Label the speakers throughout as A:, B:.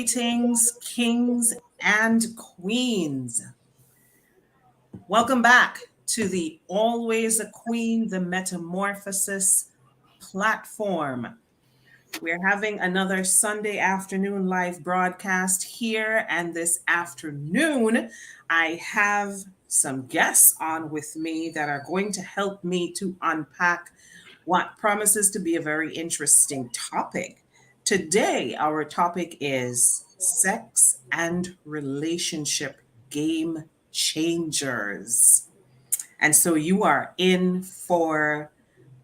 A: Greetings, kings and queens. Welcome back to the Always a Queen, the Metamorphosis platform. We're having another Sunday afternoon live broadcast here, and this afternoon I have some guests on with me that are going to help me to unpack what promises to be a very interesting topic. Today, our topic is sex and relationship game changers. And so you are in for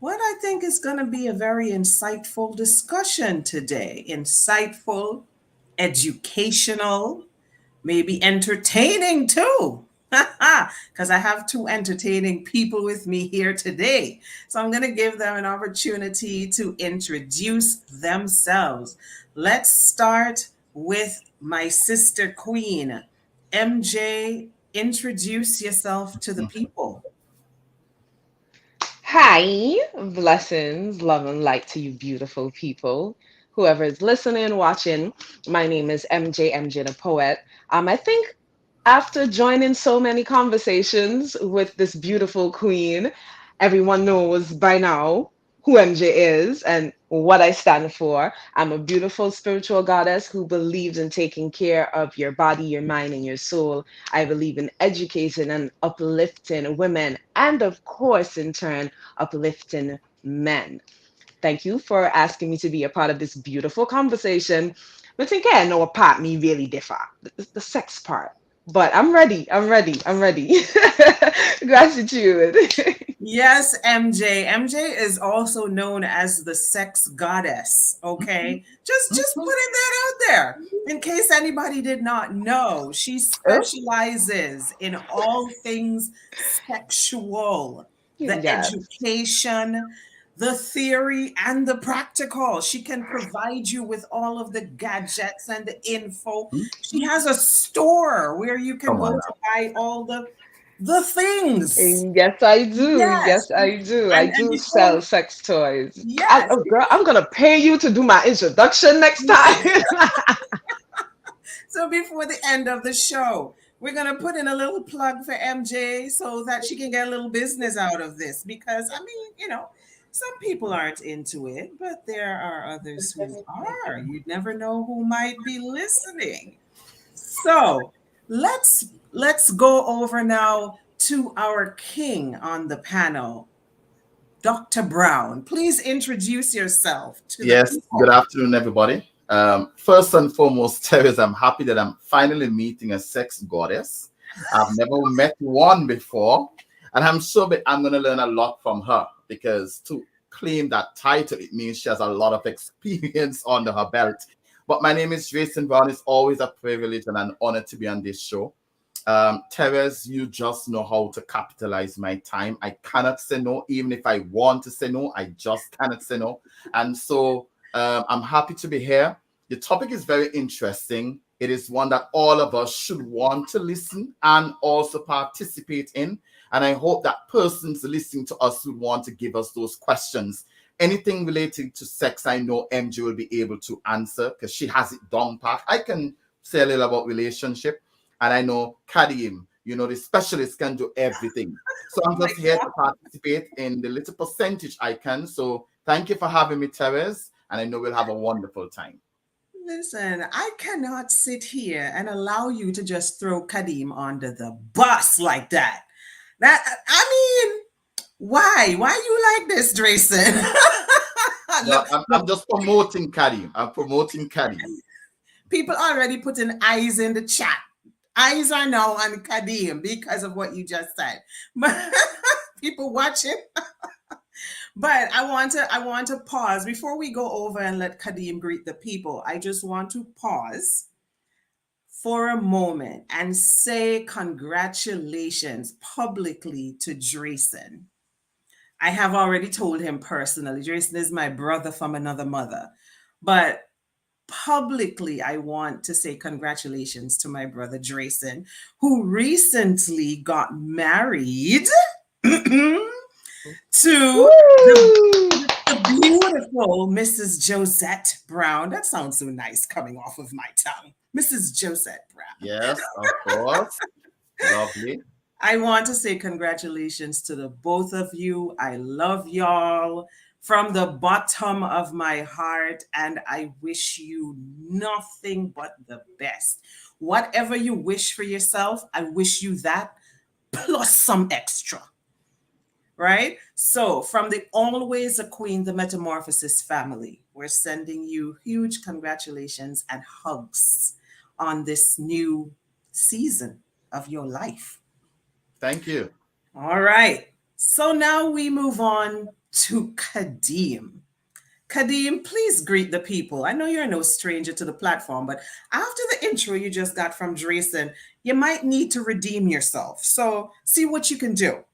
A: what I think is going to be a very insightful discussion today. Insightful, educational, maybe entertaining too. Because I have two entertaining people with me here today. So I'm going to give them an opportunity to introduce themselves. Let's start with my sister queen. MJ, introduce yourself to the people.
B: Hi, blessings, love, and light to you, beautiful people. Whoever is listening, watching, my name is MJ the Poet. I think after joining so many conversations with this beautiful queen, everyone knows by now who MJ is and what I stand for. I'm a beautiful spiritual goddess who believes in taking care of your body, your mind, and your soul. I believe in educating and uplifting women, and of course, in turn, uplifting men. Thank you for asking me to be a part of this beautiful conversation. But think I know a part me really differ, the sex part. But I'm ready. I'm ready. I'm ready. Gratitude.
A: Yes, MJ. MJ is also known as the sex goddess. Okay. Just
B: Mhm.
A: putting that out there in case anybody did not know. She
B: Oh,
A: specializes in all things sexual, the
B: yes.
A: education, the theory, and the practical. She can provide you with all of the gadgets and the info. She has a store where you can
C: Come
A: go
C: on
A: to buy all the things.
B: Yes, I do.
A: Yes.
B: Yes, I do. I
A: And
B: do
A: before,
B: sell sex toys.
A: yes,
B: Oh, girl, I'm gonna pay you to do my introduction next time.
A: so before the end of the show, we're going to put in a little plug for MJ so that she can get a little business out of this. Because, I mean, some people aren't into it, but there are others who are. You never know who might be listening. So let's go over now to our king on the panel, Dr. Brown. Please introduce yourself to the
C: Yes, good
A: people.
C: afternoon, everybody. First and foremost, Teresa, I'm happy that I'm finally meeting a sex goddess. I've never met one before, and I'm sure that I'm going to learn a lot from her because to claim that title, it means she has a lot of experience under her belt. But my name is Jason Brown. It's always a privilege and an honor to be on this show. Therese, you just know how to capitalize my time. I cannot say no, even if I want to say no, I just cannot say no. And so I'm happy to be here. The topic is very interesting. It is one that all of us should want to listen and also participate in. And I hope that persons listening to us would want to give us those questions. Anything related to sex, I know MJ will be able to answer because she has it down pat. I can say a little about relationship. And I know Kadim, the specialist can do everything. So
A: Oh
C: I'm
A: my
C: just here to
A: God.
C: participate in the little percentage I can. So thank you for having me, Therese. And I know we'll have a wonderful time.
A: Listen, I cannot sit here and allow you to just throw Kadim under the bus like that. I mean, why? Why you like this, Drayson?
C: No,
A: Look,
C: I'm just promoting Kadim. I'm promoting Kadim.
A: people already putting eyes in the chat. Eyes are now on Kadim because of what you just said. But people watching. But I want to pause before we go over and let Kadim greet the people. I just want to pause for a moment and say congratulations publicly to Drayson. I have already told him personally. Drayson is my brother from another mother. But publicly, I want to say congratulations to my brother Drayson, who recently got married to the,
B: Woo!
A: the beautiful Mrs. Josette Brown. That sounds so nice coming off of my tongue. Mrs. Josette Brown.
C: Yes, of course. Lovely.
A: I want to say congratulations to the both of you. I love y'all from the bottom of my heart, and I wish you nothing but the best. Whatever you wish for yourself, I wish you that plus some extra. Right? So, from the Always a Queen, the Metamorphosis family, we're sending you huge congratulations and hugs on this new season of your life.
C: Thank you.
A: All right. So now we move on to Kadeem. Kadeem, please greet the people. I know you're no stranger to the platform, but after the intro you just got from Drayson, you might need to redeem yourself. So see what you can do.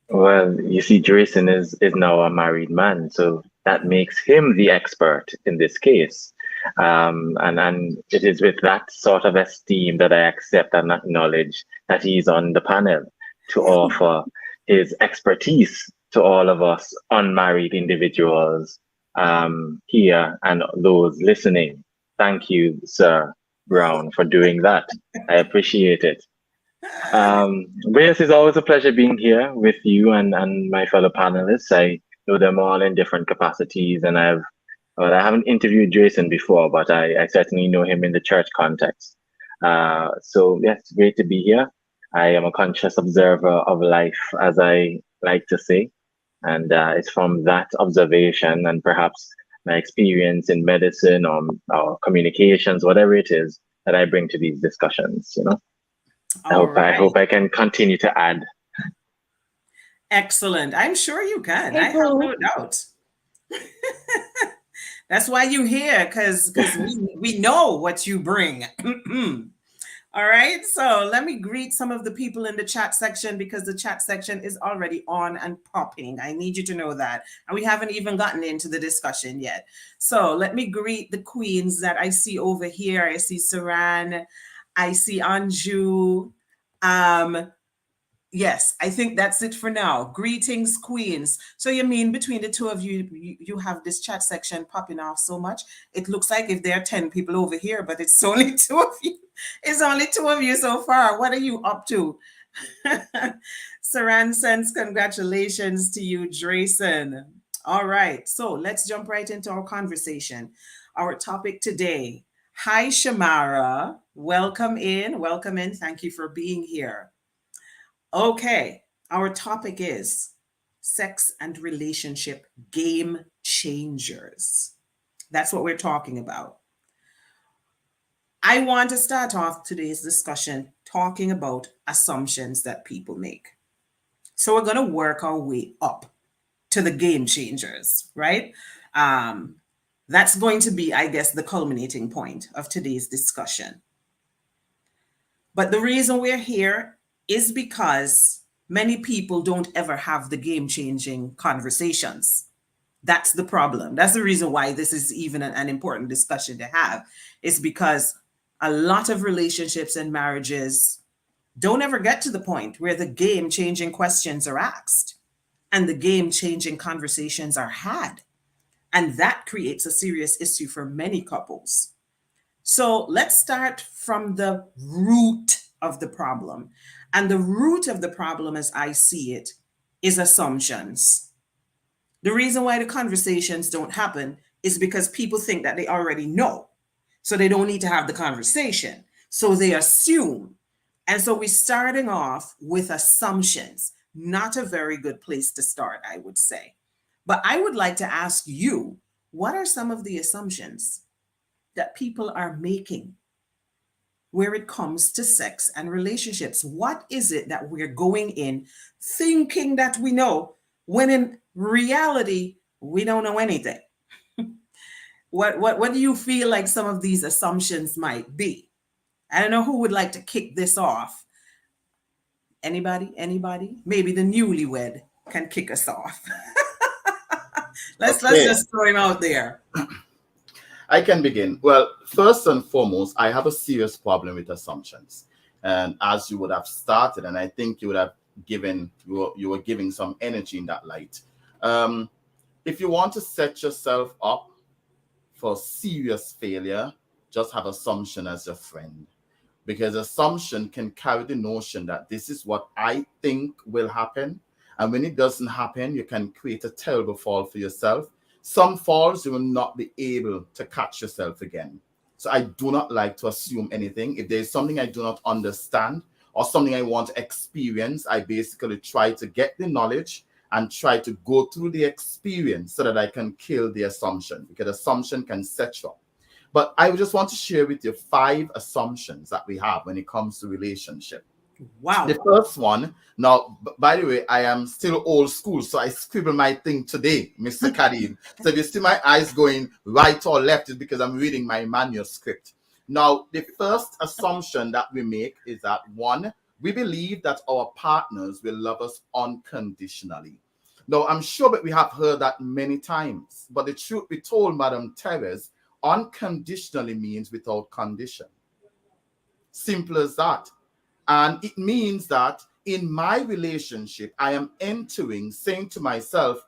D: Well, you see, Drayson is now a married man, so that makes him the expert in this case. And it is with that sort of esteem that I accept and acknowledge that he's on the panel to offer his expertise to all of us unmarried individuals here and those listening. Thank you, Sir Brown, for doing that. I appreciate it. Grace, it's always a pleasure being here with you and my fellow panelists. I know them all in different capacities, and I haven't interviewed Jason before, but I certainly know him in the church context. So yes, it's great to be here. I am a conscious observer of life, as I like to say, and it's from that observation and perhaps my experience in medicine or communications, whatever it is, that I bring to these discussions. You know. I hope I can continue to add.
A: Excellent. I'm sure you can. I have no doubt. That's why you're here, because we know what you bring. All right. So let me greet some of the people in the chat section, because the chat section is already on and popping. I need you to know that. And we haven't even gotten into the discussion yet. So let me greet the queens that I see over here. I see Saran. I see Anju. Yes, I think that's it for now. Greetings, queens. So you mean between the two of you, you have this chat section popping off so much? It looks like if there are 10 people over here, but it's only two of you. It's only two of you so far. What are you up to? Saran sends congratulations to you, Drayson. All right, so let's jump right into our conversation. Our topic today. Hi, Shamara. Welcome in. Welcome in. Thank you for being here. Okay, our topic is sex and relationship game changers. That's what we're talking about. I want to start off today's discussion talking about assumptions that people make. So we're going to work our way up to the game changers, right? That's going to be, I guess, the culminating point of today's discussion. But the reason we're here is because many people don't ever have the game-changing conversations. That's the problem. That's the reason why this is even an important discussion to have, is because a lot of relationships and marriages don't ever get to the point where the game-changing questions are asked and the game-changing conversations are had. And that creates a serious issue for many couples. So let's start from the root of the problem. And the root of the problem, as I see it, is assumptions. The reason why the conversations don't happen is because people think that they already know. So they don't need to have the conversation. So they assume. And so we're starting off with assumptions. Not a very good place to start, I would say. But I would like to ask you, what are some of the assumptions that people are making where it comes to sex and relationships? What is it that we're going in thinking that we know, when in reality, we don't know anything? What do you feel like some of these assumptions might be? I don't know who would like to kick this off. Anybody? Maybe the newlywed can kick us off. Let's just throw him out there.
C: I can begin. Well, first and foremost, I have a serious problem with assumptions. And as you would have started, and I think you would have given, you were giving some energy in that light. If you want to set yourself up for serious failure, just have assumption as your friend. Because assumption can carry the notion that this is what I think will happen. And when it doesn't happen, you can create a terrible fall for yourself. Some falls, you will not be able to catch yourself again. So I do not like to assume anything. If there's something I do not understand or something I want to experience, I basically try to get the knowledge and try to go through the experience so that I can kill the assumption, because assumption can set you up. But I just want to share with you 5 assumptions that we have when it comes to relationship.
A: Wow.
C: The first one, now, by the way, I am still old school, so I scribble my thing today, Mr. Kadim. So if you see my eyes going right or left, it's because I'm reading my manuscript. Now, the first assumption that we make is that, 1, we believe that our partners will love us unconditionally. Now, I'm sure that we have heard that many times, but the truth be told, Madam Therese, unconditionally means without condition. Simple as that. And it means that in my relationship, I am entering, saying to myself,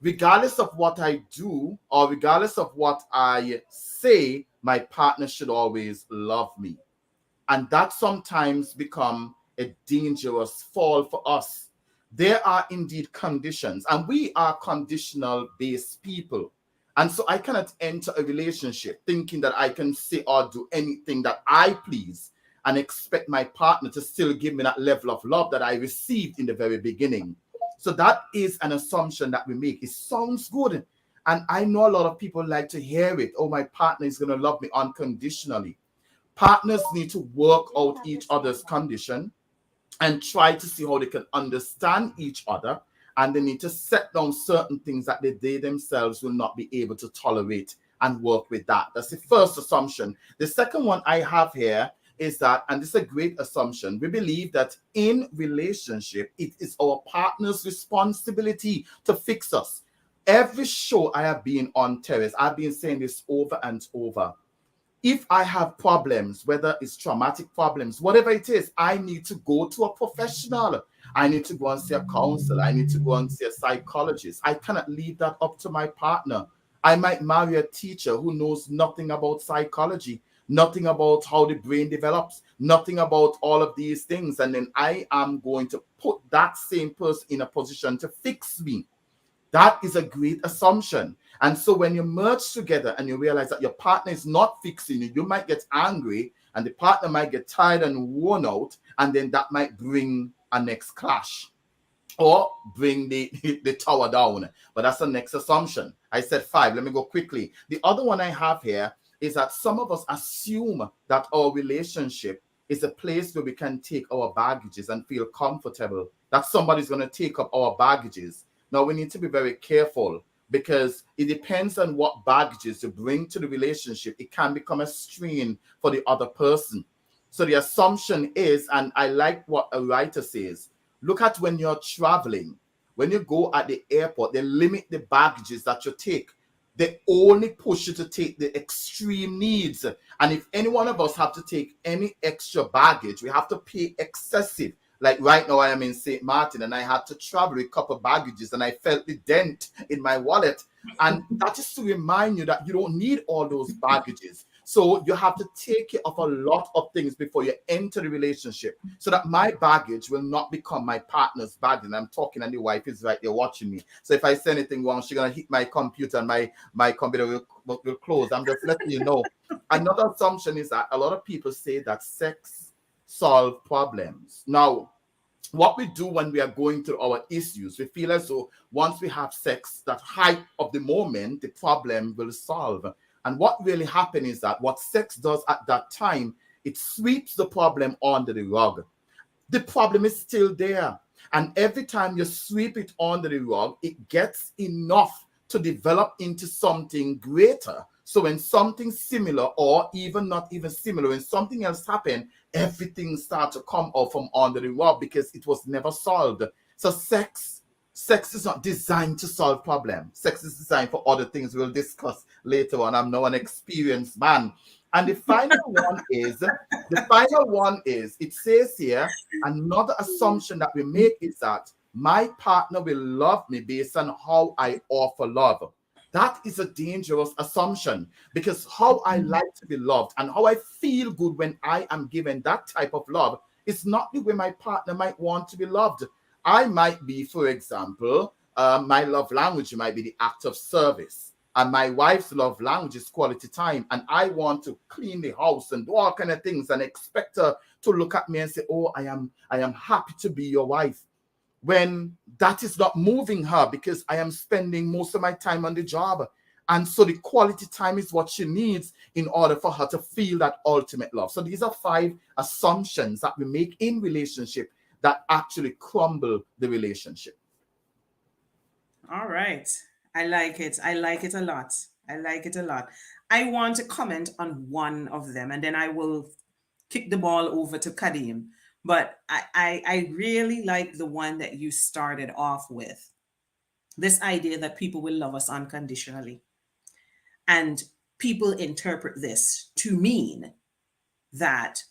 C: regardless of what I do or regardless of what I say, my partner should always love me. And that sometimes become a dangerous fall for us. There are indeed conditions, and we are conditional-based people. And so I cannot enter a relationship thinking that I can say or do anything that I please and expect my partner to still give me that level of love that I received in the very beginning. So that is an assumption that we make. It sounds good. And I know a lot of people like to hear it. Oh, my partner is going to love me unconditionally. Partners need to work out each other's condition and try to see how they can understand each other. And they need to set down certain things that they themselves will not be able to tolerate and work with that. That's the first assumption. The second one I have here is that, and this is a great assumption, we believe that in relationship, it is our partner's responsibility to fix us. Every show I have been on, Therese, I've been saying this over and over. If I have problems, whether it's traumatic problems, whatever it is, I need to go to a professional. I need to go and see a counselor. I need to go and see a psychologist. I cannot leave that up to my partner. I might marry a teacher who knows nothing about psychology, nothing about how the brain develops, nothing about all of these things. And then I am going to put that same person in a position to fix me. That is a great assumption. And so when you merge together and you realize that your partner is not fixing you, you might get angry and the partner might get tired and worn out, and then that might bring a next clash or bring the tower down. But that's the next assumption. I said 5. Let me go quickly. The other one I have here is that some of us assume that our relationship is a place where we can take our baggages and feel comfortable, that somebody's going to take up our baggages. Now, we need to be very careful, because it depends on what baggages you bring to the relationship. It can become a strain for the other person. So the assumption is, and I like what a writer says, look at when you're traveling. When you go at the airport, they limit the baggages that you take. They only push you to take the extreme needs. And if any one of us have to take any extra baggage, we have to pay excessive. Like right now, I am in St. Martin and I had to travel with a couple of baggages and I felt the dent in my wallet. And that is to remind you that you don't need all those baggages. So you have to take care of a lot of things before you enter the relationship, so that my baggage will not become my partner's baggage. And I'm talking and the wife is right there watching me. So if I say anything wrong, she's going to hit my computer and my computer will close. I'm just letting you know. Another assumption is that a lot of people say that sex solve problems. Now, what we do when we are going through our issues, we feel as though once we have sex, that height of the moment, the problem will solve. And what really happens is that what sex does at that time, it sweeps the problem under the rug. The problem is still there. And every time you sweep it under the rug, it gets enough to develop into something greater. So when something similar, or even not even similar, when something else happens, everything starts to come out from under the rug because it was never solved. So sex is not designed to solve problems. Sex is designed for other things we'll discuss later on. I'm now an experienced man. And the final one is, it says here, another assumption that we make is that my partner will love me based on how I offer love. That is a dangerous assumption, because how I like to be loved and how I feel good when I am given that type of love is not the way my partner might want to be loved. I might be, for example, my love language might be the act of service. And my wife's love language is quality time. And I want to clean the house and do all kind of things and expect her to look at me and say, oh, I am happy to be your wife, when that is not moving her, because I am spending most of my time on the job. And so the quality time is what she needs in order for her to feel that ultimate love. So these are 5 assumptions that we make in relationship that actually crumble the relationship.
A: All right. I like it. I like it a lot. I like it a lot. I want to comment on one of them, and then I will kick the ball over to Kadim. But I really like the one that you started off with, this idea that people will love us unconditionally. And people interpret this to mean that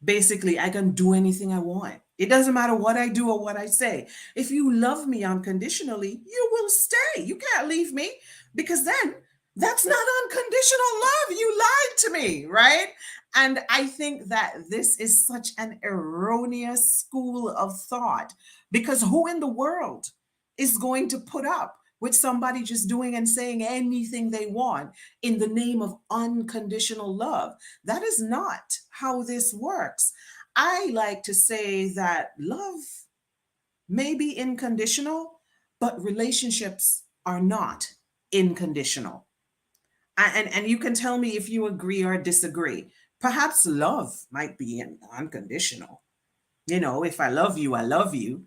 A: basically I can do anything I want. It doesn't matter what I do or what I say. If you love me unconditionally, you will stay. You can't leave me, because then that's not unconditional love. You lied to me, right? And I think that this is such an erroneous school of thought, because who in the world is going to put up with somebody just doing and saying anything they want in the name of unconditional love? That is not how this works. I like to say that love may be unconditional, but relationships are not unconditional. And you can tell me if you agree or disagree. Perhaps love might be unconditional. You know, if I love you, I love you.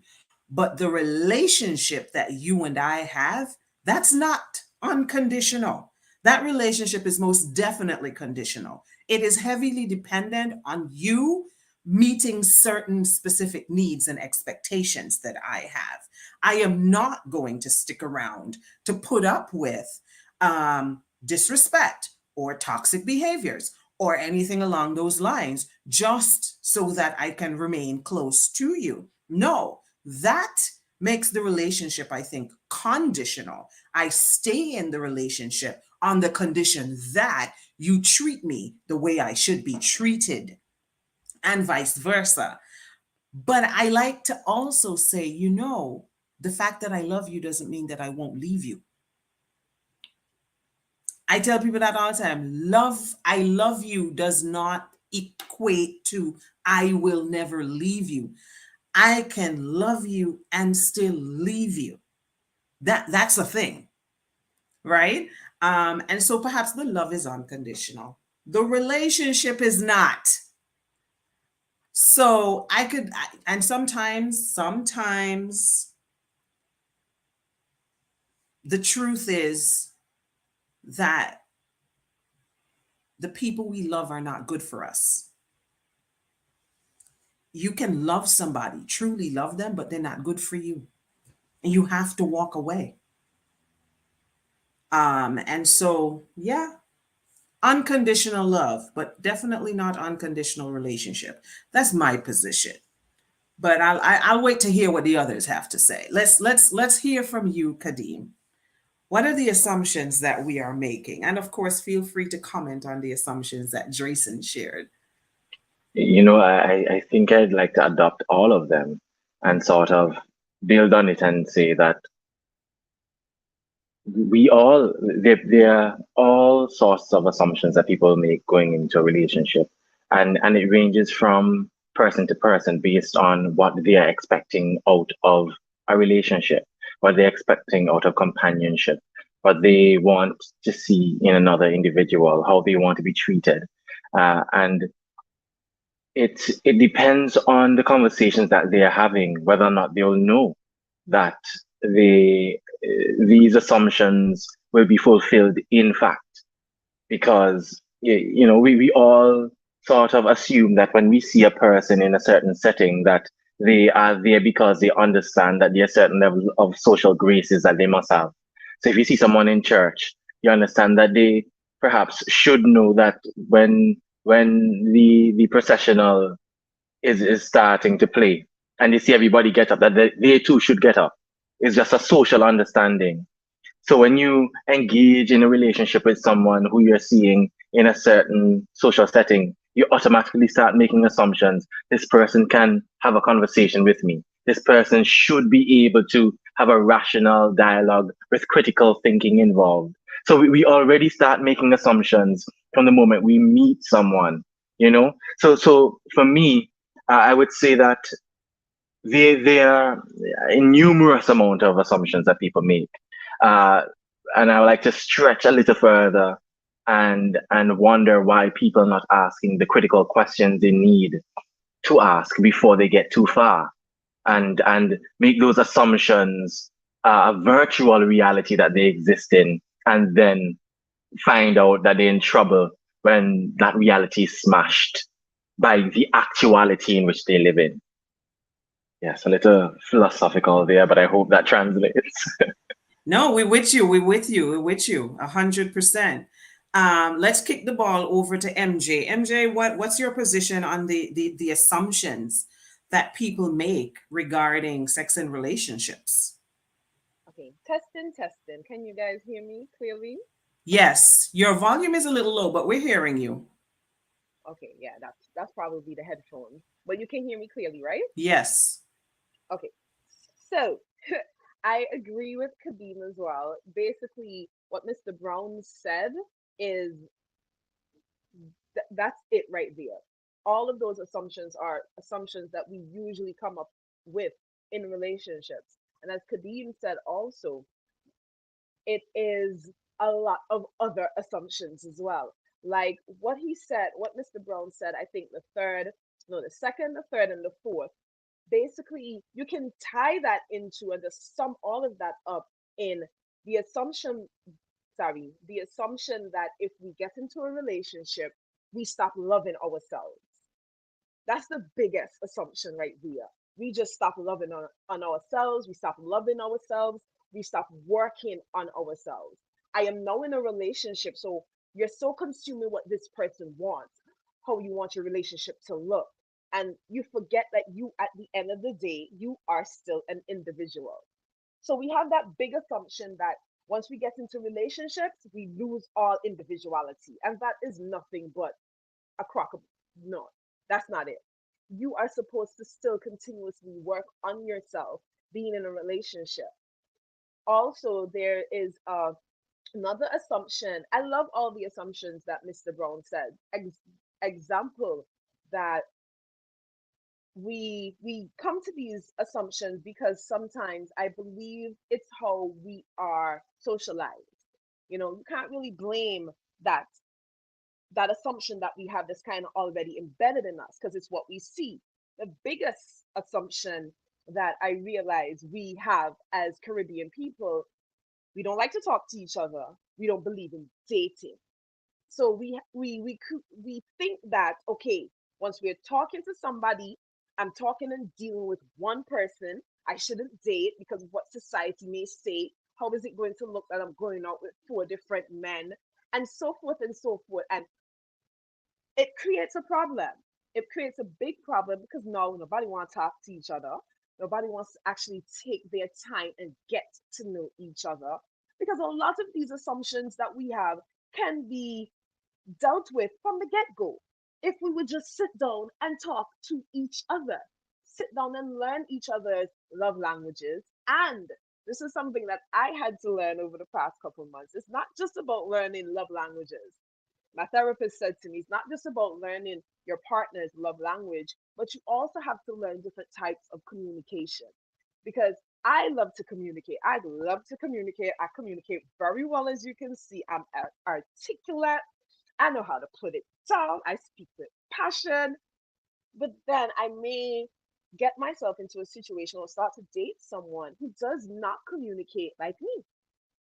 A: But the relationship that you and I have, that's not unconditional. That relationship is most definitely conditional. It is heavily dependent on you meeting certain specific needs and expectations that I have. I am not going to stick around to put up with disrespect or toxic behaviors or anything along those lines just so that I can remain close to you. No, that makes the relationship, I think, conditional. I stay in the relationship on the condition that you treat me the way I should be treated, and vice versa. But I like to also say, the fact that I love you doesn't mean that I won't leave you. I tell people that all the time. I love you does not equate to I will never leave you. I can love you and still leave you. That's a thing, right? And so perhaps the love is unconditional. The relationship is not. So and sometimes the truth is that the people we love are not good for us. You can love somebody, truly love them, but they're not good for you. And you have to walk away. And so, yeah, unconditional love, but definitely not unconditional relationship. That's my position. But I'll wait to hear what the others have to say. Let's hear from you, Kadim. What are the assumptions that we are making? And of course, feel free to comment on the assumptions that Drayson shared.
D: I think I'd like to adopt all of them and sort of build on it and say that there are all sorts of assumptions that people make going into a relationship. And it ranges from person to person based on what they are expecting out of a relationship, what they're expecting out of companionship, what they want to see in another individual, how they want to be treated. And it depends on the conversations that they are having, whether or not they'll know that these assumptions will be fulfilled in fact, because we all sort of assume that when we see a person in a certain setting that they are there because they understand that there are certain levels of social graces that they must have. So if you see someone in church, you understand that they perhaps should know that when the processional is starting to play, and they see everybody get up, that they too should get up. It's just a social understanding. So when you engage in a relationship with someone who you're seeing in a certain social setting, you automatically start making assumptions. This person can have a conversation with me. This person should be able to have a rational dialogue with critical thinking involved. So we already start making assumptions from the moment we meet someone, you know? So for me, I would say that there are a numerous amount of assumptions that people make. Uh, and I would like to stretch a little further and wonder why people are not asking the critical questions they need to ask before they get too far, and make those assumptions a virtual reality that they exist in, and then find out that they're in trouble when that reality is smashed by the actuality in which they live in. Yes, a little philosophical there, but I hope that translates.
A: No, we're with you. We're with you. We're with you. 100%. Let's kick the ball over to MJ. MJ, what's your position on the assumptions that people make regarding sex and relationships?
B: Okay, testing, testing. Can you guys hear me clearly?
A: Yes, your volume is a little low, but we're hearing you.
B: Okay, yeah, that's probably the headphones. But you can hear me clearly, right?
A: Yes.
B: Okay. So I agree with Kadeem as well. Basically, what Mr. Brown said is that's it right there. All of those assumptions are assumptions that we usually come up with in relationships. And as Kadeem said also, it is a lot of other assumptions as well. Like what he said, what Mr. Brown said, I think the third, no, the second, the third, and the fourth, basically you can tie that into and just sum all of that up in the assumption, the assumption that if we get into a relationship, we stop loving ourselves. That's the biggest assumption right there. We just stop loving on ourselves. We stop loving ourselves. We stop working on ourselves. I am now in a relationship. So you're so consuming what this person wants, how you want your relationship to look. And you forget that you, at the end of the day, you are still an individual. So we have that big assumption that once we get into relationships, we lose all individuality. And that is nothing but a crock of no, that's not it. You are supposed to still continuously work on yourself being in a relationship. Also, there is another assumption. I love all the assumptions that Mr. Brown said. Example that we come to these assumptions because sometimes I believe it's how we are socialized. You know, you can't really blame that assumption that we have this kind of already embedded in us because it's what we see. The biggest assumption that I realize we have as Caribbean people, we don't like to talk to each other. We don't believe in dating. So we think that okay, once we're talking to somebody, I'm talking and dealing with one person. I shouldn't date because of what society may say. How is it going to look that I'm going out with four different men, and so forth and so forth? And it creates a problem. It creates a big problem because now nobody wants to talk to each other. Nobody wants to actually take their time and get to know each other because a lot of these assumptions that we have can be dealt with from the get go. If we would just sit down and talk to each other, sit down and learn each other's love languages. And this is something that I had to learn over the past couple of months. It's not just about learning love languages. My therapist said to me, it's not just about learning your partner's love language, but you also have to learn different types of communication. Because I love to communicate. I love to communicate. I communicate very well, as you can see. I'm articulate. I know how to put it down. I speak with passion. But then I may get myself into a situation or start to date someone who does not communicate like me.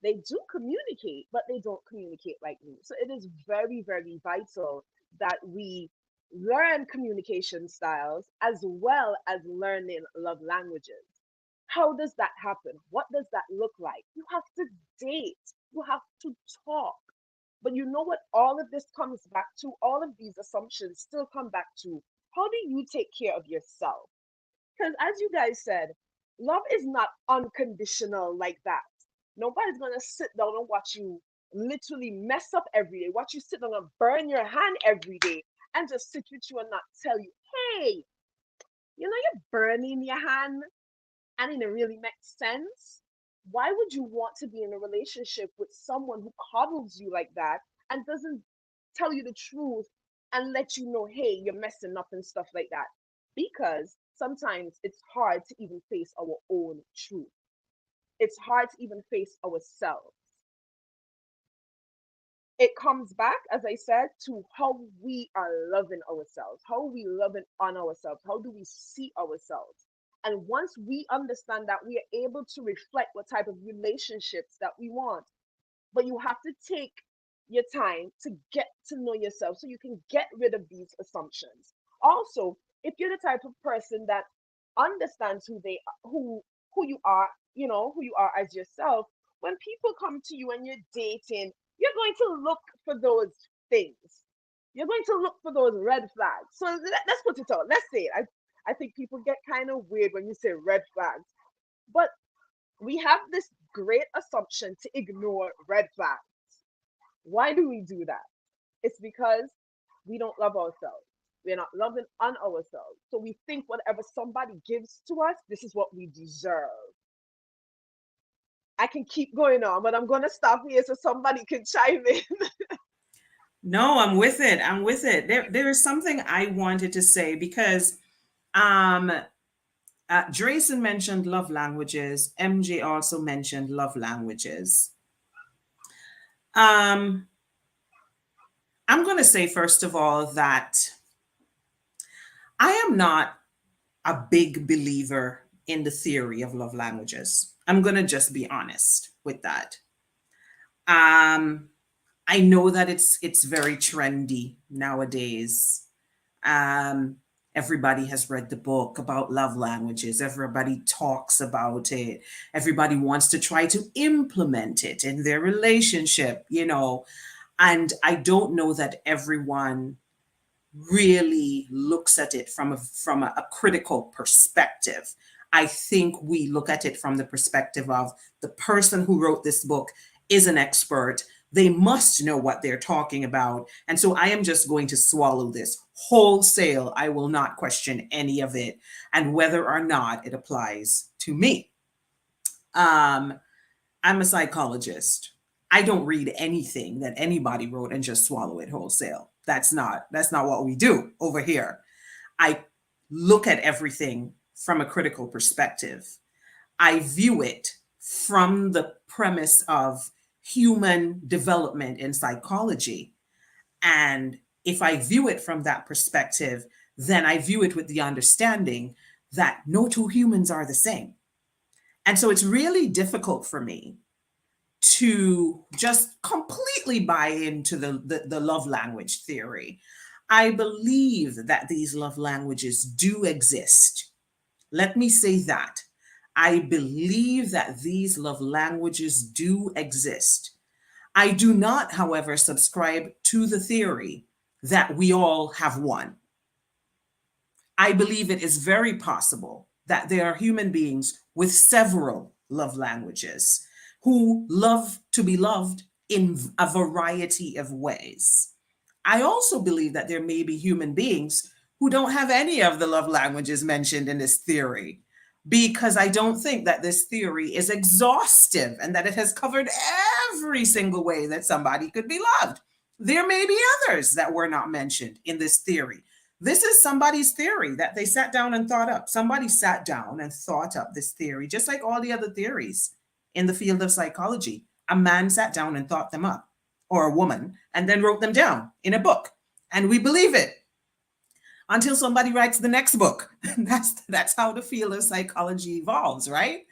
B: They do communicate, but they don't communicate like me. So it is very, very vital that we learn communication styles as well as learning love languages. How does that happen? What does that look like? You have to date, you have to talk. But you know what? All of this comes back to, all of these assumptions still come back to how do you take care of yourself? Because as you guys said, love is not unconditional like that. Nobody's gonna sit down and watch you literally mess up every day, watch you sit down and burn your hand every day, and just sit with you and not tell you, hey, you're burning your hand and it really makes sense. Why would you want to be in a relationship with someone who coddles you like that and doesn't tell you the truth and let you know, hey, you're messing up and stuff like that? Because sometimes it's hard to even face our own truth. It's hard to even face ourselves. It comes back, as I said, to how we are loving ourselves, how we loving on ourselves, how do we see ourselves. And once we understand that, we are able to reflect what type of relationships that we want. But you have to take your time to get to know yourself so you can get rid of these assumptions. Also, if you're the type of person that understands who you are, who you are as yourself, when people come to you and you're dating, you're going to look for those things. You're going to look for those red flags. So let's put it out. Let's say it. I think people get kind of weird when you say red flags, but we have this great assumption to ignore red flags. Why do we do that? It's because we don't love ourselves. We're not loving on ourselves. So we think whatever somebody gives to us, this is what we deserve. I can keep going on, but I'm going to stop here so somebody can chime in.
A: No, I'm with it. I'm with it. There is something I wanted to say because Drayson mentioned love languages. MJ also mentioned love languages. I'm going to say, first of all, that I am not a big believer in the theory of love languages. I'm going to just be honest with that. I know that it's very trendy nowadays. Everybody has read the book about love languages. Everybody talks about it. Everybody wants to try to implement it in their relationship, and I don't know that everyone really looks at it from a critical perspective. I think we look at it from the perspective of the person who wrote this book is an expert. They must know what they're talking about. And so I am just going to swallow this wholesale. I will not question any of it and whether or not it applies to me. I'm a psychologist. I don't read anything that anybody wrote and just swallow it wholesale. That's not what we do over here. I look at everything from a critical perspective. I view it from the premise of human development in psychology. And if I view it from that perspective, then I view it with the understanding that no two humans are the same. And so it's really difficult for me to just completely buy into the love language theory. I believe that these love languages do exist. Let me say that. I believe that these love languages do exist. I do not, however, subscribe to the theory that we all have one. I believe it is very possible that there are human beings with several love languages who love to be loved in a variety of ways. I also believe that there may be human beings who don't have any of the love languages mentioned in this theory, because I don't think that this theory is exhaustive and that it has covered every single way that somebody could be loved. There may be others that were not mentioned in this theory. This is somebody's theory that they sat down and thought up. Somebody sat down and thought up this theory, just like all the other theories in the field of psychology. A man sat down and thought them up, or a woman, and then wrote them down in a book. And we believe it until somebody writes the next book. That's how the field of psychology evolves, right?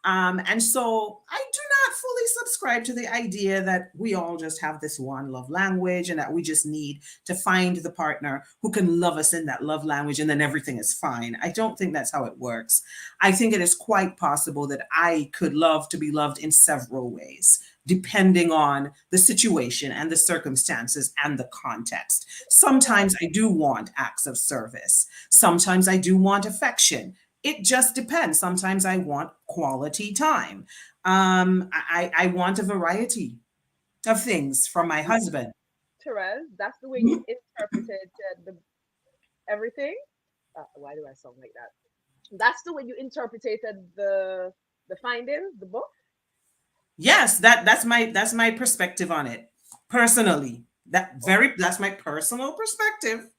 A: And so I do not fully subscribe to the idea that we all just have this one love language and that we just need to find the partner who can love us in that love language and then everything is fine. I don't think that's how it works. I think it is quite possible that I could love to be loved in several ways, depending on the situation and the circumstances and the context. Sometimes I do want acts of service. Sometimes I do want affection. It just depends. Sometimes I want quality time. I want a variety of things from my husband.
B: Therese, that's the way you interpreted the everything. Why do I sound like that? That's the way you interpreted the findings, the book.
A: Yes, that's my perspective on it. Personally. That's my personal perspective.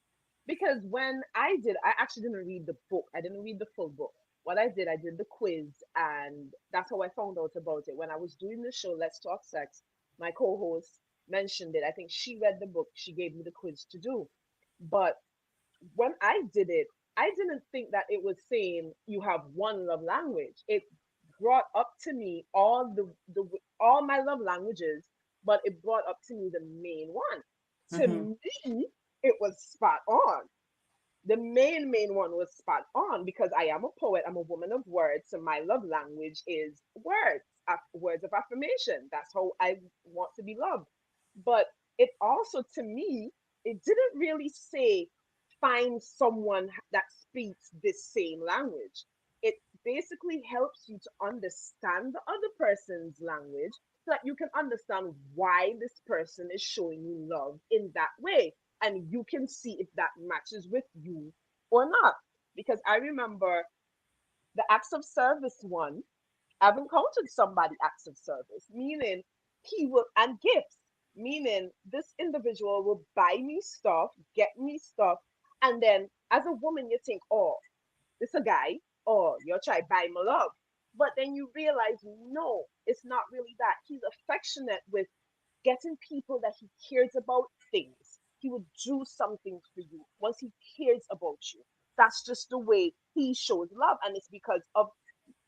B: Because when I actually didn't read the book. I didn't read the full book. What I did the quiz, and that's how I found out about it. When I was doing the show, Let's Talk Sex, my co-host mentioned it. I think she read the book. She gave me the quiz to do. But when I did it, I didn't think that it was saying you have one love language. It brought up to me all my love languages, but it brought up to me the main one. To
A: Mhm.
B: me, it was spot on. The main one was spot on because I am a poet. I'm a woman of words, so my love language is words, words of affirmation. That's how I want to be loved. But it also, to me, it didn't really say find someone that speaks this same language. It basically helps you to understand the other person's language so that you can understand why this person is showing you love in that way, and you can see if that matches with you or not. Because I remember the acts of service one, I've encountered somebody acts of service, meaning he will, and gifts, meaning this individual will buy me stuff, get me stuff, and then as a woman you think, oh, this a guy, oh, you're trying to buy my love. But then you realize, no, it's not really that. He's affectionate with getting people that he cares about things. He would do something for you once he cares about you. That's just the way he shows love. And it's because of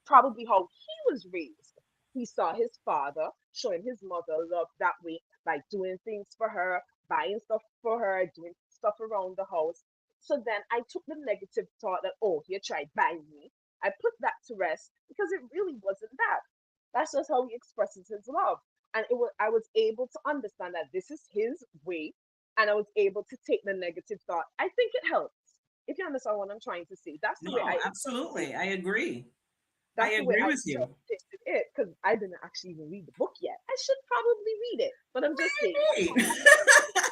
B: probably how he was raised. He saw his father showing his mother love that way by doing things for her, buying stuff for her, doing stuff around the house. So then I took the negative thought that, oh, he tried buying me. I put that to rest because it really wasn't that. That's just how he expresses his love. And I was able to understand that this is his way, and I was able to take the negative thought. I think it helps. If you understand what I'm trying to say, that's the way
A: No, absolutely. I agree. I
B: that's the way
A: agree
B: I
A: with you.
B: interpreted it because I didn't actually even read the book yet. I should probably read it, but I'm just saying.
A: Hey.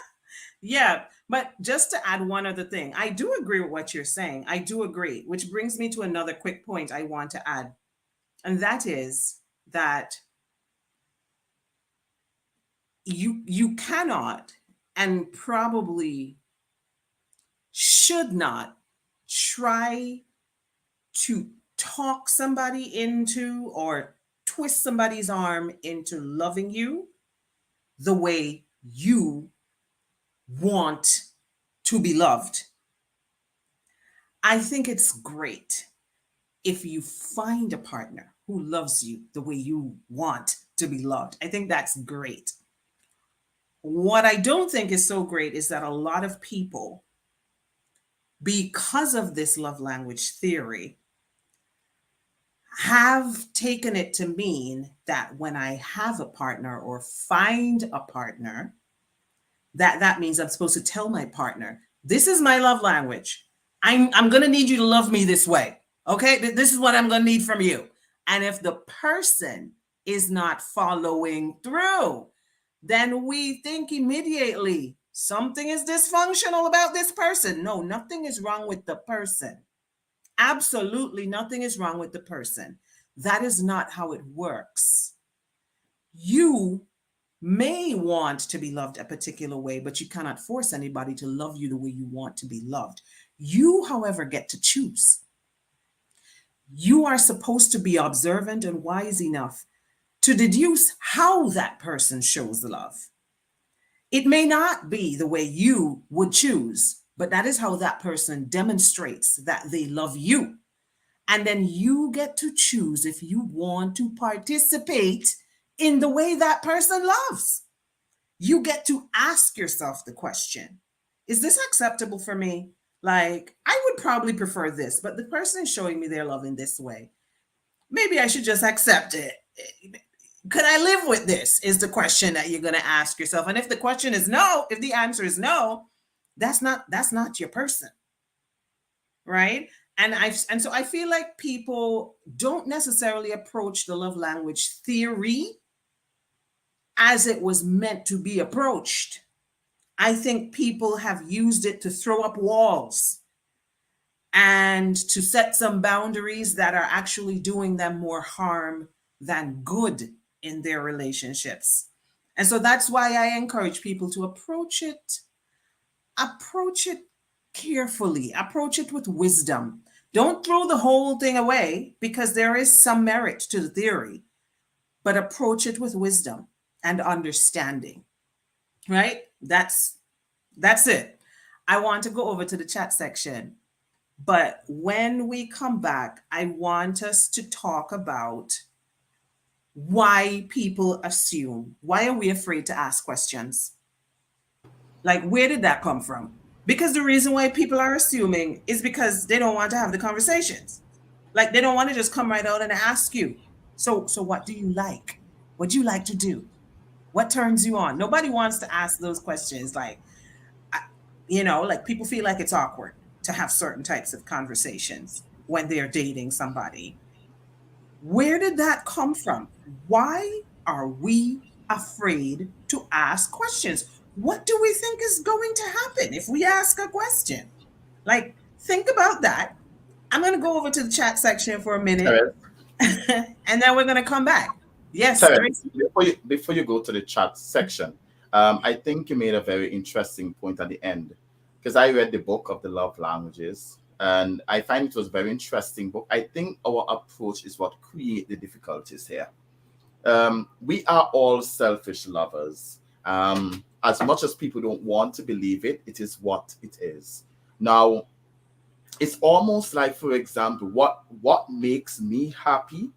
A: Yeah, but just to add one other thing, I do agree with what you're saying. I do agree, which brings me to another quick point I want to add. And that is that you cannot and probably should not try to talk somebody into or twist somebody's arm into loving you the way you want to be loved. I think it's great if you find a partner who loves you the way you want to be loved. I think that's great. What I don't think is so great is that a lot of people, because of this love language theory, have taken it to mean that when I have a partner or find a partner, that means I'm supposed to tell my partner, this is my love language. I'm going to need you to love me this way. Okay? This is what I'm going to need from you. And if the person is not following through, then we think immediately something is dysfunctional about this person. No, nothing is wrong with the person. Absolutely nothing is wrong with the person. That is not how it works. You may want to be loved a particular way, but you cannot force anybody to love you the way you want to be loved. You, however, get to choose. You are supposed to be observant and wise enough to deduce how that person shows love. It may not be the way you would choose, but that is how that person demonstrates that they love you. And then you get to choose if you want to participate in the way that person loves. You get to ask yourself the question, is this acceptable for me? Like, I would probably prefer this, but the person is showing me their love in this way. Maybe I should just accept it. Could I live with this? Is the question that you're going to ask yourself. And if the question is no, if the answer is no, that's not your person. Right? And so I feel like people don't necessarily approach the love language theory as it was meant to be approached. I think people have used it to throw up walls and to set some boundaries that are actually doing them more harm than good in their relationships. And so that's why I encourage people to approach it carefully, approach it with wisdom. Don't throw the whole thing away because there is some merit to the theory, but approach it with wisdom and understanding. Right? That's it. I want to go over to the chat section. But when we come back, I want us to talk about why people assume. Why are we afraid to ask questions? Like, where did that come from? Because the reason why people are assuming is because they don't want to have the conversations. Like, they don't want to just come right out and ask you. So what do you like? What do you like to do? What turns you on? Nobody wants to ask those questions. Like, like people feel like it's awkward to have certain types of conversations when they're dating somebody. Where did that come from? Why are we afraid to ask questions? What do we think is going to happen if we ask a question? Like, think about that. I'm going to go over to the chat section for a minute, and then we're going to come back. Yes,
C: Tracy. Before you go to the chat section, I think you made a very interesting point at the end, because I read the book of the love languages, and I find it was a very interesting book. I think our approach is what create the difficulties here. We are all selfish lovers. As much as people don't want to believe it, it is what it is. Now, it's almost like, for example, what makes me happy,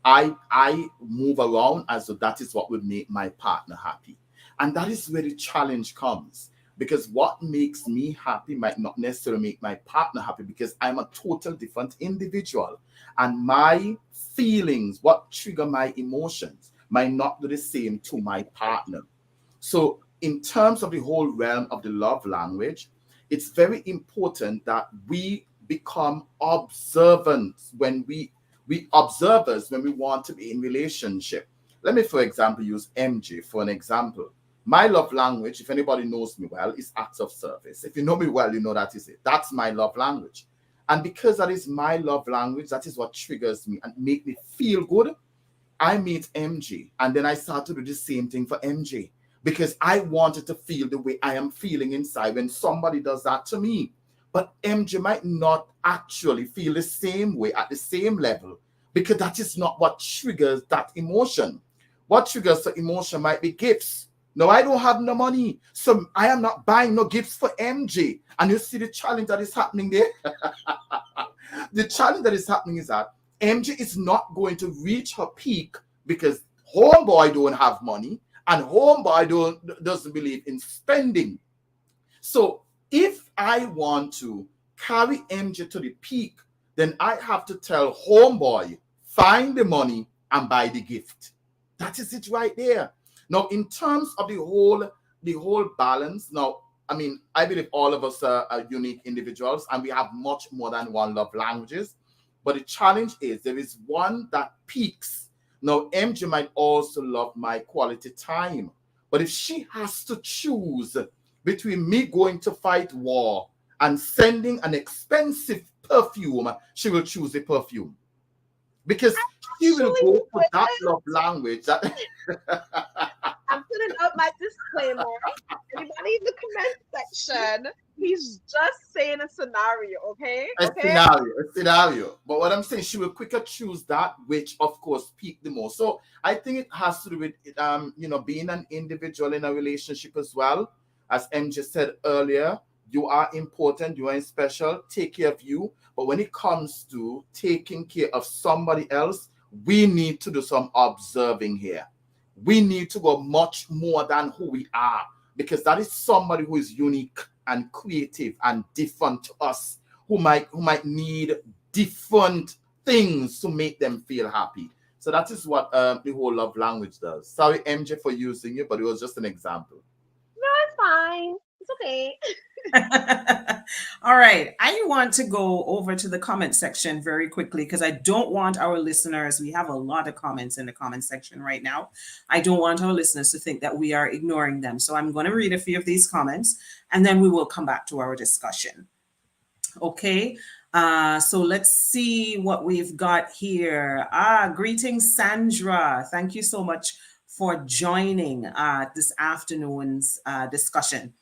C: I move around as though that is what would make my partner happy. And that is where the challenge comes. Because what makes me happy might not necessarily make my partner happy, because I'm a total different individual. And my feelings, what trigger my emotions, might not do the same to my partner. So in terms of the whole realm of the love language, it's very important that we become observant when we observers when we want to be in relationship. Let me, for example, use MJ for an example. My love language, if anybody knows me well, is acts of service. If you know me well, you know that is it. That's my love language. And because that is my love language, that is what triggers me and make me feel good. I meet MJ, and then I start to do the same thing for MJ, because I wanted to feel the way I am feeling inside when somebody does that to me. But MJ might not actually feel the same way at the same level, because that is not what triggers that emotion. What triggers the emotion might be gifts. No, I don't have no money, so I am not buying no gifts for MJ. And you see the challenge that is happening there? The challenge that is happening is that MJ is not going to reach her peak because homeboy don't have money and homeboy doesn't believe in spending. So if I want to carry MJ to the peak, then I have to tell homeboy, find the money and buy the gift. That is it right there. Now, in terms of the whole balance, now, I mean, I believe all of us are unique individuals and we have much more than one love languages. But the challenge is there is one that peaks. Now, MJ might also love my quality time. But if she has to choose between me going to fight war and sending an expensive perfume, she will choose the perfume. Because she will go to that love language. That
B: I'm putting up my disclaimer. Anybody in the comment section, he's just saying a scenario, okay?
C: A scenario. But what I'm saying, she will quicker choose that which, of course, peak the most. So I think it has to do with, being an individual in a relationship as well. As MJ said earlier, you are important, you are special, take care of you. But when it comes to taking care of somebody else, we need to do some observing here. We need to go much more than who we are, because that is somebody who is unique and creative and different to us, who might need different things to make them feel happy. So that is what the whole love language does. Sorry, MJ, for using it, but it was just an example.
B: No, it's fine.
E: It's okay.
A: All right. I want to go over to the comment section very quickly because I don't want our listeners, we have a lot of comments in the comment section right now. I don't want our listeners to think that we are ignoring them. So I'm going to read a few of these comments and then we will come back to our discussion. Okay. So let's see what we've got here. Greetings, Sandra. Thank you so much for joining this afternoon's discussion.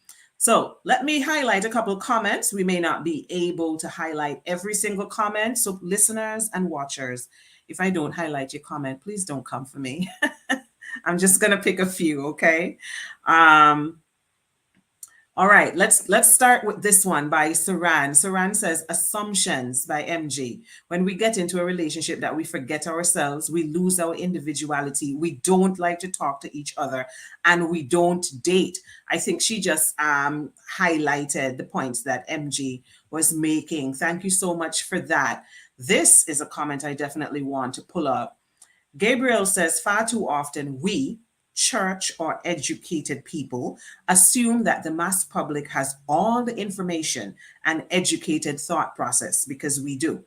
A: So let me highlight a couple of comments. We may not be able to highlight every single comment. So listeners and watchers, if I don't highlight your comment, please don't come for me. I'm just going to pick a few, okay? All right, let's start with this one by Saran. Saran says, assumptions by MG. When we get into a relationship that we forget ourselves, we lose our individuality. We don't like to talk to each other and we don't date. I think she just highlighted the points that MG was making. Thank you so much for that. This is a comment I definitely want to pull up. Gabriel says, far too often we, church or educated people, assume that the mass public has all the information and educated thought process because we do.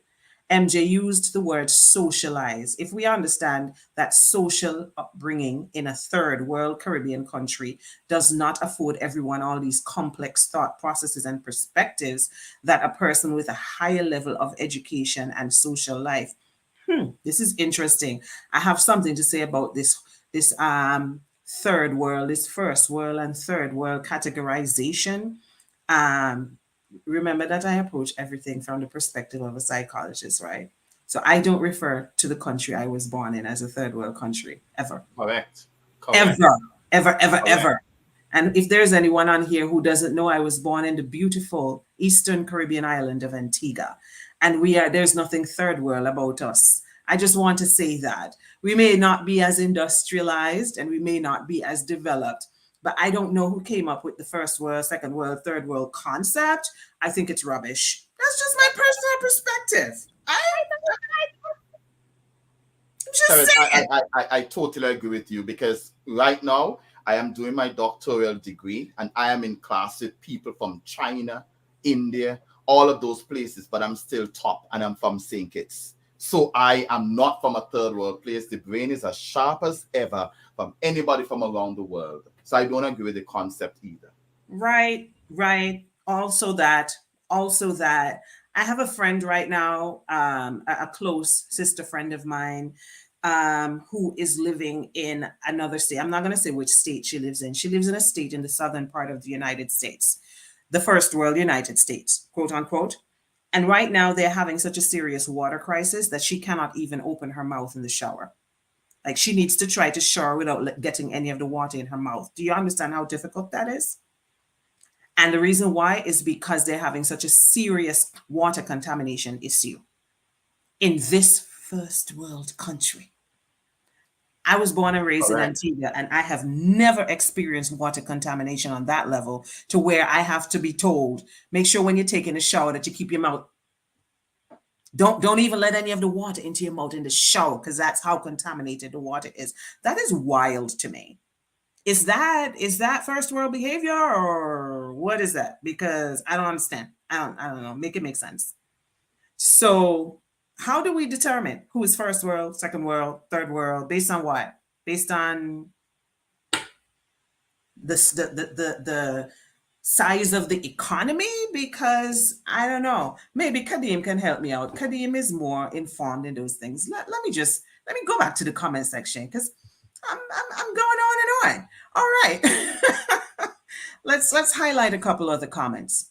A: MJ used the word socialize. If we understand that social upbringing in a third world Caribbean country does not afford everyone all these complex thought processes and perspectives that a person with a higher level of education and social life. This is interesting. I have something to say about this third world, this first world and third world categorization. Remember that I approach everything from the perspective of a psychologist, right? So I don't refer to the country I was born in as a third world country ever.
C: Correct.
A: Ever. And if there's anyone on here who doesn't know, I was born in the beautiful Eastern Caribbean island of Antigua. And there's nothing third world about us. I just want to say that we may not be as industrialized and we may not be as developed, but I don't know who came up with the first world, second world, third world concept. I think it's rubbish. That's just my personal perspective.
C: I totally agree with you because right now I am doing my doctoral degree and I am in class with people from China, India, all of those places, but I'm still top and I'm from St. Kitts. So I am not from a third world place. The brain is as sharp as ever from anybody from around the world. So I don't agree with the concept either.
A: Right. Also that I have a friend right now, a close sister friend of mine, who is living in another state. I'm not going to say which state she lives in. She lives in a state in the southern part of the United States, the first world United States, quote unquote. And right now they're having such a serious water crisis that she cannot even open her mouth in the shower. Like she needs to try to shower without getting any of the water in her mouth. Do you understand how difficult that is? And the reason why is because they're having such a serious water contamination issue in this first world country. I was born and raised in Antigua, and I have never experienced water contamination on that level to where I have to be told, make sure when you're taking a shower that you keep your mouth. Don't even let any of the water into your mouth in the shower because that's how contaminated the water is. That is wild to me. Is that first world behavior or what is that? Because I don't understand. I don't know. Make it make sense. So how do we determine who is first world, second world, third world? Based on what? Based on the size of the economy? Because I don't know. Maybe Kadeem can help me out. Kadeem is more informed in those things. Let me go back to the comment section because I'm going on and on. All right. let's highlight a couple of the comments.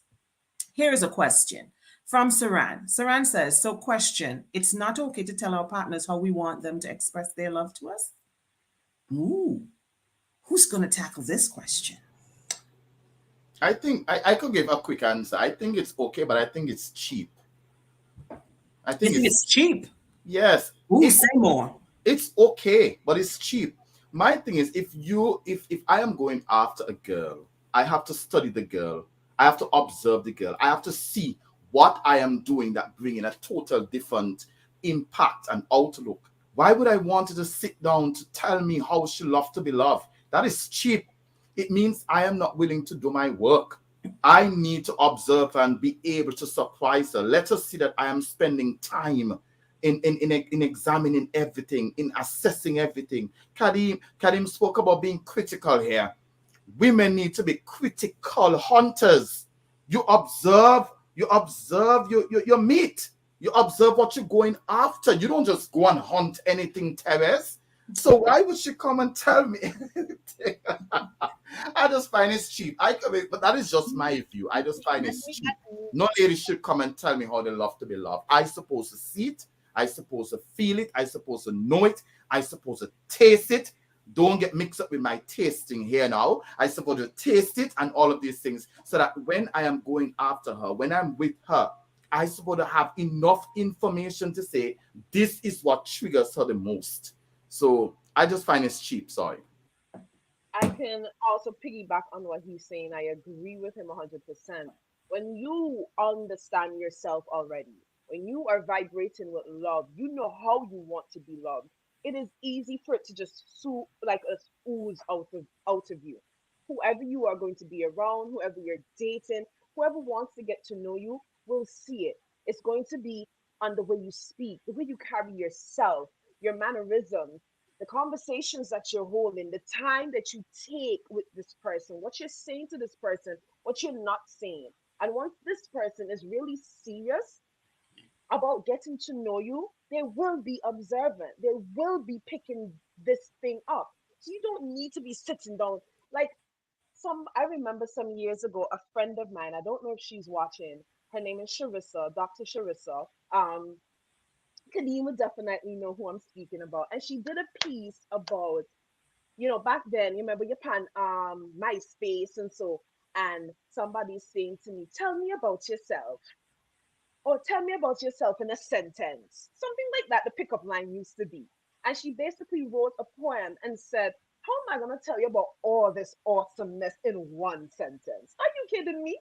A: Here's a question from Saran. Saran says, so question, it's not okay to tell our partners how we want them to express their love to us? Ooh, who's going to tackle this question?
C: I think I could give a quick answer. I think it's okay, but I think it's cheap.
A: I think it's cheap.
C: Yes.
A: Ooh, say more.
C: It's okay, but it's cheap. My thing is, if I am going after a girl, I have to study the girl. I have to observe the girl. I have to see what I am doing that bringing a total different impact and outlook. Why would I want her to sit down to tell me how she loves to be loved? That is cheap. It means I am not willing to do my work. I need to observe and be able to surprise her. Let her see that I am spending time in examining everything, in assessing everything. Kadim spoke about being critical here. Women need to be critical hunters. You observe, your meat. You observe what you're going after. You don't just go and hunt anything, Teres. So why would she come and tell me anything? I just find it's cheap. But that is just my view. I just find it's cheap. No lady should come and tell me how they love to be loved. I supposed to see it. I supposed to feel it. I supposed to know it. I supposed to taste it. Don't get mixed up with my tasting here now. I supposed to taste it and all of these things so that when I am going after her, when I'm with her, I supposed to have enough information to say this is what triggers her the most. So I just find it's cheap. Sorry.
B: I can also piggyback on what he's saying. I agree with him 100%. When you understand yourself already, when you are vibrating with love, you know how you want to be loved. It is easy for it to just like a ooze out of you. Whoever you are going to be around, whoever you're dating, whoever wants to get to know you will see it. It's going to be on the way you speak, the way you carry yourself, your mannerisms, the conversations that you're holding, the time that you take with this person, what you're saying to this person, what you're not saying. And once this person is really serious about getting to know you, they will be observant. They will be picking this thing up. So you don't need to be sitting down. Like I remember some years ago, a friend of mine, I don't know if she's watching, her name is Sharissa, Dr. Sharissa. Kadeem would definitely know who I'm speaking about. And she did a piece about, back then, you remember Japan, MySpace and so, and somebody's saying to me, tell me about yourself. Or tell me about yourself in a sentence. Something like that, the pickup line used to be. And she basically wrote a poem and said, how am I going to tell you about all this awesomeness in one sentence? Are you kidding me?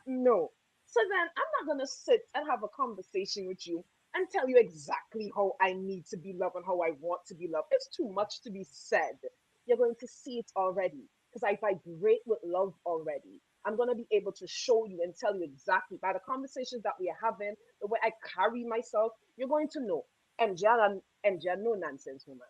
B: No. So then I'm not going to sit and have a conversation with you and tell you exactly how I need to be loved and how I want to be loved. It's too much to be said. You're going to see it already because I vibrate with love already. I'm going to be able to show you and tell you exactly by the conversations that we are having, the way I carry myself, you're going to know. MJ, no nonsense woman.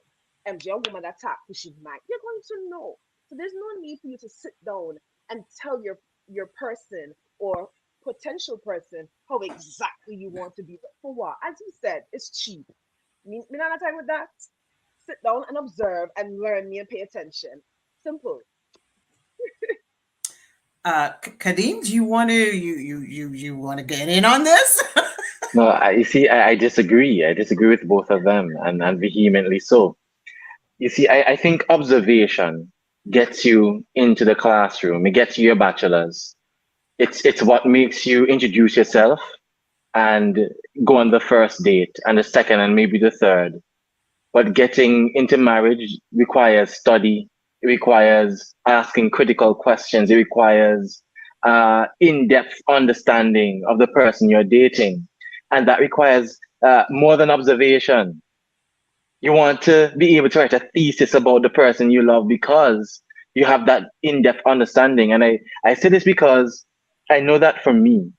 B: MJ, a woman that talk who she's mad. You're going to know. So there's no need for you to sit down and tell your person or potential person how exactly you want to be. But for what? As you said, it's cheap. Me not have time with that. Sit down and observe and learn me and pay attention. Simple.
A: Kadeem, do you want to you want to get in on this?
D: No, you see, I disagree. I disagree with both of them, and vehemently so. You see, I think observation gets you into the classroom. It gets you your bachelor's. It's what makes you introduce yourself and go on the first date and the second and maybe the third. But getting into marriage requires study. It requires asking critical questions. It requires in-depth understanding of the person you're dating. And that requires more than observation. You want to be able to write a thesis about the person you love because you have that in-depth understanding. And I say this because I know that for me,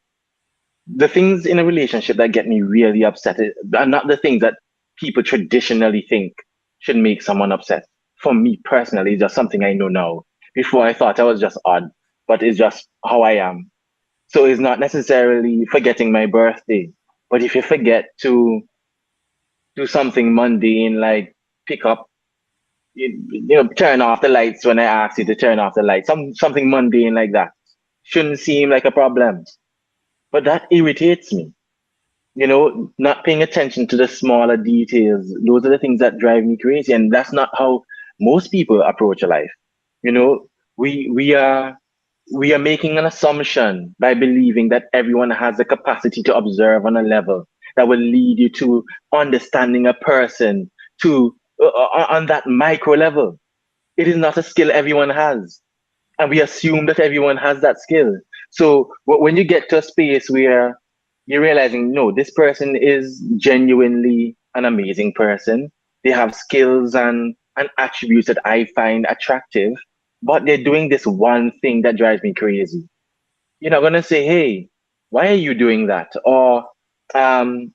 D: the things in a relationship that get me really upset are not the things that people traditionally think should make someone upset. For me personally, it's just something I know now. Before I thought I was just odd, but it's just how I am. So it's not necessarily forgetting my birthday, but if you forget to do something mundane like pick up, turn off the lights when I ask you to turn off the lights, something mundane like that, shouldn't seem like a problem. But that irritates me. Not paying attention to the smaller details. Those are the things that drive me crazy. And that's not how most people approach a life. We are making an assumption by believing that everyone has the capacity to observe on a level that will lead you to understanding a person to on that micro level. It is not a skill everyone has. And we assume that everyone has that skill. So when you get to a space where you're realizing, no, this person is genuinely an amazing person. They have skills and attributes that I find attractive, but they're doing this one thing that drives me crazy. You're not gonna say, "Hey, why are you doing that?" Or, "Can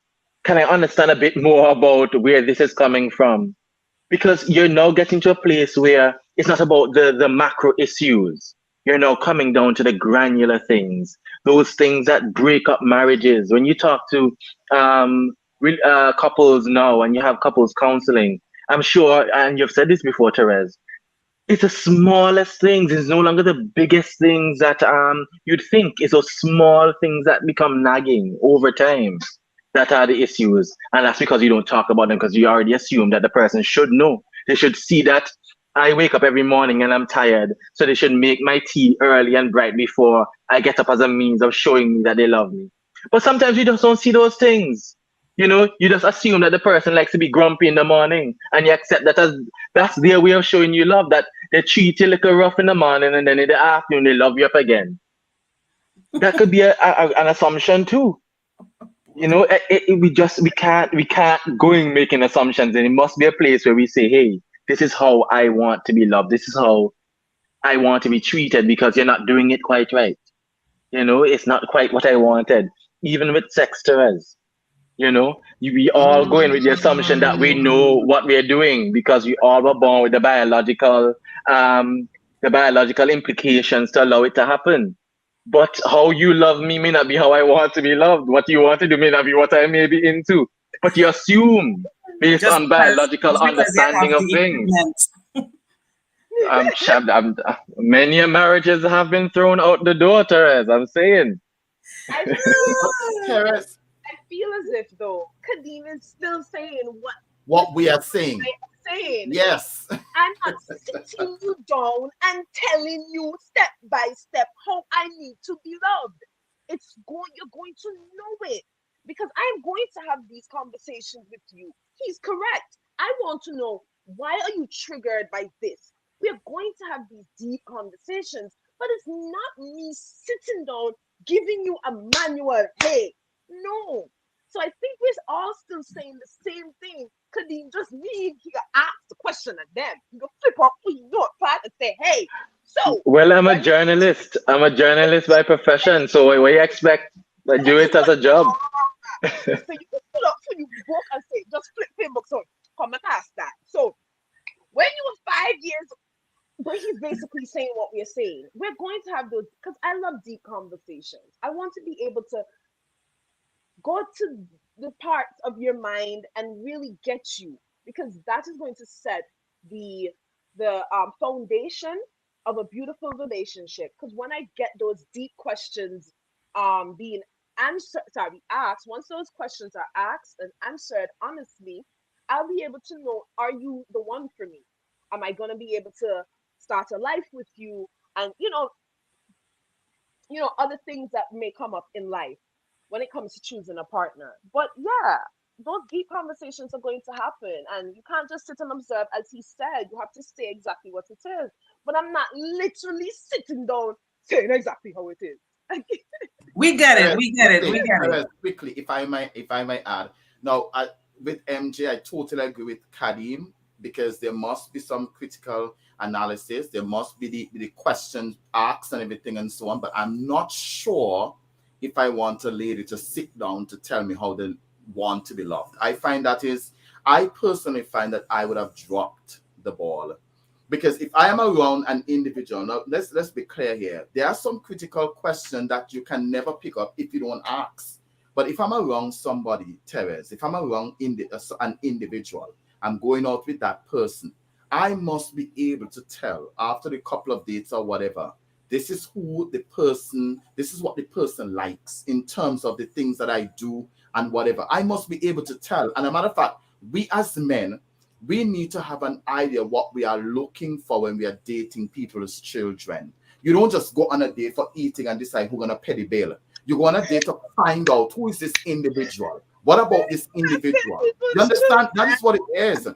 D: I understand a bit more about where this is coming from?" Because you're now getting to a place where it's not about the macro issues. You're now coming down to the granular things, those things that break up marriages. When you talk to couples now and you have couples counseling, I'm sure, and you've said this before, Therese, it's the smallest things. It's no longer the biggest things that you'd think. It's those small things that become nagging over time that are the issues. And that's because you don't talk about them, because you already assume that the person should know. They should see that I wake up every morning and I'm tired. So they should make my tea early and bright before I get up, as a means of showing me that they love me. But sometimes you just don't see those things. You know, you just assume that the person likes to be grumpy in the morning, and you accept that as that's their way of showing you love, that they treat you a little rough in the morning and then in the afternoon they love you up again. That could be an assumption too. You know, we can't go in making assumptions, and it must be a place where we say, hey, this is how I want to be loved. This is how I want to be treated, because you're not doing it quite right. You know, it's not quite what I wanted. Even with sex, Therese. You know, we all go in with the assumption that we know what we're doing, because we all were born with um, the biological implications to allow it to happen. But how you love me may not be how I want to be loved. What you want to do may not be what I may be into. But you assume based
A: Just
D: on
A: because,
D: biological
A: just because they have
D: understanding of
A: the
D: things.
A: equipment.
D: Many marriages have been thrown out the door, Therese. I'm saying.
B: I feel,
C: Therese,
B: I feel as if though Kadeem is still saying
C: what we are saying.
B: I'm saying.
C: Yes.
B: I'm not sitting you down and telling you step by step how I need to be loved. You're going to know it, because I'm going to have these conversations with you. He's correct. I want to know, why are you triggered by this? We're going to have these deep conversations, but it's not me sitting down giving you a manual. Hey, no. So I think we're all still saying the same thing. Kadeem just need he got ask the question at them. You go flip up your notepad and say, hey, so
D: Well, I'm a
B: when
D: journalist. I'm a journalist by profession. So what you expect? I do it as a job.
B: so you can pull up for you book and say, just flip Facebook, so come and ask that. So when you were 5 years, but he's basically saying what we're saying. We're going to have those, because I love deep conversations. I want to be able to go to the parts of your mind and really get you, because that is going to set the foundation of a beautiful relationship. Because when I get those deep questions being asked, once those questions are asked and answered honestly, I'll be able to know, are you the one for me? Am I going to be able to start a life with you? And other things that may come up in life when it comes to choosing a partner. But yeah, those deep conversations are going to happen, and you can't just sit and observe. As he said, you have to say exactly what it is. But I'm not literally sitting down saying exactly how it is.
A: We get it. We get it. We get it.
C: Therese, quickly, if I might add. Now, with MJ, I totally agree with Kadeem, because there must be some critical analysis. There must be the questions asked and everything and so on. But I'm not sure if I want a lady to sit down to tell me how they want to be loved. I personally find that I would have dropped the ball. Because if I am around an individual, now let's be clear here. There are some critical questions that you can never pick up if you don't ask. But if I'm around somebody, Therese, if I'm around an individual, I'm going out with that person, I must be able to tell after a couple of dates or whatever, this is what the person likes in terms of the things that I do and whatever. I must be able to tell. And a matter of fact, we as men, we need to have an idea what we are looking for when we are dating people's children. You don't just go on a date for eating and decide who's going to pay the bill. You go on a date to find out who is this individual. What about this individual? You understand? That is what it is. That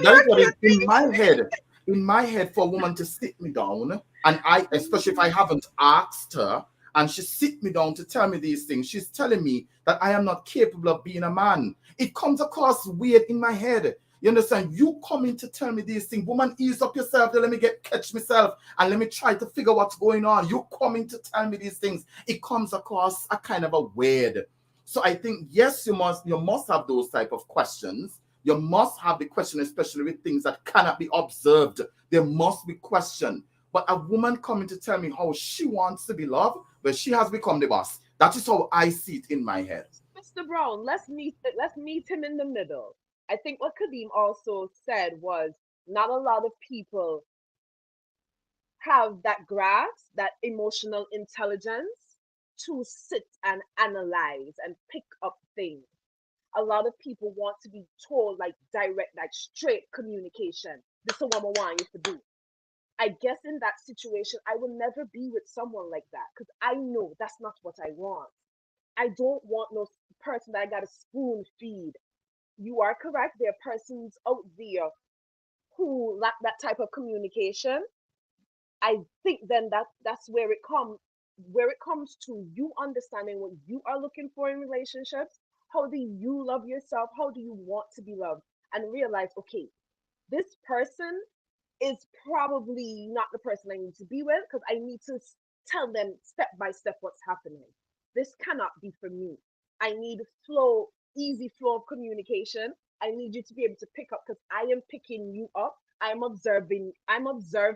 C: is what it is in my head. In my head, for a woman to sit me down, and especially if I haven't asked her, and she sit me down to tell me these things, she's telling me that I am not capable of being a man. It comes across weird in my head. You understand? You coming to tell me these things. Woman, ease up yourself. Let me catch myself and let me try to figure what's going on. You coming to tell me these things. It comes across a kind of a weird. So I think, yes, you must have those type of questions. You must have the question, especially with things that cannot be observed. There must be question. But a woman coming to tell me how she wants to be loved, but she has become the boss. That is how I see it in my head.
B: Mr. Brown, let's meet him in the middle. I think what Kadeem also said was not a lot of people have that grasp, that emotional intelligence to sit and analyze and pick up things. A lot of people want to be told like direct, like straight communication. This is what I want you to do. I guess in that situation, I will never be with someone like that because I know that's not what I want. I don't want no person that I got to spoon feed. You are correct. There are persons out there who lack that type of communication. I think then that's where it comes to you understanding what you are looking for in relationships. How do you love yourself? How do you want to be loved? And realize, okay, this person is probably not the person I need to be with because I need to tell them step by step what's happening. This cannot be for me. I need easy flow of communication. I need you to be able to pick up because I am picking you up. I'm observing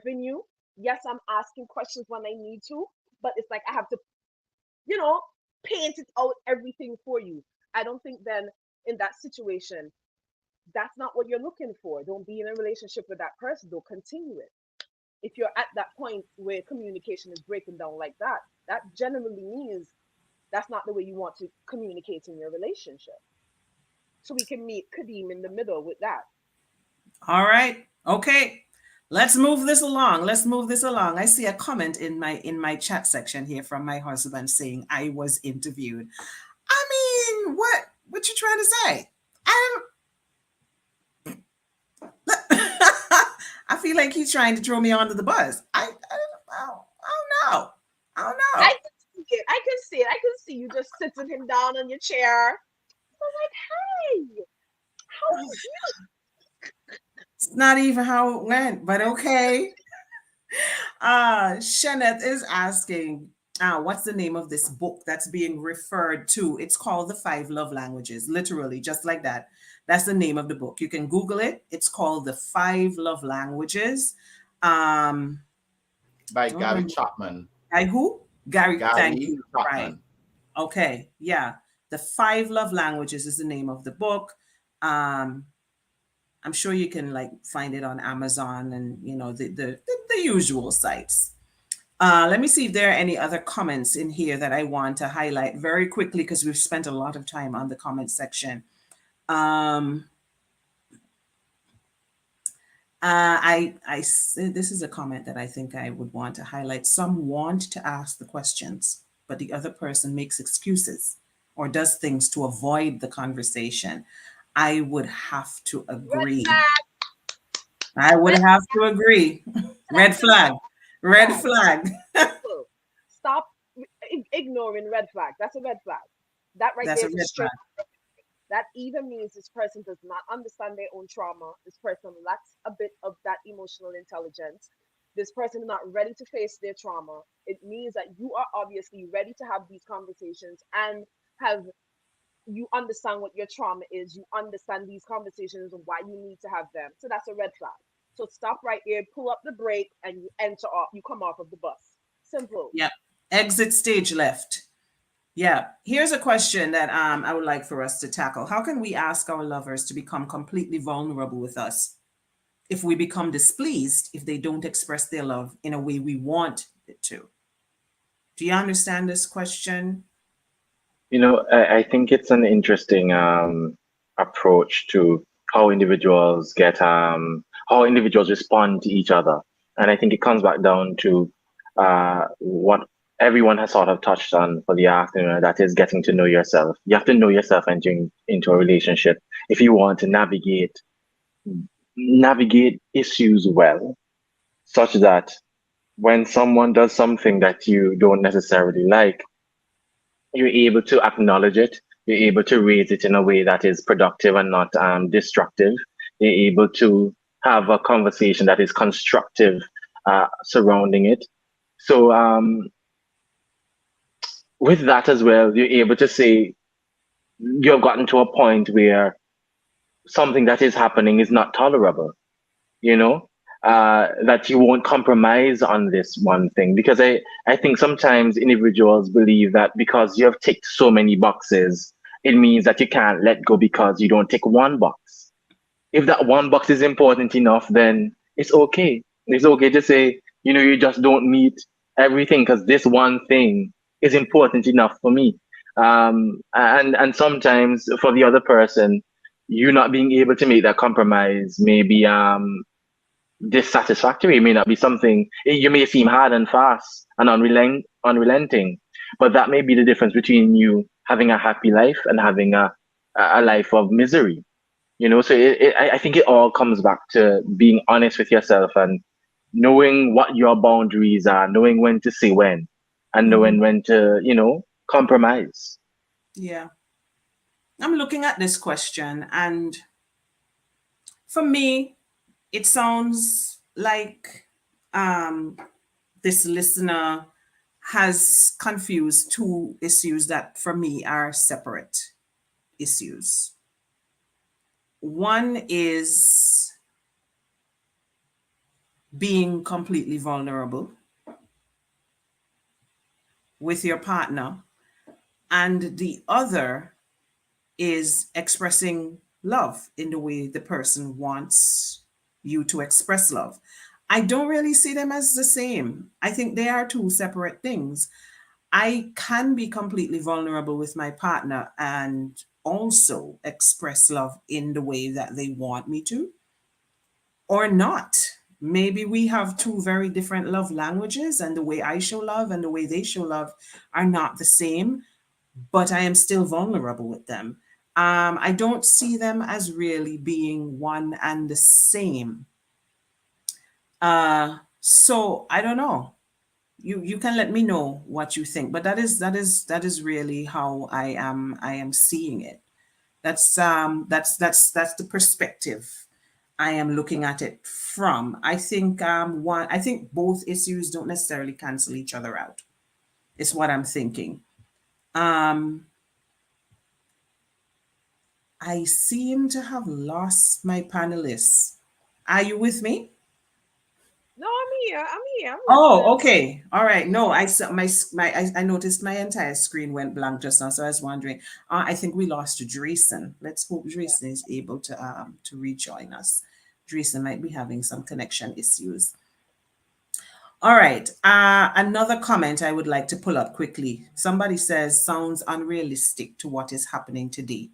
B: you. Yes, I'm asking questions when I need to, but it's like I have to, paint it out everything for you. I don't think then in that situation, that's not what you're looking for. Don't be in a relationship with that person. Don't continue it. If you're at that point where communication is breaking down like that, that generally means that's not the way you want to communicate in your relationship. So we can meet Kadeem in the middle with that.
A: All right. Okay. Let's move this along. I see a comment in my chat section here from my husband saying I was interviewed. I mean, what you trying to say? I feel like he's trying to throw me under the bus. I don't know.
B: I can see it. I can see you just sitting him down on your chair. I'm like, hey, how is you?
A: It's not even how it went, but okay. Shanette is asking, what's the name of this book that's being referred to? It's called The 5 Love Languages, literally, just like that. That's the name of the book. You can Google it. It's called The 5 Love Languages.
C: By Gary Chapman.
A: By who? Gary, thank you.
C: Chapman.
A: Right. Okay. Yeah. The 5 Love Languages is the name of the book. I'm sure you can find it on Amazon and the usual sites. Let me see if there are any other comments in here that I want to highlight very quickly because we've spent a lot of time on the comment section. This is a comment that I think I would want to highlight. Some want to ask the questions, but the other person makes excuses or does things to avoid the conversation. I would have to agree. Red flag. Red flag.
B: Stop ignoring red flag. That's a red flag. That right there is a straight. That either means this person does not understand their own trauma. This person lacks a bit of that emotional intelligence. This person is not ready to face their trauma. It means that you are obviously ready to have these conversations and you understand what your trauma is. You understand these conversations and why you need to have them. So that's a red flag. So stop right here, pull up the brake, and you come off of the bus. Simple.
A: Yeah. Exit stage left. Yeah. Here's a question that I would like for us to tackle. How can we ask our lovers to become completely vulnerable with us if we become displeased if they don't express their love in a way we want it to? Do you understand this question?
D: I think it's an interesting approach to how individuals respond to each other. And I think it comes back down to what everyone has sort of touched on for the afternoon, that is getting to know yourself. You have to know yourself entering into a relationship if you want to navigate issues well, such that when someone does something that you don't necessarily like, you're able to acknowledge it. You're able to raise it in a way that is productive and not destructive. they're able to have a conversation that is constructive surrounding it. So with that as well, you're able to say you've gotten to a point where something that is happening is not tolerable, you know, that you won't compromise on this one thing. Because I think sometimes individuals believe that because you have ticked so many boxes, it means that you can't let go because you don't tick one box. If that one box is important enough, then it's okay. It's okay to say, you just don't meet everything because this one thing is important enough for me. And sometimes for the other person, you not being able to make that compromise may be dissatisfactory. It may not be something you may seem hard and fast and unrelenting, but that may be the difference between you having a happy life and having a life of misery. So I think it all comes back to being honest with yourself and knowing what your boundaries are, knowing when to say when, and
A: Mhm.
D: knowing when to, compromise.
A: Yeah. I'm looking at this question, and for me, it sounds like um, this listener has confused two issues that for me are separate issues. One is being completely vulnerable with your partner, and the other is expressing love in the way the person wants you to express love. I don't really see them as the same. I think they are two separate things. I can be completely vulnerable with my partner and also express love in the way that they want me to, or not. Maybe we have two very different love languages, and the way I show love and the way they show love are not the same, but I am still vulnerable with them. I don't see them as really being one and the same. So I don't know. You can let me know what you think, but that is really how I am seeing it. That's the perspective I am looking at it from. I think both issues don't necessarily cancel each other out. Is what I'm thinking. Um, I seem to have lost my panelists. Are you with me?
B: No, I'm here. I'm here. I'm
A: Oh,
B: listening.
A: okay. All right. No, I saw I noticed my entire screen went blank just now, so I was wondering. I think we lost Dreesen. Let's hope
B: Yeah.
A: Dreesen is able to rejoin us. Dreesen might be having some connection issues. All right. Another comment I would like to pull up quickly. Somebody says sounds unrealistic to what is happening today.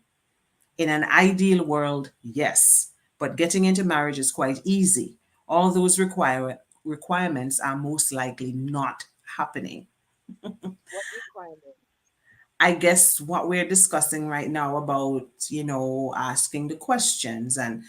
A: In an ideal world, yes, but getting into marriage is quite easy. All those requirements are most likely not happening.
B: What requirement?
A: I guess what we're discussing right now about, asking the questions and,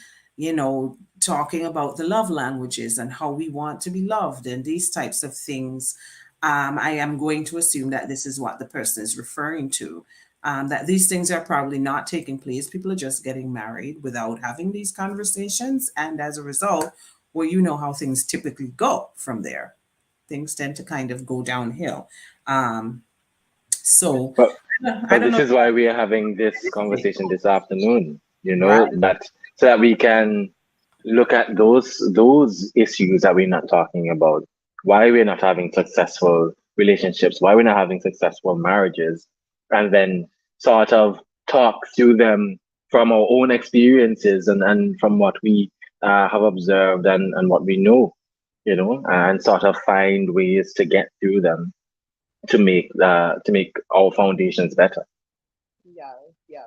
A: talking about the love languages and how we want to be loved and these types of things. I am going to assume that this is what the person is referring to. That these things are probably not taking place. People are just getting married without having these conversations. And as a result, well, you know how things typically go from there. Things tend to kind of go downhill. Um, so
D: But
A: I
D: but
A: don't
D: this
A: know.
D: is why we are having this conversation this afternoon. That so that we can look at those issues that we're not talking about. Why we're not having successful relationships, why we're not having successful marriages, and then sort of talk through them from our own experiences and from what we have observed and what we know, and sort of find ways to get through them to make our foundations better.
B: Yes, yes.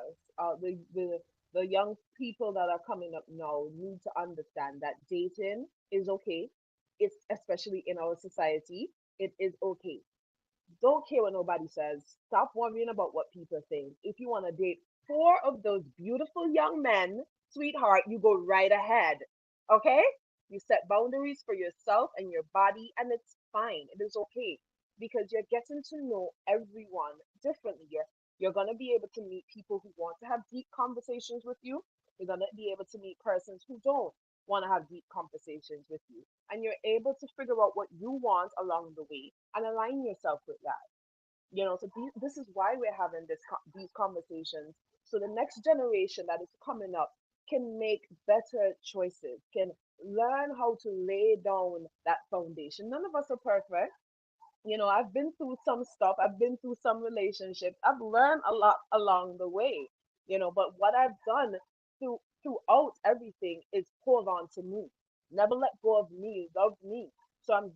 B: The young people that are coming up now need to understand that dating is okay. It's especially in our society. It is okay. Don't care what nobody says. Stop worrying about what people think. If you want to date four of those beautiful young men, sweetheart, you go right ahead. Okay? You set boundaries for yourself and your body, and it's fine. It is okay because you're getting to know everyone differently. You're gonna be able to meet people who want to have deep conversations with you, You're going to be able to meet persons who don't want to have deep conversations with you. And you're able to figure out what you want along the way and align yourself with that. So this is why we're having these conversations. So the next generation that is coming up can make better choices, can learn how to lay down that foundation. None of us are perfect. I've been through some stuff, I've been through some relationships, I've learned a lot along the way, but what I've done throughout everything is hold on to me, never let go of me, love me. So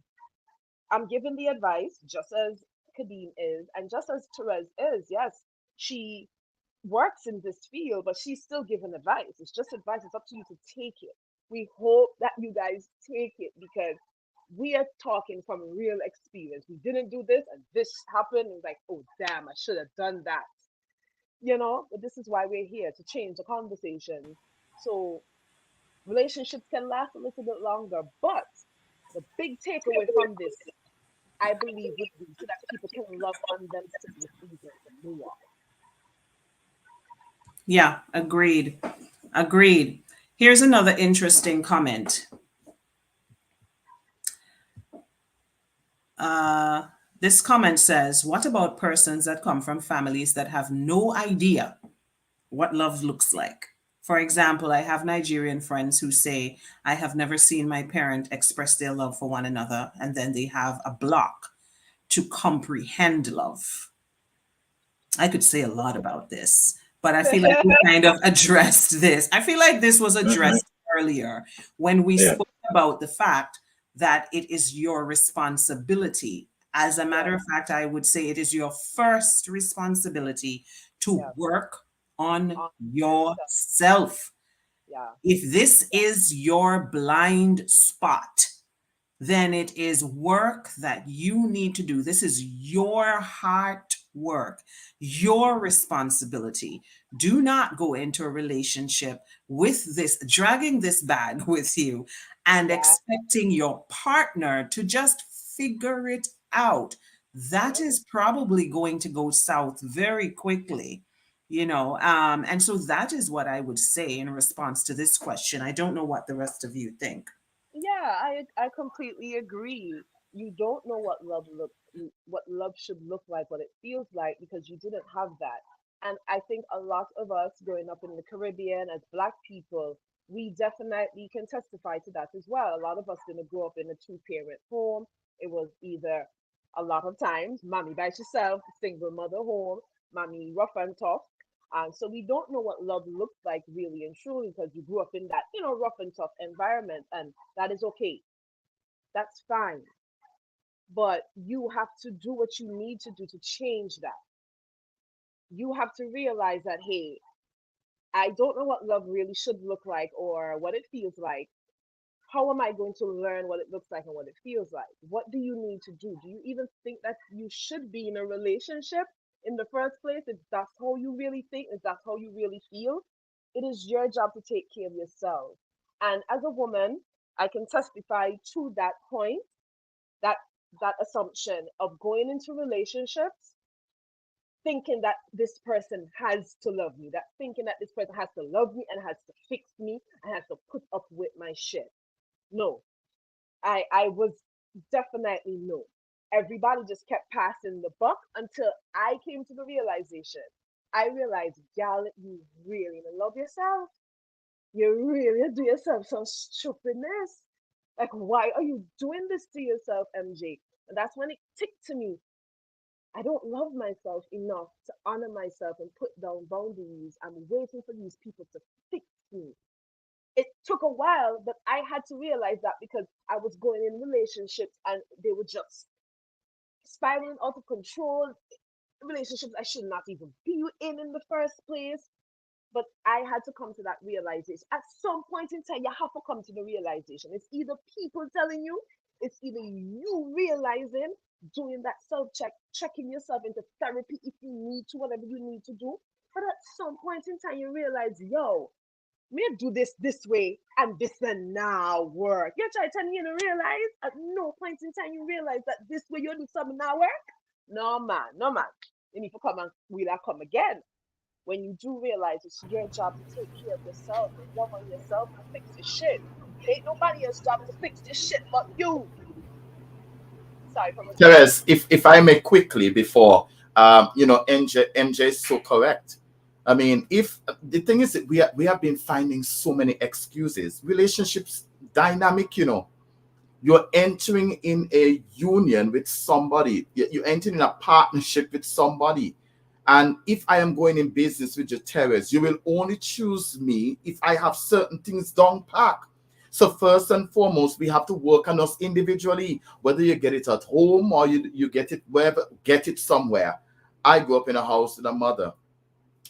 B: I'm giving the advice just as Kadeem is, and just as Therese is. Yes, she works in this field, but she's still giving advice. It's just advice. It's up to you to take it. We hope that you guys take it because we are talking from real experience. We didn't do this and this happened. It's like, oh, damn, I should have done that. But this is why we're here to change the conversation. So relationships can last a little bit longer. But the big takeaway from this, I believe, would be so that people can love on themselves even more.
A: Yeah, agreed. Agreed. Here's another interesting comment. Uh, this comment says, what about persons that come from families that have no idea what love looks like? For example, I have Nigerian friends who say, I have never seen my parent express their love for one another, and then they have a block to comprehend love. I could say a lot about this, but I feel like we kind of addressed this. I feel like this was addressed earlier when we
D: Yeah.
A: spoke about the fact that it is your responsibility. As a matter of fact, I would say it is your first responsibility to
B: Yeah,
A: work on
B: on yourself.
A: yourself.
B: Yeah,
A: If this is your blind spot, then it is work that you need to do. This is your heart work, your responsibility. Do not go into a relationship with this, dragging this bag with you and
B: yeah,
A: expecting your partner to just figure it out. That
B: yeah.
A: is probably going to go south very quickly. And so that is what I would say in response to this question. I don't know what the rest of you think.
B: Yeah, I completely agree. You don't know what love should look like, what it feels like because you didn't have that. And I think a lot of us growing up in the Caribbean as Black people, we definitely can testify to that as well. A lot of us didn't grow up in a two-parent home. It was either a lot of times mommy by herself, single mother home, mommy rough and tough. So we don't know what love looks like really and truly because you grew up in that, rough and tough environment, and that is okay. That's fine. But you have to do what you need to do to change that. You have to realize that, hey, I don't know what love really should look like or what it feels like. How am I going to learn what it looks like and what it feels like? What do you need to do? Do you even think that you should be in a relationship in the first place? If that's how you really think, if that's how you really feel, it is your job to take care of yourself. And as a woman, I can testify to that point, that that assumption of going into relationships thinking that this person has to love me, that thinking that this person has to love me and has to fix me and has to put up with my shit. No, I was definitely no. Everybody just kept passing the buck until I came to the realization. I realized, y'all, you really love yourself. You really do yourself some stupidness. Like, why are you doing this to yourself, MJ? And that's when it ticked to me. I don't love myself enough to honor myself and put down boundaries. I'm waiting for these people to fix me. It took a while, but I had to realize that because I was going in relationships and they were just spiraling out of control. Relationships I should not even be in the first place. But I had to come to that realization. At some point in time, you have to come to the realization. It's either people telling you, it's either you realizing, doing that self check, checking yourself into therapy if you need to, whatever you need to do. But at some point in time, you realize, yo, me do this way and this will now work. You try to you know, realize at no point in time you realize that this way you do something now work. No man, no man. You need to come and will I come again. when you do realize it's your job to take care of yourself and love on yourself and fix your shit. It ain't nobody else's job to fix this shit but you. Sorry for my
C: Therese, if I may quickly before, MJ is so correct. I mean, if the thing is that we have been finding so many excuses. Relationships dynamic, you're entering in a union with somebody, you're entering in a partnership with somebody. And if I am going in business with you, Therese, you will only choose me if I have certain things down pat. So first and foremost, we have to work on us individually, whether you get it at home or you get it wherever, get it somewhere. I grew up in a house with a mother,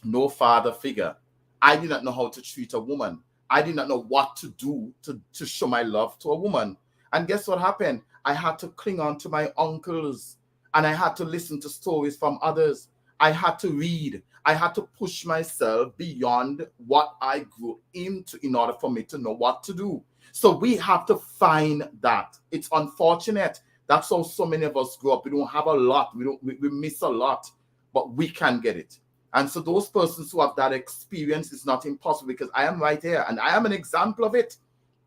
C: no father figure. I did not know how to treat a woman. I did not know what to do to show my love to a woman. And guess what happened? I had to cling on to my uncles, and I had to listen to stories from others. I had to read. I had to push myself beyond what I grew into in order for me to know what to do. So we have to find that. It's unfortunate. That's how so many of us grow up. We don't have a lot. We miss a lot, but we can get it. And so those persons who have that experience, it's not impossible, because I am right here and I am an example of it.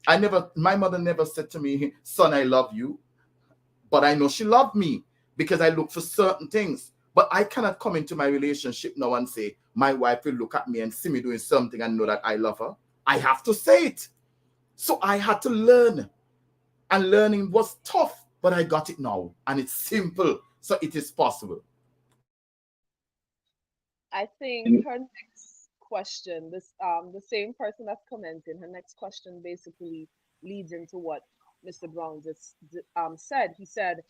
C: My mother never said to me, son, I love you. But I know she loved me because I look for certain things. But I cannot come into my relationship now and say, my wife will look at me and see me doing something and know that I love her. I have to say it. So I had to learn. And learning was tough, but I got it now. And it's simple. So it is possible.
B: I think her next question, the same person that's commenting, her next question basically leads into what Mr. Brown just said. He said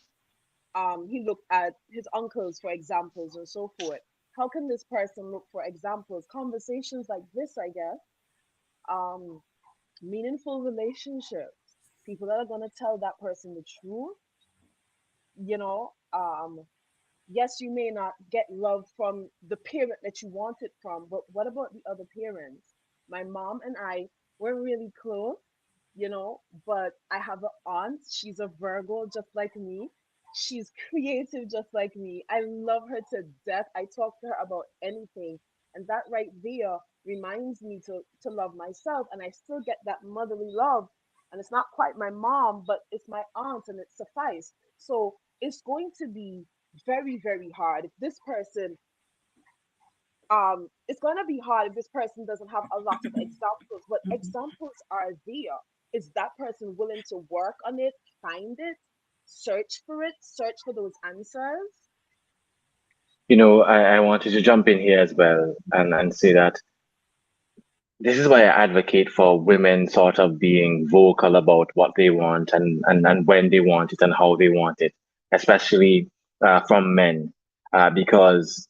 B: he looked at his uncles for examples and so forth. How can this person look for examples? Conversations like this, I guess. Meaningful relationships, people that are gonna tell that person the truth. You know, yes, you may not get love from the parent that you want it from, but what about the other parents? My mom and I were really close, but I have an aunt. She's a Virgo just like me. She's creative just like me. I love her to death. I talk to her about anything. And that right there reminds me to love myself. And I still get that motherly love. And it's not quite my mom, but it's my aunt, and it suffices. So it's going to be very, very hard if this person it's going to be hard if this person doesn't have a lot of examples, but examples are there. Is that person willing to work on it, find it, search for those answers?
D: I wanted to jump in here as well and say that this is why I advocate for women sort of being vocal about what they want and when they want it and how they want it, especially from men, because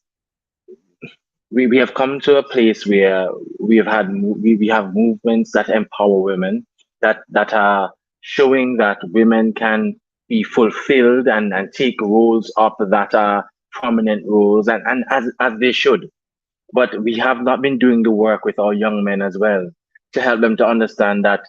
D: we have come to a place where we have movements that empower women, that are showing that women can be fulfilled and take roles up that are prominent roles, and as they should. But we have not been doing the work with our young men as well to help them to understand that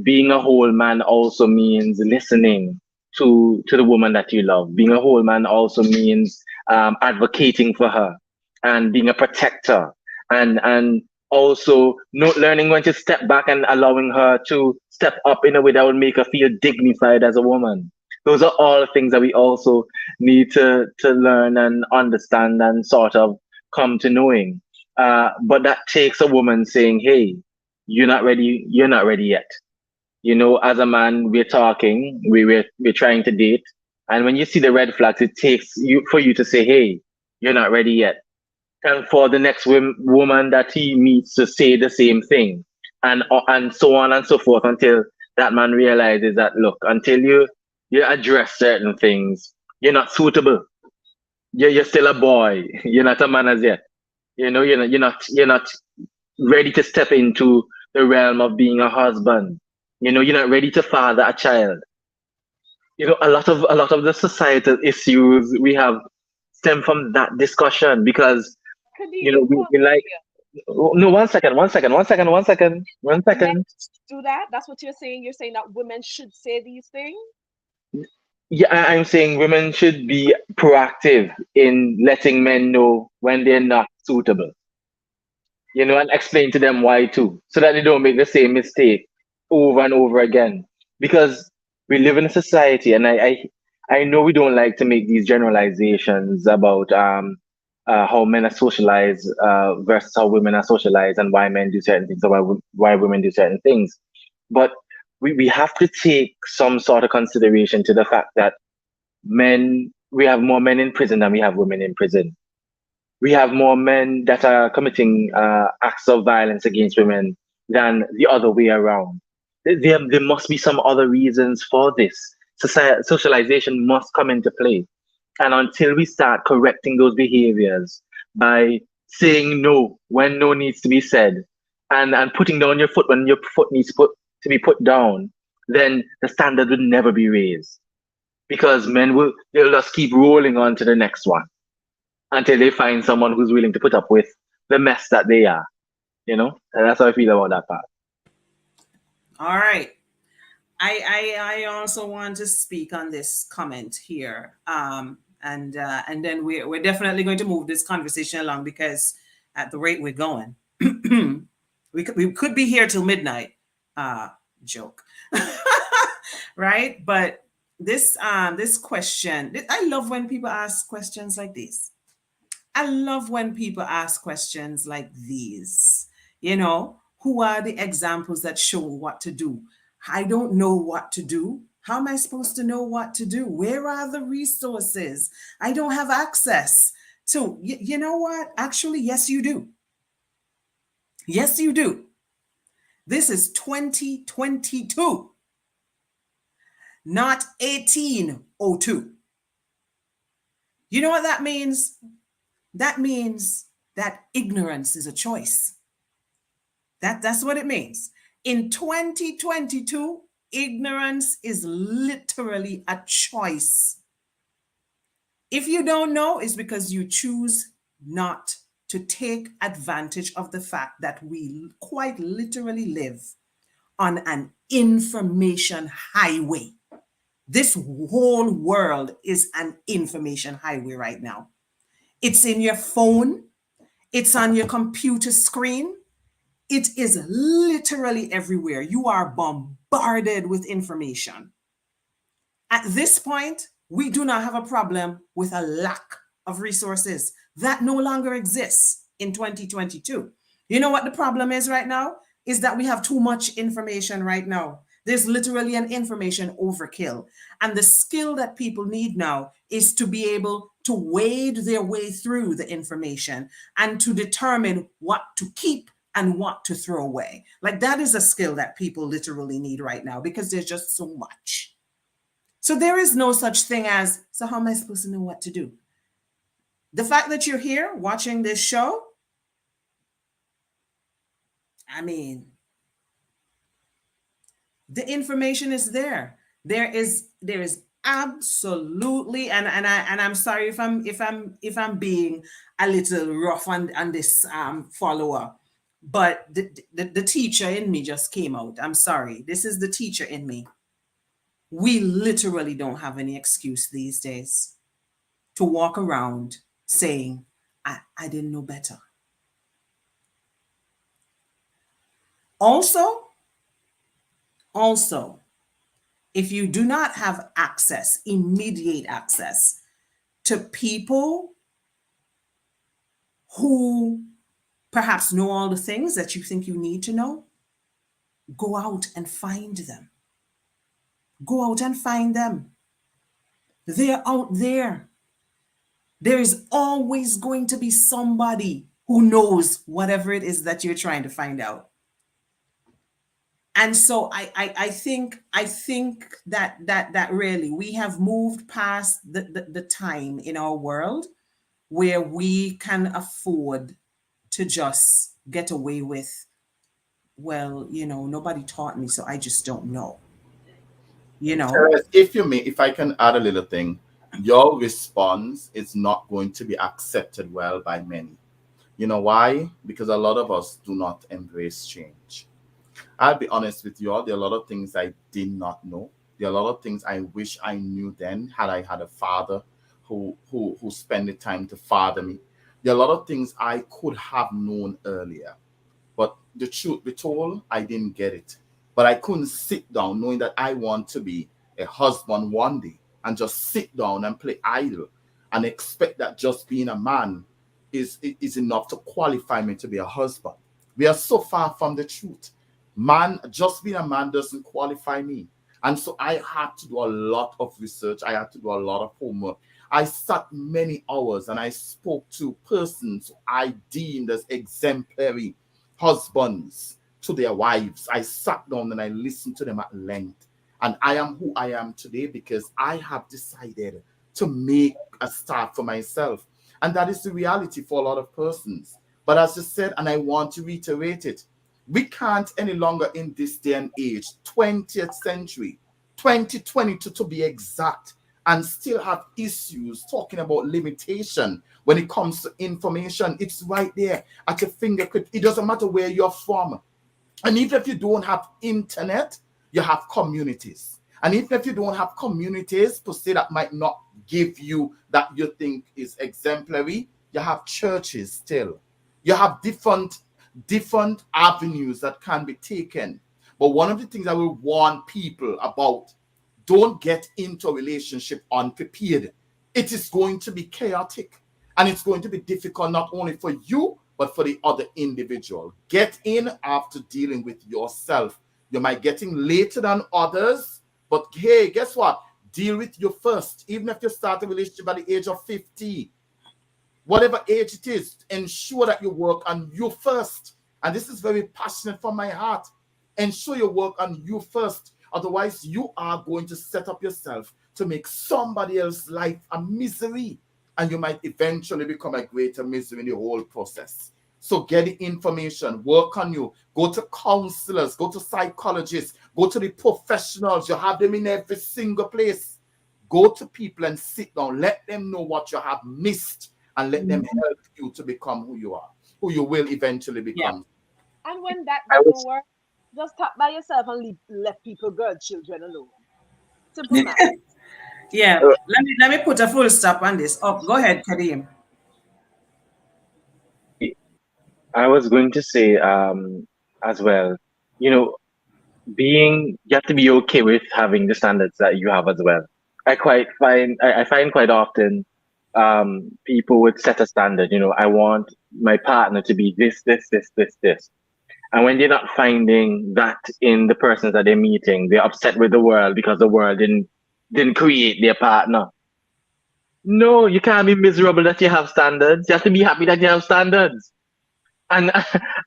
D: being a whole man also means listening to the woman that you love. Being a whole man also means advocating for her and being a protector, and also not learning when to step back and allowing her to step up in a way that will make her feel dignified as a woman. Those are all things that we also need to learn and understand and sort of come to knowing. But that takes a woman saying, "Hey, you're not ready. You're not ready yet." As a man, we're talking, we're trying to date, and when you see the red flags, it takes for you to say, "Hey, you're not ready yet," and for the next woman that he meets to say the same thing, and so on and so forth, until that man realizes that, look, until you address certain things, you're not suitable. You're still a boy. You're not a man as yet. You're not ready to step into the realm of being a husband. You're not ready to father a child. A lot of the societal issues we have stem from that discussion, because
B: Khadija,
D: we like. No, one second.
B: do that. That's what you're saying. You're saying that women should say these things.
D: Yeah, I'm saying women should be proactive in letting men know when they're not suitable. and explain to them why too, so that they don't make the same mistake over and over again. Because we live in a society, and I know we don't like to make these generalizations about how men are socialized versus how women are socialized, and why men do certain things, or why women do certain things. But we have to take some sort of consideration to the fact that we have more men in prison than we have women in prison. We have more men that are committing acts of violence against women than the other way around. There must be some other reasons for this. Socialization must come into play. And until we start correcting those behaviors by saying no when no needs to be said, and putting down your foot when your foot needs to be put down, then the standard will never be raised. Because they'll just keep rolling on to the next one until they find someone who's willing to put up with the mess that they are. And that's how I feel about that part.
A: All right. I also want to speak on this comment here, and then we're definitely going to move this conversation along, because at the rate we're going, we could be here till midnight. Joke, right? But this question, I love when people ask questions like this. I love when people ask questions like these. Who are the examples that show what to do? I don't know what to do. How am I supposed to know what to do? Where are the resources? I don't have access to. You know what? Actually, yes, you do. Yes, you do. This is 2022, not 1802. You know what that means? That means that ignorance is a choice. That's what it means. In 2022, ignorance is literally a choice. If you don't know, it's because you choose not to take advantage of the fact that we quite literally live on an information highway. This whole world is an information highway right now. It's in your phone. It's on your computer screen. It is literally everywhere. You are bombarded with information. At this point, we do not have a problem with a lack of resources. That no longer exists in 2022. You know what the problem is right now? Is that we have too much information right now. There's literally an information overkill. And the skill that people need now is to be able to wade their way through the information and to determine what to keep and what to throw away. Like, that is a skill that people literally need right now, because there's just so much. So there is no such thing as, so how am I supposed to know what to do? The fact that you're here watching this show, I mean, the information is there. There is absolutely, and I'm sorry if I'm being a little rough on this follower, but the teacher in me just came out. I'm sorry. This is the teacher in me. We literally don't have any excuse these days to walk around saying, I didn't know better. Also, if you do not have access, immediate access to people who perhaps know all the things that you think you need to know, go out and find them. Go out and find them. They're out there. There is always going to be somebody who knows whatever it is that you're trying to find out. And so I think that really we have moved past the time in our world where we can afford to just get away with, well, nobody taught me, so I just don't know.
C: If I can add a little thing, your response is not going to be accepted well by many. You know why? Because a lot of us do not embrace change. I'll be honest with you all. There are a lot of things I did not know. There are a lot of things I wish I knew then, had I had a father who spent the time to father me. There are a lot of things I could have known earlier. the truth be told, I didn't get it. But I couldn't sit down knowing that I want to be a husband one day and just sit down and play idle and expect that just being a man is enough to qualify me to be a husband. We are so far from the truth. Man, just being a man doesn't qualify me. And so I had to do a lot of research. I had to do a lot of homework. I sat many hours and I spoke to persons I deemed as exemplary husbands to their wives. I sat down and I listened to them at length. And I am who I am today because I have decided to make a start for myself. And that is the reality for a lot of persons. But as I said, and I want to reiterate it, we can't any longer in this day and age, 20th century, 2022 to be exact, and still have issues talking about limitation when it comes to information. It's right there at your fingertip. It doesn't matter where you're from. And even if you don't have internet, you have communities. And even if you don't have communities per se that might not give you that you think is exemplary, you have churches still. You have different avenues that can be taken. But one of the things I will warn people about, don't get into a relationship unprepared. It is going to be chaotic and it's going to be difficult not only for you, but for the other individual. Get in after dealing with yourself. You might get in later than others, but hey, guess what? Deal with you first. Even if you start a relationship at the age of 50, whatever age it is, ensure that you work on you first. And this is very passionate from my heart. Ensure you work on you first. Otherwise, you are going to set up yourself to make somebody else's life a misery. And you might eventually become a greater misery in the whole process. So get the information, work on you, go to counselors, go to psychologists, go to the professionals. You have them in every single place. Go to people and sit down. Let them know what you have missed and let them help you to become who you are, who you will eventually become.
B: And when that
D: I
B: doesn't
D: was
B: work, just tap by yourself and let people, girl, children alone. Simple matter.
A: Yeah,
D: uh,
A: let me put a full stop on this. Oh, go ahead, Kadeem.
D: I was going to say as well, you know, you have to be okay with having the standards that you have as well. I find quite often people would set a standard, I want my partner to be this. And when they're not finding that in the persons that they're meeting, they're upset with the world because the world didn't create their partner. No, you can't be miserable that you have standards. You have to be happy that you have standards. And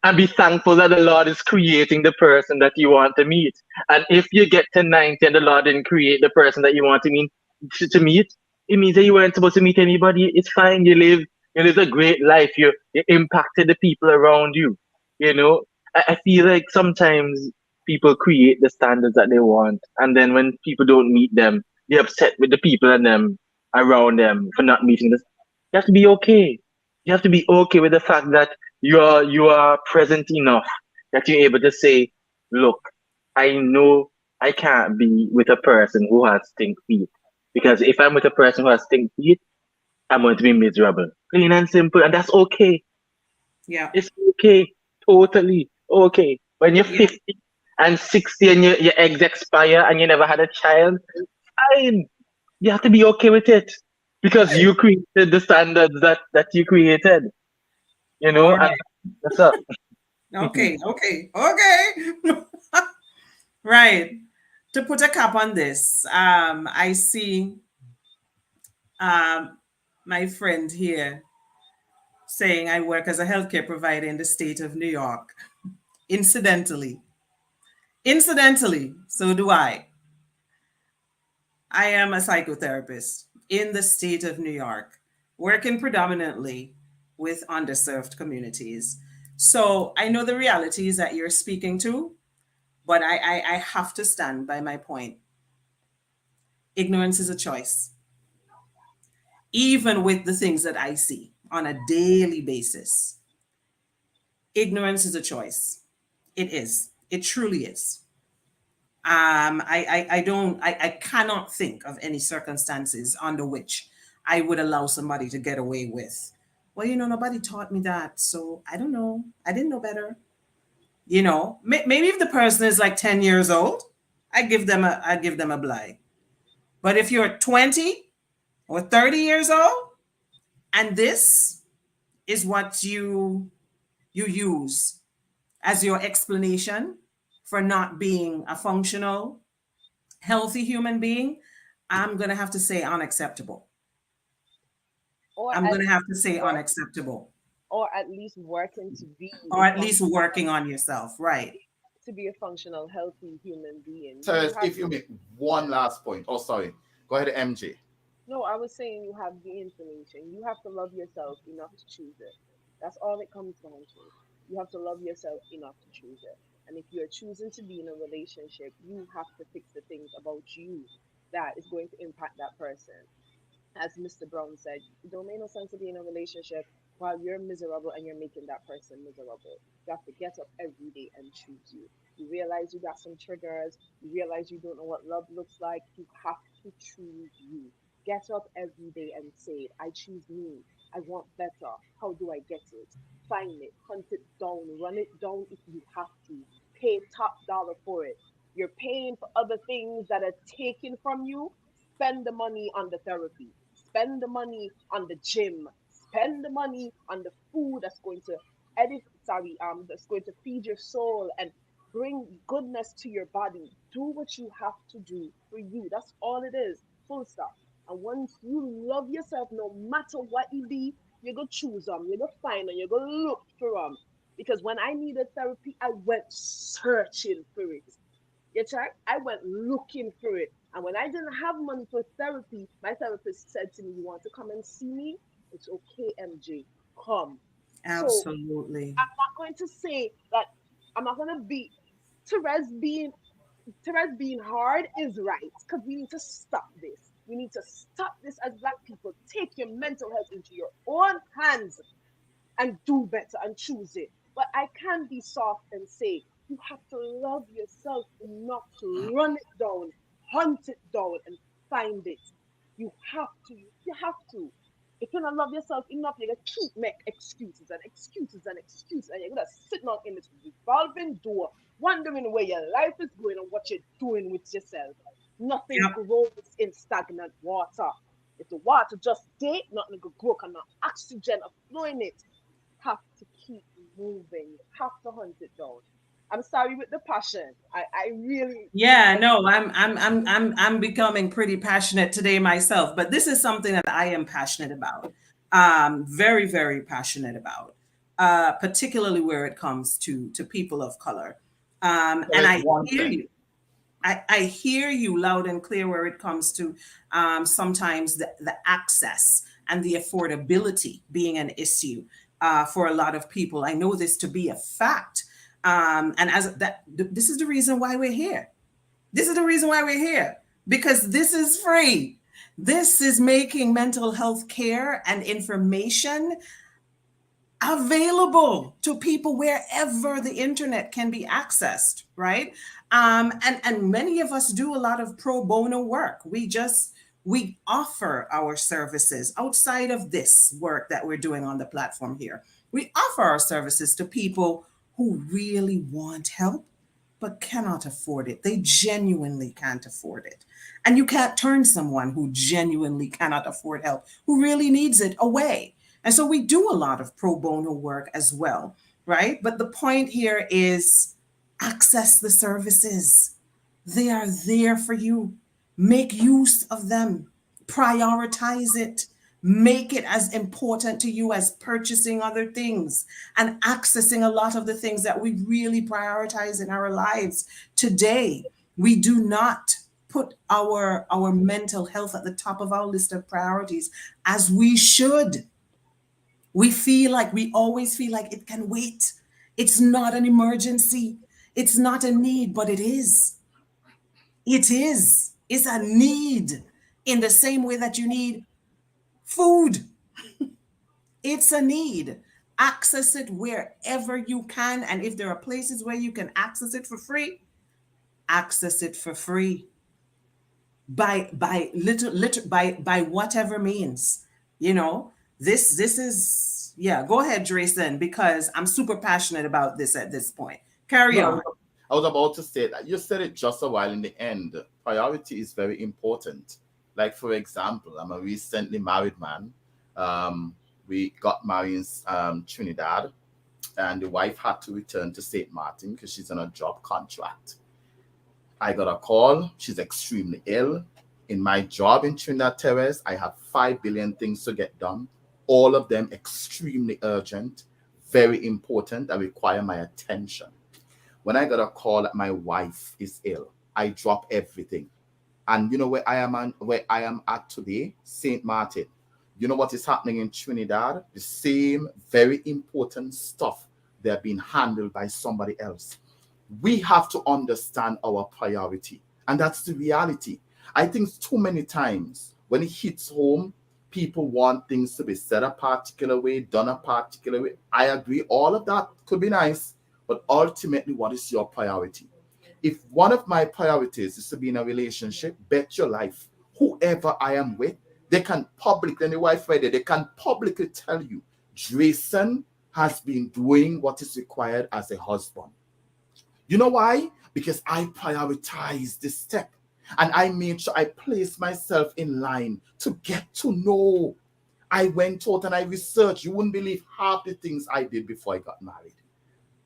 D: and be thankful that the Lord is creating the person that you want to meet. And if you get to 90 and the Lord didn't create the person that you want to meet, it means that you weren't supposed to meet anybody. It's fine. You live a great life. You impacted the people around you. You know, I feel like sometimes people create the standards that they want, and then when people don't meet them, they're upset with the people and them around them for not meeting this. You have to be okay. You have to be okay with the fact that you are present enough that you're able to say, look, I know I can't be with a person who has stink feet. Because if I'm with a person who has stink feet, I'm going to be miserable. Plain and simple. And that's okay.
A: Yeah,
D: It's okay. Totally okay. When you're
A: yeah,
D: 50 and 60 and your eggs expire and you never had a child, fine. You have to be okay with it. Because you created the standards that you created.
A: all
D: And
A: right.
D: that's up.
A: Okay. Right. To put a cap on this, I see um, my friend here saying I work as a healthcare provider in the state of New York. Incidentally, so do I. I am a psychotherapist in the state of New York, working predominantly with underserved communities. So I know the realities that you're speaking to, but I have to stand by my point. Ignorance is a choice, even with the things that I see on a daily basis. Ignorance is a choice. It is. It truly is. I don't, I cannot think of any circumstances under which I would allow somebody to get away with, well, nobody taught me that. So I don't know. I didn't know better. You know, maybe if the person is like 10 years old, I give them a Bly. But if you're 20 or 30 years old, and this is what you use as your explanation for not being a functional, healthy human being, I'm going to have to say unacceptable.
B: Or
A: I'm
B: at
A: going to have to
B: least
A: say
B: work,
A: unacceptable.
B: or at least working to be
A: Or
B: a
A: at least working on yourself, right?
B: functional, healthy human being. You
C: Terrence,
B: have
C: if you make one last point. Oh, sorry. Go ahead, MJ.
B: No, I was saying you have the information. You have to love yourself enough to choose it. That's all it comes down to. You have to love yourself enough to choose it. And if you're choosing to be in a relationship, you have to fix the things about you that is going to impact that person. As Mr. Brown said, it don't make no sense to be in a relationship while you're miserable and you're making that person miserable. You have to get up every day and choose you. You realize you got some triggers. You realize you don't know what love looks like. You have to choose you. Get up every day and say, I choose me. I want better. How do I get it? Find it, hunt it down, run it down if you have to. Pay top dollar for it. You're paying for other things that are taken from you. Spend the money on the therapy, spend the money on the gym, spend the money on the food that's going to that's going to feed your soul and bring goodness to your body. Do what you have to do for you. That's all it is. Full stop. And once you love yourself, no matter what it be, you go choose them, you go find them, you go look for them. Because when I needed therapy, I went searching for it. You check? I went looking for it. And when I didn't have money for therapy, my therapist said to me, you want to come and see me? It's okay, MJ. Come. So
A: Absolutely.
B: I'm not going to say that I'm not going to be Therese being Therese being hard is right because we need to stop this. We need to stop this as Black people. Take your mental health into your own hands and do better and choose it. But I can be soft and say, you have to love yourself enough to run it down, hunt it down, and find it. You have to. You have to. If you don't love yourself enough, you're gonna keep make excuses and excuses and excuses, and you're gonna sit down in this revolving door, wondering where your life is going and what you're doing with yourself. Nothing
A: Yep.
B: grows in stagnant water. If the water just stay, nothing will grow, and no oxygen are flowing it. Have to keep moving. You have to hunt it down. I'm sorry with the passion. I really
A: Yeah, no, I'm becoming pretty passionate today myself, but this is something that I am passionate about. Very, very passionate about. Particularly where it comes to people of color. And
C: There's
A: I
C: one
A: hear
C: thing.
A: you. I hear you loud and clear where it comes to sometimes the access and the affordability being an issue for a lot of people. I know this to be a fact. And as that, this is the reason why we're here. This is the reason why we're here because this is free. This is making mental health care and information available to people wherever the internet can be accessed, right? And many of us do a lot of pro bono work. We offer our services outside of this work that we're doing on the platform here. We offer our services to people who really want help but cannot afford it. They genuinely can't afford it. And you can't turn someone who genuinely cannot afford help, who really needs it, away. And so we do a lot of pro bono work as well, right? But the point here is access the services. They are there for you. Make use of them, prioritize it, make it as important to you as purchasing other things and accessing a lot of the things that we really prioritize in our lives today. We do not put our mental health at the top of our list of priorities as we should. We always feel like it can wait. It's not an emergency. It's not a need, but it is. It is. It's a need in the same way that you need food. It's a need. Access it wherever you can. And if there are places where you can access it for free, access it for free by whatever means. You know, this is yeah, go ahead, Drayson, because I'm super passionate about this at this point. Carry
C: No,
A: on.
C: I was about to say that you said it just a while in the end. Priority is very important. Like for example, I'm a recently married man. Um, we got married in Trinidad, and the wife had to return to St. Martin because she's on a job contract. I got a call. She's extremely ill. In my job in Trinidad Terrace, I have 5 billion things to get done, all of them extremely urgent, very important, that require my attention. When I got a call that my wife is ill, I drop everything. And you know where I am at today? St. Martin. You know what is happening in Trinidad? The same very important stuff, they're being handled by somebody else. We have to understand our priority. And that's the reality. I think too many times when it hits home, people want things to be said a particular way, done a particular way. I agree, all of that could be nice, but ultimately, what is your priority? If one of my priorities is to be in a relationship, bet your life, whoever I am with, they can publicly, and the wife right there, they can publicly tell you, Jason has been doing what is required as a husband. You know why? Because I prioritize this step. And I made sure I placed myself in line to get to know. I went out and I researched. You wouldn't believe half the things I did before I got married.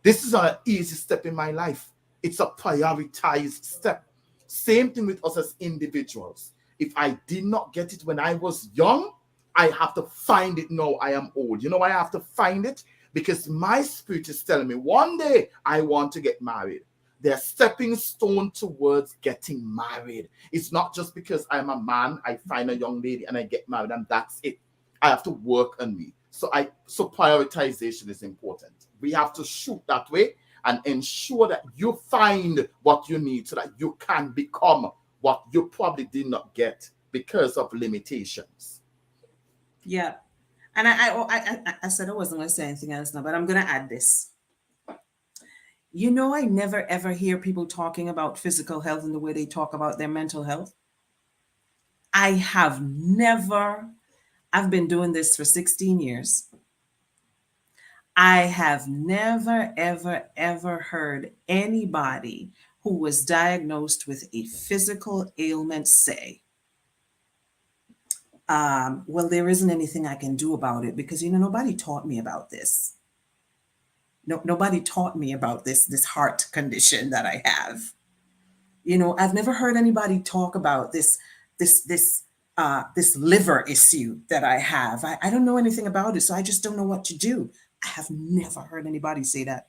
C: This is not an easy step in my life. It's a prioritized step. Same thing with us as individuals. If I did not get it when I was young, I have to find it now I am old. You know why I have to find it? Because my spirit is telling me one day I want to get married. They're stepping stone towards getting married. It's not just because I'm a man, I find a young lady and I get married and that's it. I have to work on me. So prioritization is important. We have to shoot that way and ensure that you find what you need so that you can become what you probably did not get because of limitations.
A: Yeah. And I said I wasn't going to say anything else now, but I'm going to add this. You know, I never ever hear people talking about physical health in the way they talk about their mental health. I have never, I've been doing this for 16 years. I have never, ever, ever heard anybody who was diagnosed with a physical ailment say, well, there isn't anything I can do about it because, nobody taught me about this. No, nobody taught me about this heart condition that I have. I've never heard anybody talk about this liver issue that I have. I don't know anything about it, so I just don't know what to do. I have never heard anybody say that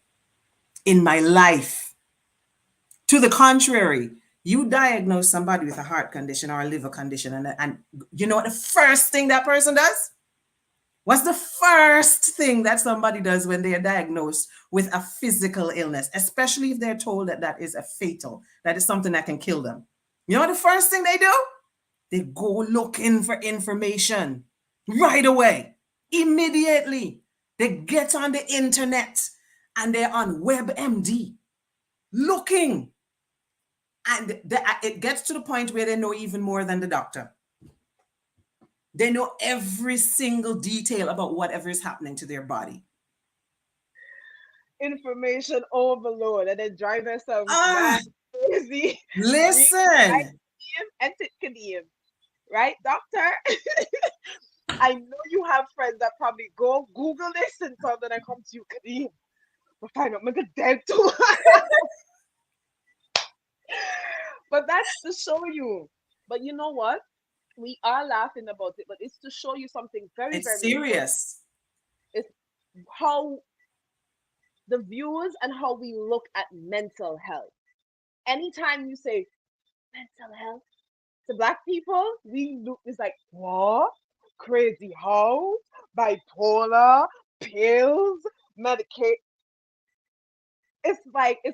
A: in my life. To the contrary, you diagnose somebody with a heart condition or a liver condition, and you know what the first thing that person does? What's the first thing that somebody does when they are diagnosed with a physical illness, especially if they're told that that is a fatal, that is something that can kill them? You know what the first thing they do? They go looking for information right away, immediately. They get on the internet and they're on WebMD looking. And it gets to the point where they know even more than the doctor. They know every single detail about whatever is happening to their body.
B: Information overload and then drive yourself
A: Ah,
B: mad crazy. Read right
A: listen.
B: and Kadeem, right, doctor? I know you have friends that probably go Google this and something and come to you, Kadeem. But find out, make a dead too. But that's to show you. But you know what? We are laughing about it, but it's to show you something very,
A: It's
B: very important.
A: serious.
B: It's how the views and how we look at mental health. Anytime you say mental health to black people, we look it's like what? Crazy how? Bipolar, pills, medicate. It's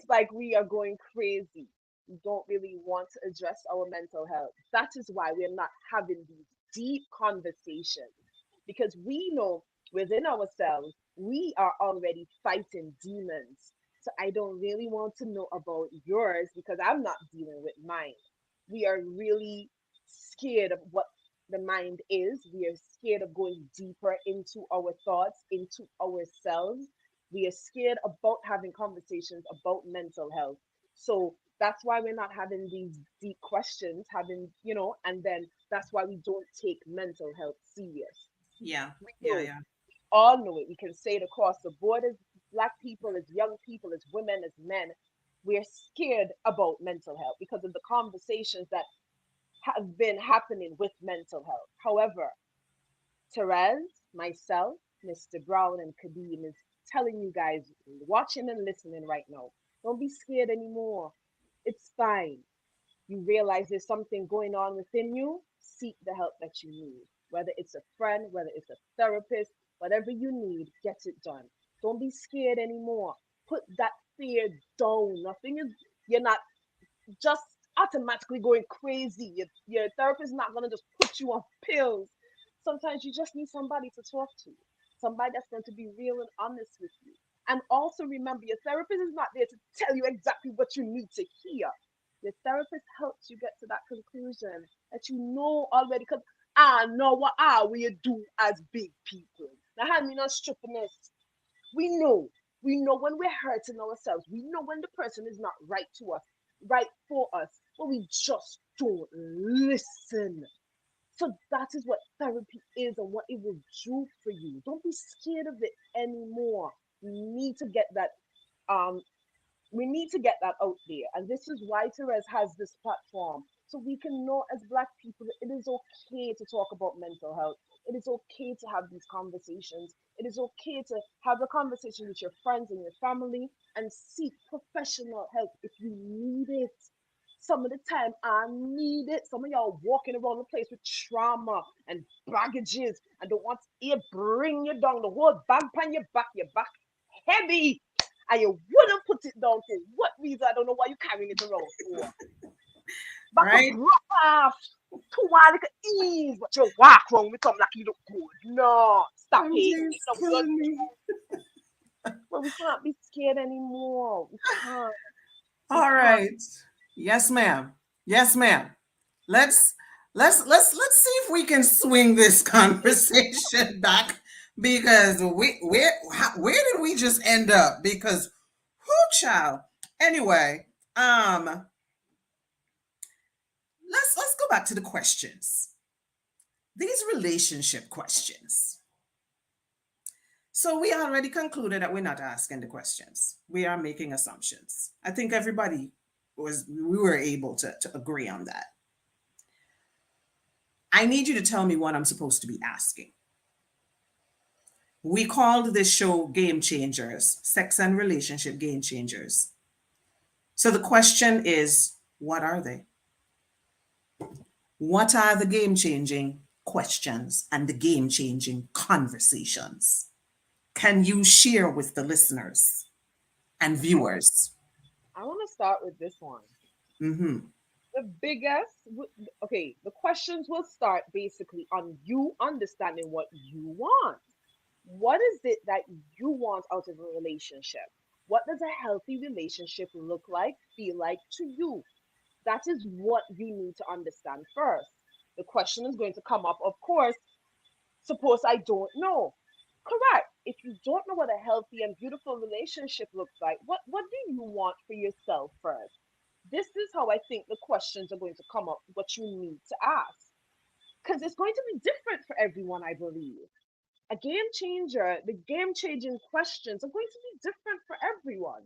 B: like we are going crazy. We don't really want to address our mental health. That is why we're not having these deep conversations because we know within ourselves we are already fighting demons. So I don't really want to know about yours because I'm not dealing with mine. We are really scared of what the mind is. We are scared of going deeper into our thoughts, into ourselves, We are scared about having conversations about mental health. So that's why we're not having these deep questions, and then that's why we don't take mental health serious.
A: Yeah.
B: We
A: Yeah.
B: know,
A: Yeah.
B: all know it. We can say it across the board as Black people, as young people, as women, as men. We're scared about mental health because of the conversations that have been happening with mental health. However, Therese, myself, Mr. Brown, and Kadeem is telling you guys, watching and listening right now, don't be scared anymore. It's fine. You realize there's something going on within you, seek the help that you need. Whether it's a friend, whether it's a therapist, whatever you need, get it done. Don't be scared anymore. Put that fear down. Nothing is, you're not just automatically going crazy. Your therapist is not going to just put you on pills. Sometimes you just need somebody to talk to, somebody that's going to be real and honest with you. And also remember, your therapist is not there to tell you exactly what you need to hear. Your therapist helps you get to that conclusion that you know already. Because I know what we do as big people. Now, hand me not stripping this. We know. We know when we're hurting ourselves. We know when the person is not right to us, right for us, but we just don't listen. So that is what therapy is and what it will do for you. Don't be scared of it anymore. We need to get that um out there. And this is why Therese has this platform. So we can know as Black people that it is okay to talk about mental health. It is okay to have these conversations. It is okay to have a conversation with your friends and your family and seek professional help if you need it. Some of the time, I need it. Some of y'all walking around the place with trauma and baggages and don't want to bring you down. The whole bag on your back heavy, and you wouldn't put it down for what reason? I don't know why you're carrying it around for. Back a
A: Right.
B: drop off to one like ease, but you walk around with something like you look good. No, stop it.
A: MJ
B: It's
A: is
B: not good.
A: killing me.
B: But we can't be scared anymore. We can't. We
A: All
B: can't.
A: right. Yes, ma'am. Yes, ma'am. Let's let's see if we can swing this conversation back because where did we just end up? Because who child. Anyway, let's go back to the questions. These relationship questions. So we already concluded that we're not asking the questions. We are making assumptions. I think everybody we were able to agree on that. I need you to tell me what I'm supposed to be asking. We called this show Game Changers, Sex and Relationship Game Changers. So the question is, what are they? What are the game changing questions and the game changing conversations? Can you share with the listeners and viewers?
B: I want to start with this one.
A: Mm-hmm.
B: The okay, the questions will start basically on you understanding what you want. What is it that you want out of a relationship? What does a healthy relationship look like, feel like to you? That is what you need to understand first. The question is going to come up, of course. Suppose I don't know. Correct. If you don't know what a healthy and beautiful relationship looks like, what do you want for yourself first? This is how I think the questions are going to come up, what you need to ask. Because it's going to be different for everyone, I believe. A game changer, the game changing questions are going to be different for everyone.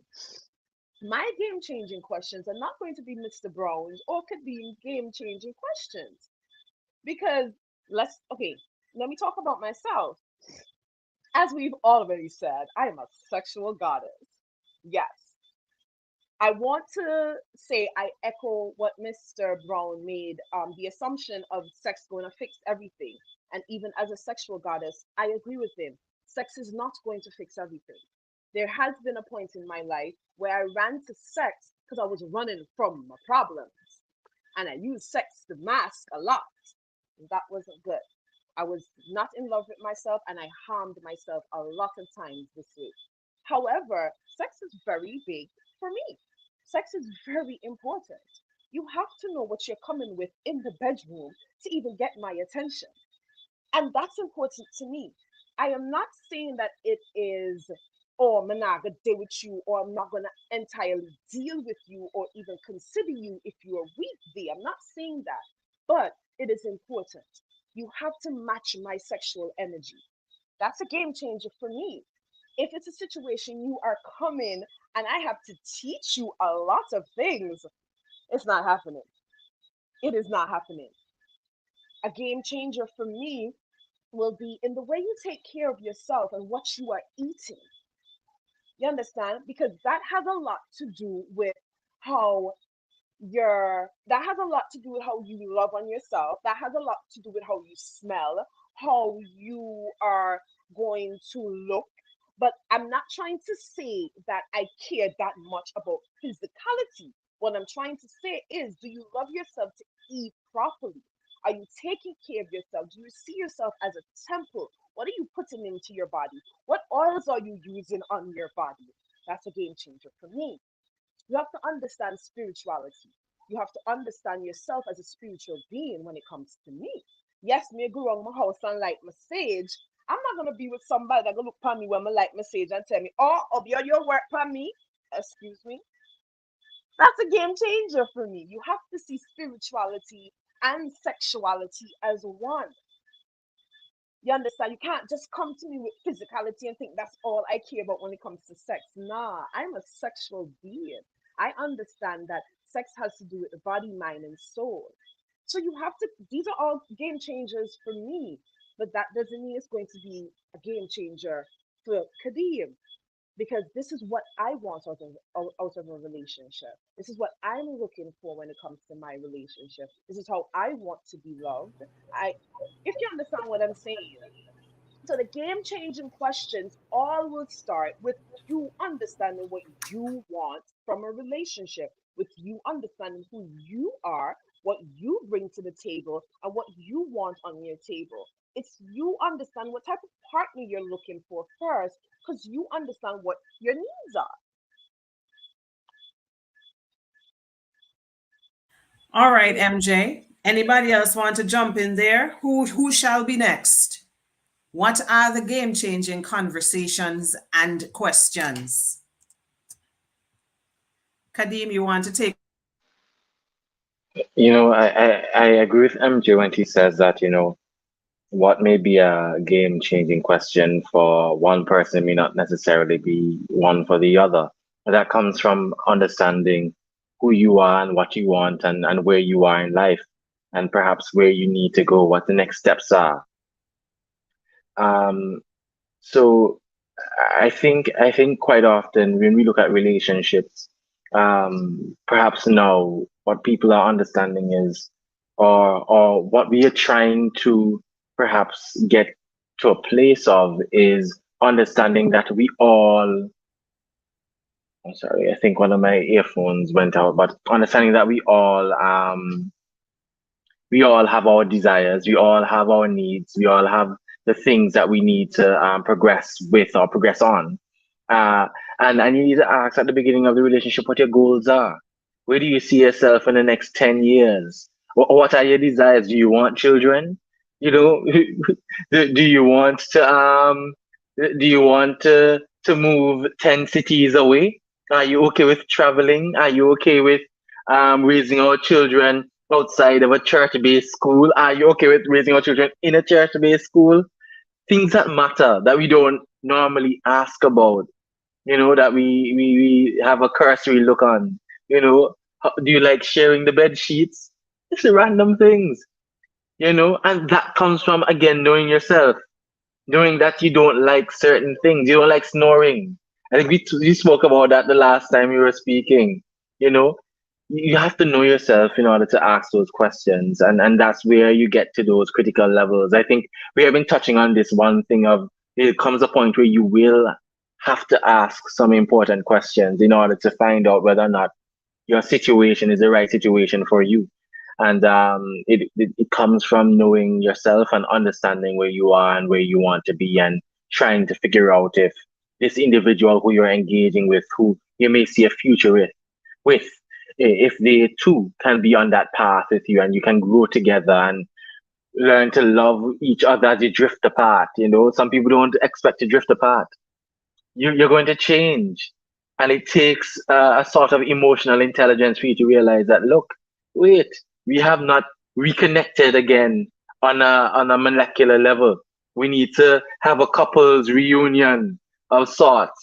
B: My game changing questions are not going to be Mr. Brown's or could be game changing questions. Because okay, let me talk about myself. As we've already said, I am a sexual goddess. Yes. I want to say I echo what Mr. Brown made, the assumption of sex going to fix everything. And even as a sexual goddess, I agree with him. Sex is not going to fix everything. There has been a point in my life where I ran to sex because I was running from my problems. And I used sex to mask a lot. That wasn't good. I was not in love with myself and I harmed myself a lot of times this way. However, sex is very big for me. Sex is very important. You have to know what you're coming with in the bedroom to even get my attention. And that's important to me. I am not saying that it is or I'm not gonna deal with you, or I'm not gonna entirely deal with you or even consider you if you are weak there. I'm not saying that, but it is important. You have to match my sexual energy. That's a game changer for me. If it's a situation you are coming and I have to teach you a lot of things, it's not happening. It is not happening. A game changer for me will be in the way you take care of yourself and what you are eating. You understand? Because that has a lot to do with how that has a lot to do with how you love on yourself. That has a lot to do with how you smell, how you are going to look. But I'm not trying to say that I care that much about physicality. What I'm trying to say is, do you love yourself to eat properly? Are you taking care of yourself? Do you see yourself as a temple? What are you putting into your body? What oils are you using on your body? That's a game changer for me. You have to understand spirituality. You have to understand yourself as a spiritual being when it comes to me. Yes, me go around my house and like my sage. I'm not gonna be with somebody that gonna look upon me when I like my sage and tell me, oh, I'll be on your work for me. Excuse me. That's a game changer for me. You have to see spirituality and sexuality as one. You understand? You can't just come to me with physicality and think that's all I care about when it comes to sex. Nah, I'm a sexual being. I understand that sex has to do with the body, mind, and soul. So you have to, these are all game changers for me, but that doesn't mean it's going to be a game changer for Kadeem, because this is what I want out of a relationship. This is what I'm looking for when it comes to my relationship. This is how I want to be loved. I, if you understand what I'm saying. So the game changing questions all will start with you understanding what you want from a relationship, with you understanding who you are, what you bring to the table, and what you want on your table. It's you understand what type of partner you're looking for first, because you understand what your needs are.
A: All right, MJ. Anybody else want to jump in there? Who shall be next? What are the game-changing conversations and questions? Kadeem, you want to take?
D: I agree with MJ when he says that, what may be a game-changing question for one person may not necessarily be one for the other. That comes from understanding who you are and what you want, and where you are in life, and perhaps where you need to go, what the next steps are. Um, so I think quite often when we look at relationships, perhaps now what people are understanding is, or what we are trying to perhaps get to a place of, is understanding that we all. I'm sorry, I think one of my earphones went out, but understanding that we all have our desires, we all have our needs, we all have the things that we need to progress with or progress on. Uh, and you need to ask at the beginning of the relationship what your goals are. Where do you see yourself in the next 10 years? What are your desires? Do you want children? You know, do you want to move 10 cities away? Are you okay with traveling? Are you okay with raising our children outside of a church-based school? Are you okay with raising our children in a church-based school? Things that matter that we don't normally ask about, that we have a cursory look on. Do you like sharing the bed sheets? It's the random things, and that comes from, again, knowing yourself, knowing that you don't like certain things. You don't like snoring. I think we spoke about that the last time we were speaking. You know, you have to know yourself in order to ask those questions, and that's where you get to those critical levels. I think we have been touching on this one thing of, it comes a point where you will have to ask some important questions in order to find out whether or not your situation is the right situation for you. And it comes from knowing yourself and understanding where you are and where you want to be, and trying to figure out if this individual who you're engaging with, who you may see a future with, if they too can be on that path with you, and you can grow together and learn to love each other as you drift apart. Some people don't expect to drift apart. you're going to change. And it takes a sort of emotional intelligence for you to realize that, look, wait, we have not reconnected again on a molecular level. We need to have a couples reunion of sorts,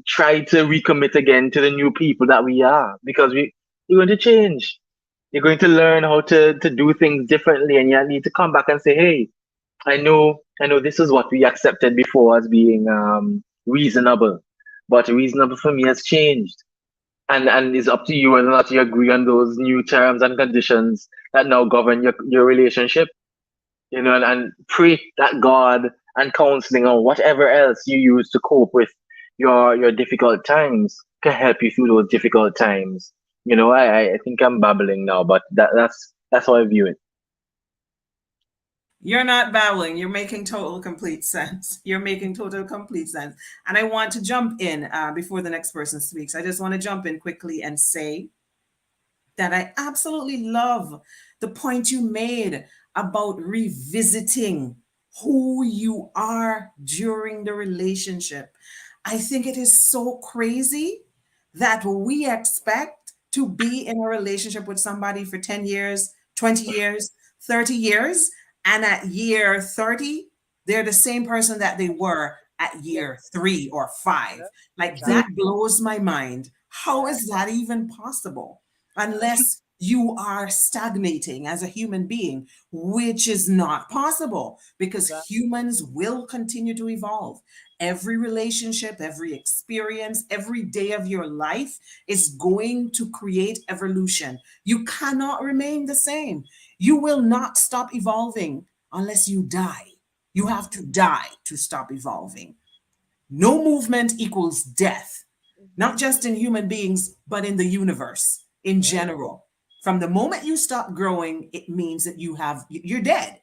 D: try to recommit again to the new people that we are, because we're going to change. You're going to learn how to do things differently, and you need to come back and say, hey, I know this is what we accepted before as being reasonable, but reasonable for me has changed. And it's up to you whether or not you agree on those new terms and conditions that now govern your relationship. And pray that God and counseling or whatever else you use to cope with your difficult times can help you through those difficult times. I think I'm babbling now, but that's how I view it.
A: You're not babbling. You're making total complete sense. You're making total complete sense. And I want to jump in before the next person speaks. I just want to jump in quickly and say that I absolutely love the point you made about revisiting who you are during the relationship. I think it is so crazy that we expect to be in a relationship with somebody for 10 years, 20 years, 30 years, and at year 30, they're the same person that they were at year 3 or 5. Like that blows my mind. How is that even possible? Unless you are stagnating as a human being, which is not possible because humans will continue to evolve. Every relationship, every experience, every day of your life is going to create evolution. You cannot remain the same. You will not stop evolving unless you die. You have to die to stop evolving. No movement equals death, not just in human beings, but in the universe in general. From the moment you stop growing, it means that you're dead.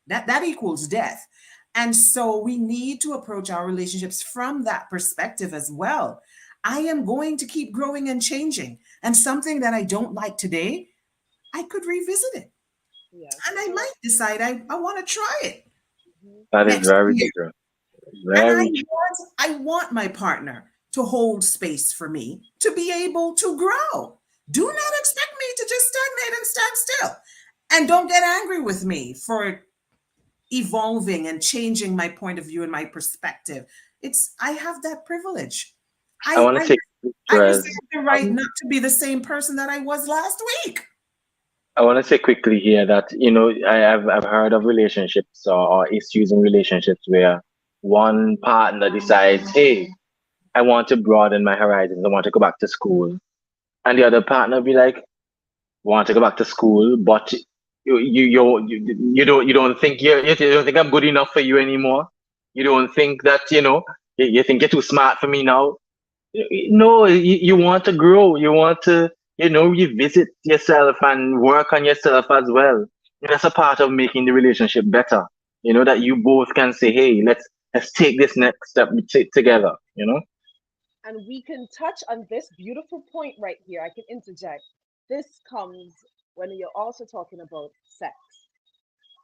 A: That equals death. And so we need to approach our relationships from that perspective as well. I am going to keep growing and changing. And something that I don't like today, I could revisit it.
B: Yes.
A: And I might decide I want to try it
D: That is
A: next
D: very
A: year.
D: true.
A: And
D: Very true.
A: I want my partner to hold space for me to be able to grow. Do not expect me to just stagnate and stand still. And don't get angry with me for evolving and changing my point of view and my perspective. I have that privilege.
D: I want to take
A: I
D: picture
A: reserve
D: as
A: the right not to be the same person that I was last week.
D: I want to say quickly here that I've heard of relationships or issues in relationships where one partner decides, hey, I want to broaden my horizons. I want to go back to school, and the other partner be like, want to go back to school, but you don't think you don't think I'm good enough for you anymore. You don't think that you think you're too smart for me now. No, you want to grow. You want to, revisit yourself and work on yourself as well. And that's a part of making the relationship better. That you both can say, hey, let's take this next step together.
B: And we can touch on this beautiful point right here. I can interject. This comes when you're also talking about sex.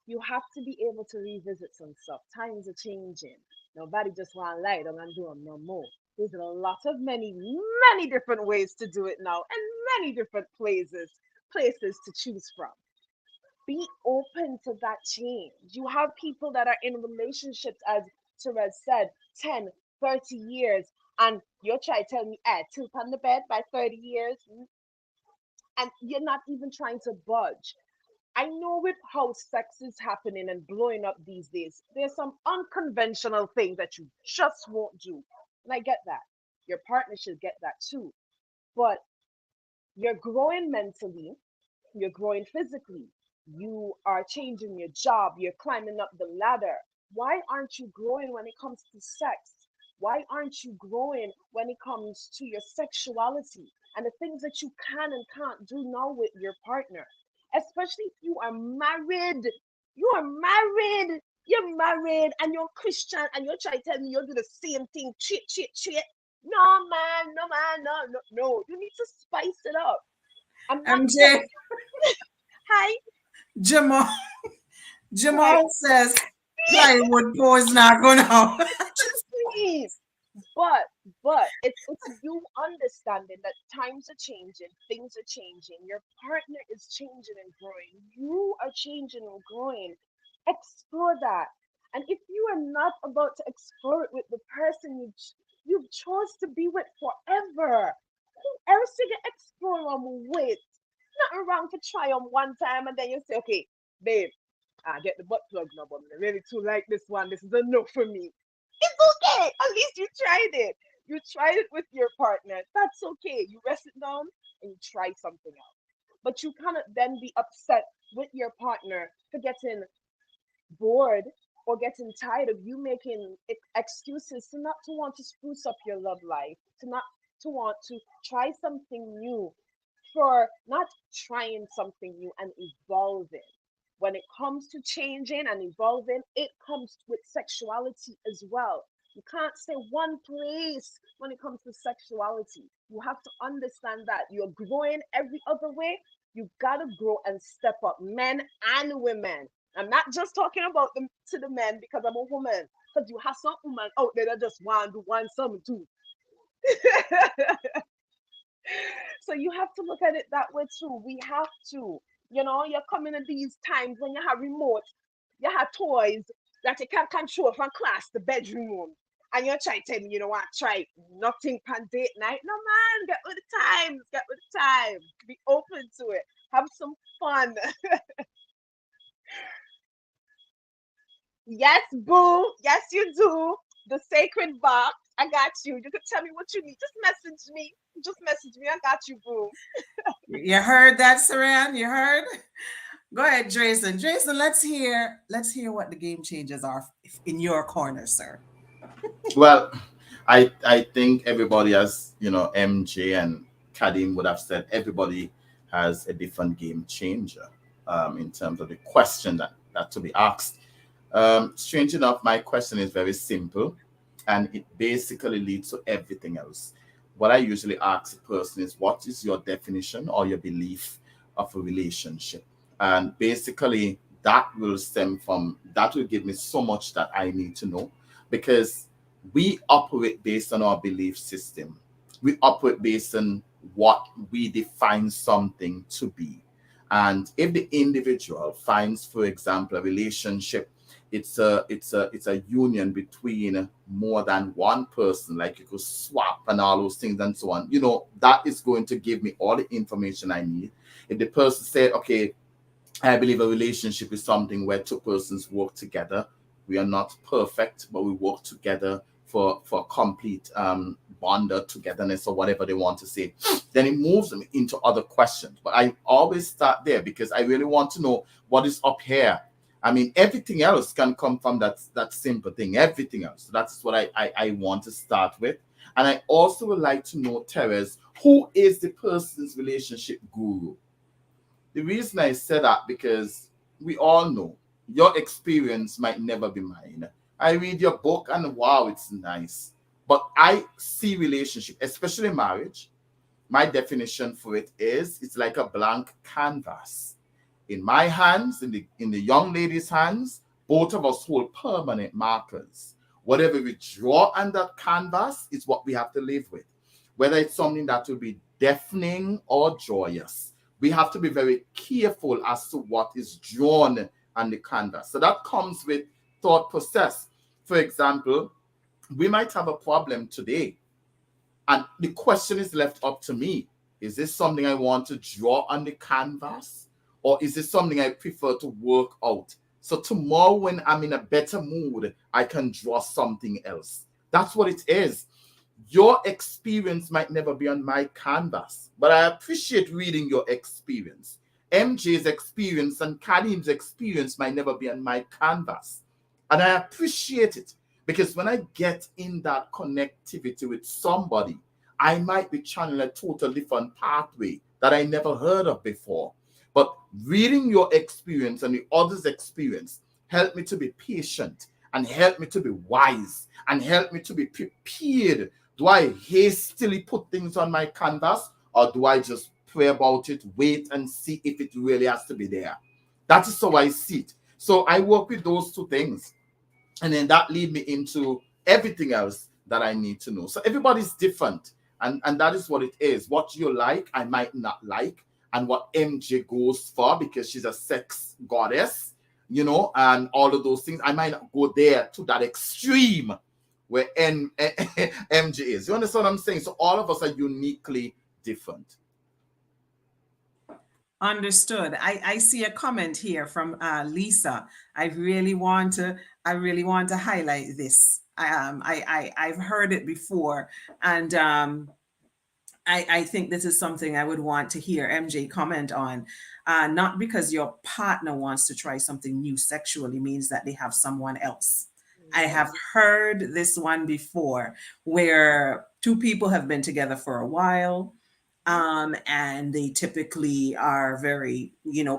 B: You have to be able to revisit some stuff. Times are changing. Nobody just want to lie down and do them no more. There's a lot of many different ways to do it now, and many different places to choose from. Be open to that change. You have people that are in relationships, as Therese said, 10, 30 years, and you're trying to tell me, tilt on the bed by 30 years, and you're not even trying to budge. I know with how sex is happening and blowing up these days, there's some unconventional things that you just won't do. And I get that. Your partner should get that too. But you're growing mentally, you're growing physically, you are changing your job, you're climbing up the ladder. Why aren't you growing when it comes to sex? Why aren't you growing when it comes to your sexuality and the things that you can and can't do now with your partner? Especially if you are married. You're married and you're Christian and you're trying to tell me you'll do the same thing. Cheat. No, man, no. You need to spice it up. I'm not
A: MJ,
B: Hi.
A: Jamal says plywood pose not going out.
B: Please. But it's you understanding that times are changing, things are changing, your partner is changing and growing, you are changing and growing. Explore that. And if you are not about to explore it with the person you've chose to be with forever, who else you can explore them with? Nothing wrong to try them one time and then you say, okay, babe, I get the butt plug now, but I really too like this one. This is enough for me. It's okay. At least you tried it. You tried it with your partner. That's okay. You rest it down and you try something else. But you cannot then be upset with your partner for getting bored or getting tired of you making excuses to not to want to spruce up your love life, to not to want to try something new, for not trying something new and evolving. When it comes to changing and evolving, it comes with sexuality as well. You can't stay one place when it comes to sexuality. You have to understand that you're growing every other way. You gotta grow and step up, men and women. I'm not just talking about them to the men because I'm a woman. Because you have some women out there that just want to do one something too. So you have to look at it that way too. We have to. You're coming in these times when you have remote, you have toys that you can control from class to bedroom. And you're trying to tell me, you know what, try nothing pan date night. No man, get with the times, get with the times. Be open to it. Have some fun. Yes, boo. Yes, you do. The sacred box. I got you. You can tell me what you need. Just message me. Just message me. I got you, boo.
A: You heard that, Saran? You heard? Go ahead, Jason. Jason, let's hear what the game changes are in your corner, sir.
C: Well, I think everybody has, MJ and Kadim would have said everybody has a different game changer in terms of the question that to be asked. Strange enough, my question is very simple and it basically leads to everything else. What I usually ask a person is, what is your definition or your belief of a relationship? And basically, that will give me so much that I need to know, because we operate based on our belief system. We operate based on what we define something to be. And if the individual finds, for example, a relationship, it's a union between more than one person, like you could swap and all those things and so on. That is going to give me all the information I need. If the person said, okay, I believe a relationship is something where two persons work together. We are not perfect, but we work together for complete bond or togetherness or whatever they want to say. Then it moves them into other questions. But I always start there because I really want to know what is up here. I mean, everything else can come from that simple thing. Everything else. So that's what I want to start with. And I also would like to know, Therese, who is the person's relationship guru? The reason I say that, because we all know your experience might never be mine. I read your book and wow, it's nice. But I see relationship, especially marriage. My definition for it is it's like a blank canvas. In my hands, in the young lady's hands, both of us hold permanent markers. Whatever we draw on that canvas is what we have to live with. Whether it's something that will be deafening or joyous, we have to be very careful as to what is drawn on the canvas. So that comes with thought process. For example, we might have a problem today, and the question is left up to me. Is this something I want to draw on the canvas? Or is this something I prefer to work out? So tomorrow when I'm in a better mood, I can draw something else. That's what it is. Your experience might never be on my canvas, but I appreciate reading your experience. MJ's experience and Kadim's experience might never be on my canvas. And I appreciate it, because when I get in that connectivity with somebody, I might be channeling a total different pathway that I never heard of before. But reading your experience and the other's experience help me to be patient and help me to be wise and help me to be prepared. Do I hastily put things on my canvas, or do I just pray about it, wait and see if it really has to be there? That is how I see it. So I work with those two things. And then that lead me into everything else that I need to know. So everybody's different. And that is what it is. What you like, I might not like. And what MJ goes for, because she's a sex goddess, you know, and all of those things, I might not go there to that extreme where MJ is. You understand what I'm saying? So all of us are uniquely different.
A: Understood. I see a comment here from Lisa. I really want to highlight this. I've heard it before, and I think this is something I would want to hear MJ comment on. Not because your partner wants to try something new sexually means that they have someone else. I have heard this one before where two people have been together for a while, and they typically are very,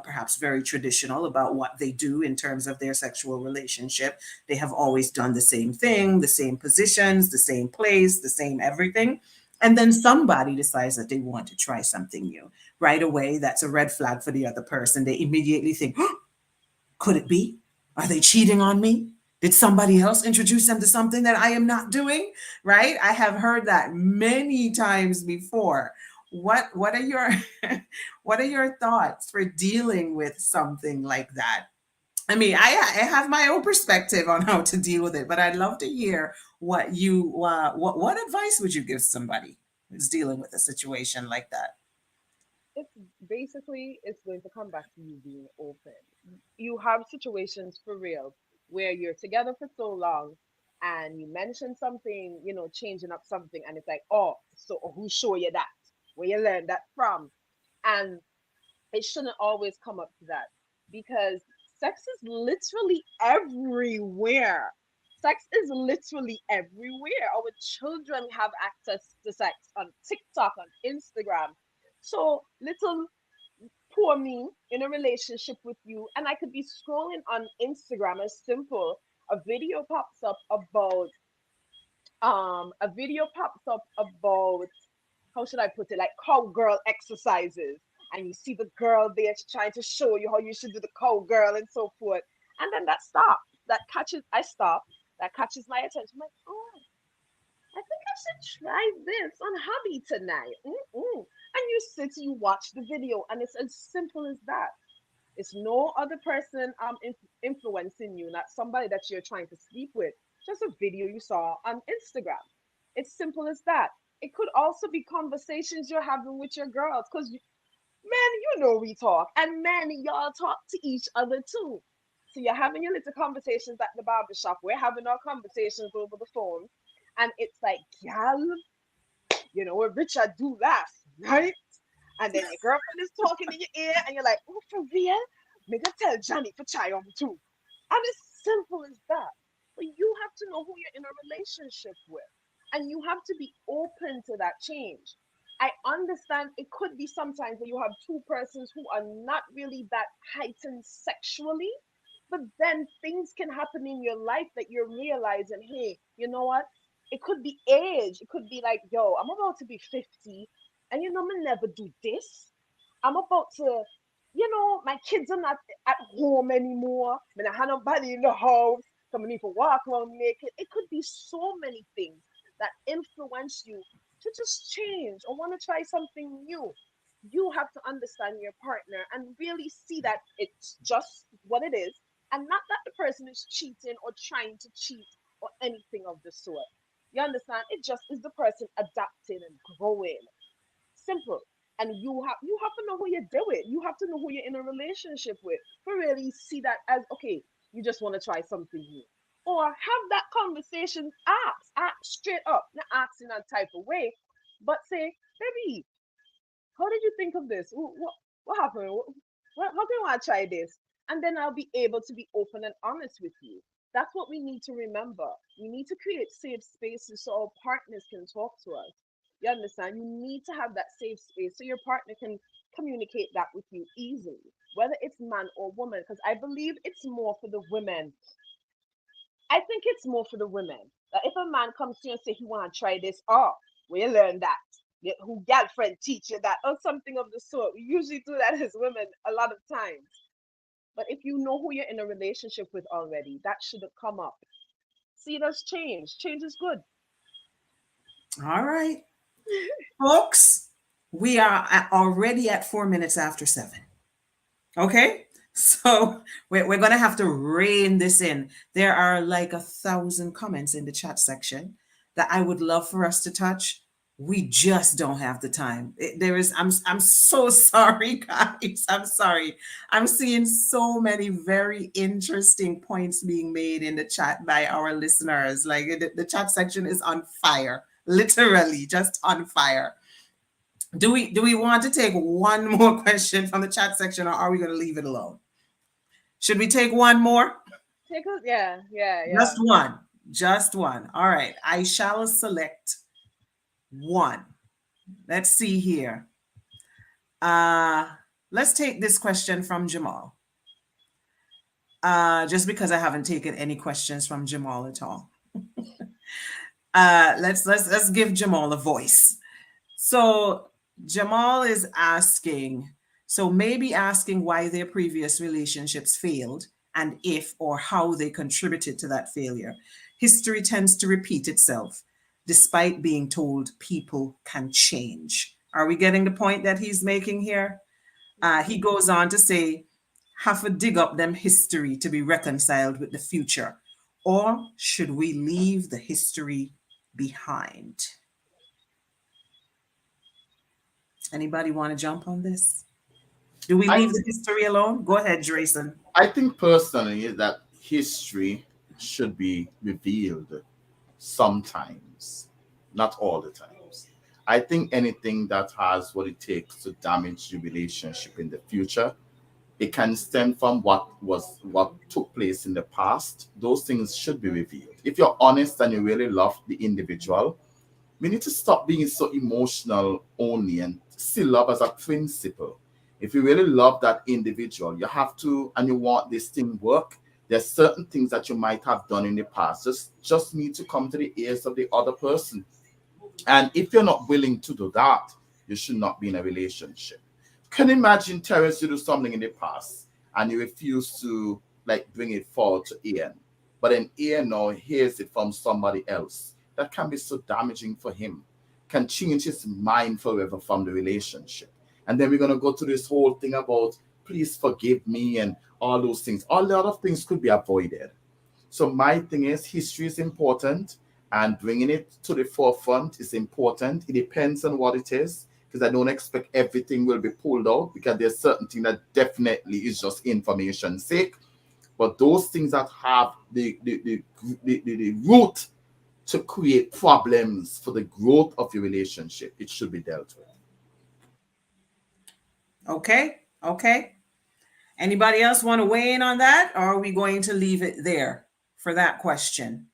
A: perhaps very traditional about what they do in terms of their sexual relationship. They have always done the same thing, the same positions, the same place, the same everything. And then somebody decides that they want to try something new. Right away, that's a red flag for the other person. They immediately think, oh, could it be? Are they cheating on me? Did somebody else introduce them to something that I am not doing? Right? I have heard that many times before. What are your what are your thoughts for dealing with something like that? I mean, I have my own perspective on how to deal with it, but I'd love to hear what advice would you give somebody who's dealing with a situation like that?
B: It's basically it's going to come back to you being open. You have situations for real where you're together for so long and you mention something, changing up something, and it's like, oh, so who show you that? Where you learn that from? And it shouldn't always come up to that because sex is literally everywhere. Sex is literally everywhere. Our children have access to sex on TikTok, on Instagram. So little poor me in a relationship with you, and I could be scrolling on Instagram as simple. A video pops up about how should I put it, like cowgirl exercises, and you see the girl there trying to show you how you should do the cowgirl and so forth, and then that stops. I stop. That catches my attention. I'm like, oh, I think I should try this on hubby tonight. Mm-mm. And you sit, you watch the video, and it's as simple as that. It's no other person influencing you, not somebody that you're trying to sleep with. Just a video you saw on Instagram. It's simple as that. It could also be conversations you're having with your girls, because men, we talk, and men, y'all talk to each other too. So you're having your little conversations at the barbershop. We're having our conversations over the phone, and it's like, gal, what Richard do last, right? And then your girlfriend is talking in your ear, and you're like, oh, for real? Make her tell Johnny for try on too. And it's simple as that. But you have to know who you're in a relationship with. And you have to be open to that change. I understand it could be sometimes that you have two persons who are not really that heightened sexually, but then things can happen in your life that you're realizing, hey, you know what? It could be age. It could be like, yo, I'm about to be 50, and me never do this. I'm about to, my kids are not at home anymore. I don't have nobody in the house. So I need to walk around naked. It could be so many things that influence you to just change or want to try something new. You have to understand your partner and really see that it's just what it is, and not that the person is cheating or trying to cheat or anything of the sort. You understand? It just is the person adapting and growing. Simple. And you have to know who you're doing. You have to know who you're in a relationship with to really see that as, okay, you just want to try something new. Or have that conversation, ask straight up, not ask in that type of way, but say, baby, how did you think of this? What happened? How can I try this? And then I'll be able to be open and honest with you. That's what we need to remember. We need to create safe spaces so our partners can talk to us. You understand? You need to have that safe space so your partner can communicate that with you easily, whether it's man or woman, because I believe it's more for the women. I think it's more for the women. That if a man comes to you and say he want to try this, oh, we learn that. Who girlfriend teach you that or something of the sort. We usually do that as women a lot of times. But if you know who you're in a relationship with already, that shouldn't come up. See, that's change. Change is good.
A: All right, folks, we are already at 4 minutes after 7. Okay. So we're going to have to rein this in. There are like 1,000 comments in the chat section that I would love for us to touch. We just don't have the time. There is, I'm so sorry, guys. I'm sorry. I'm seeing so many very interesting points being made in the chat by our listeners. Like the chat section is on fire, literally just on fire. Do we want to take one more question from the chat section, or are we going to leave it alone? Should we take one more?
B: Yeah, yeah,
A: Just
B: yeah.
A: one. Just one. All right. I shall select one. Let's see here. Let's take this question from Jamal. Just because I haven't taken any questions from Jamal at all. Let's give Jamal a voice. So Jamal is asking, so maybe asking why their previous relationships failed and if or how they contributed to that failure. History tends to repeat itself despite being told people can change. Are we getting the point that he's making here? He goes on to say, have to dig up them history to be reconciled with the future, or should we leave the history behind? Anybody want to jump on this? Do we leave the history alone? Go ahead, Drayson.
C: I think personally that history should be revealed sometimes, not all the times. I think anything that has what it takes to damage the relationship in the future, it can stem from what took place in the past. Those things should be revealed. If you're honest and you really love the individual, we need to stop being so emotional only and see love as a principle. If you really love that individual, you have to, and you want this thing work. There's certain things that you might have done in the past. Just need to come to the ears of the other person. And if you're not willing to do that, you should not be in a relationship. Can you imagine, Terrence, you do something in the past and you refuse to like bring it forward to Ian, but then Ian now hears it from somebody else? That can be so damaging for him, can change his mind forever from the relationship. And then we're gonna go to this whole thing about please forgive me and all those things. All the other things could be avoided. So my thing is history is important and bringing it to the forefront is important. It depends on what it is because I don't expect everything will be pulled out because there's certain thing that definitely is just information sake. But those things that have the root to create problems for the growth of your relationship, it should be dealt with.
A: Okay. Okay. Anybody else want to weigh in on that? Or are we going to leave it there for that question?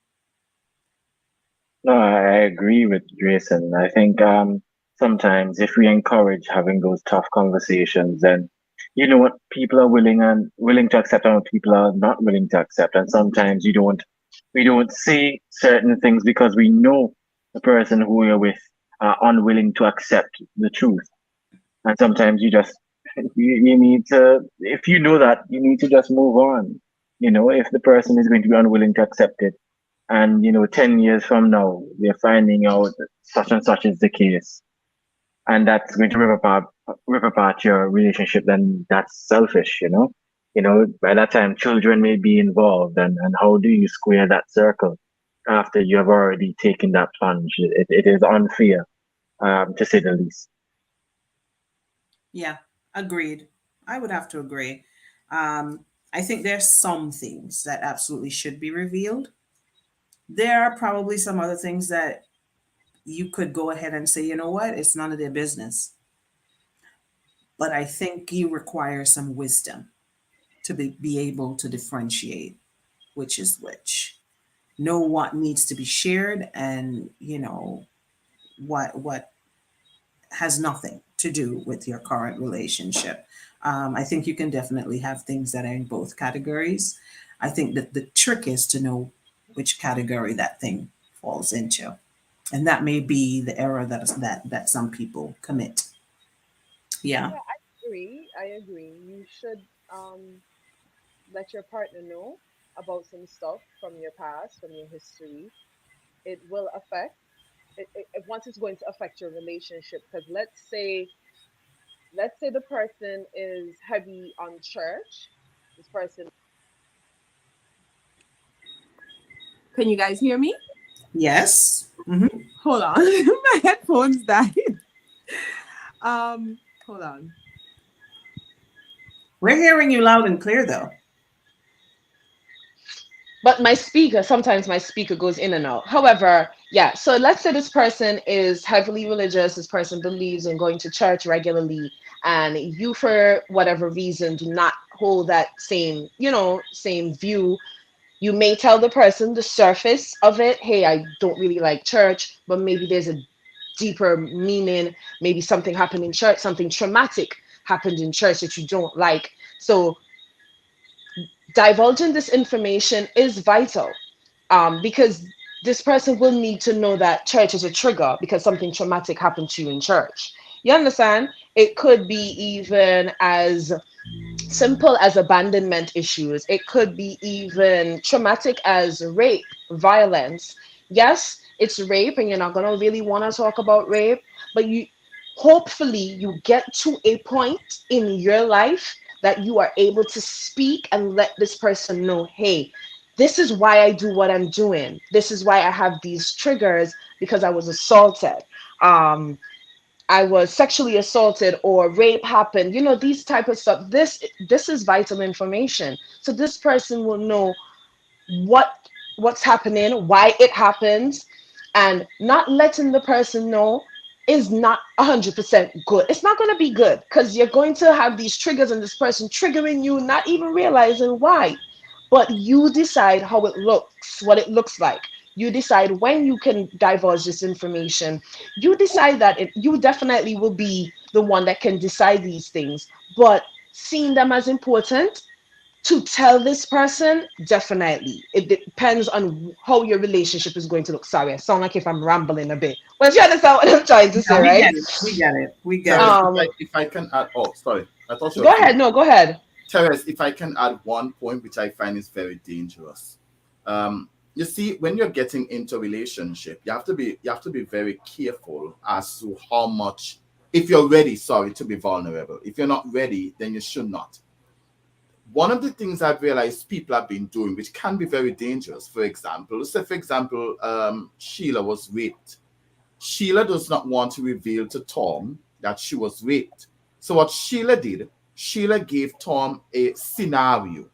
D: No, I agree with Jason. I think sometimes if we encourage having those tough conversations, then you know what people are willing to accept and what people are not willing to accept. And sometimes we don't say certain things because we know the person who you're with are unwilling to accept the truth. And sometimes you need to, if you know that, you need to just move on. You know, if the person is going to be unwilling to accept it, and 10 years from now they're finding out that such and such is the case, and that's going to rip apart your relationship, then that's selfish. By that time children may be involved, and how do you square that circle after you have already taken that plunge? It is unfair, to say the least.
A: Yeah, agreed. I would have to agree. I think there's some things that absolutely should be revealed. There are probably some other things that you could go ahead and say, you know what, it's none of their business. But I think you require some wisdom to be able to differentiate which is which, know what needs to be shared, and what has nothing to do with your current relationship. I think you can definitely have things that are in both categories. I think that the trick is to know which category that thing falls into, and that may be the error that some people commit. Yeah.
B: Yeah, I agree. You should let your partner know about some stuff from your past, from your history. It will affect once it's going to affect your relationship. Because let's say the person is heavy on church. This person. Can you guys hear me?
A: Yes.
B: Hold on. My headphones died. Hold on.
A: We're hearing you loud and clear, though.
B: But sometimes my speaker goes in and out. However, yeah, so let's say this person is heavily religious, this person believes in going to church regularly, and you, for whatever reason, do not hold that same view. You may tell the person the surface of it, hey, I don't really like church, but maybe there's a deeper meaning. Maybe something happened in church, something traumatic happened in church that you don't like. So divulging this information is vital, because this person will need to know that church is a trigger because something traumatic happened to you in church. You understand? It could be even as simple as abandonment issues. It could be even traumatic as rape, violence. Yes, it's rape, and you're not going to really want to talk about rape, but hopefully you get to a point in your life that you are able to speak and let this person know, hey, this is why I do what I'm doing. This is why I have these triggers, because I was assaulted. I was sexually assaulted, or rape happened, these type of stuff. This is vital information. So this person will know what's happening, why it happens, and not letting the person know is not 100% good. It's not going to be good, because you're going to have these triggers and this person triggering you, not even realizing why. But you decide how it looks, what it looks like. You decide when you can divulge this information. You decide that you definitely will be the one that can decide these things. But seeing them as important to tell this person, definitely. It depends on how your relationship is going to look. Sorry, I sound like if I'm rambling a bit. But you understand what I'm trying to say,
A: No, we
B: right?
A: get it. We get it. We get
C: Terence,
A: it.
C: if I can add, oh, sorry, I thought you were
B: Go ahead. No, go ahead.
C: Terence, if I can add one point which I find is very dangerous. You see, when you're getting into a relationship, you have to be very careful as to how much, if you're ready, to be vulnerable. If you're not ready, then you should not. One of the things I've realized people have been doing, which can be very dangerous, for example, Sheila was raped. Sheila does not want to reveal to Tom that she was raped. So what Sheila did, Sheila gave Tom a scenario.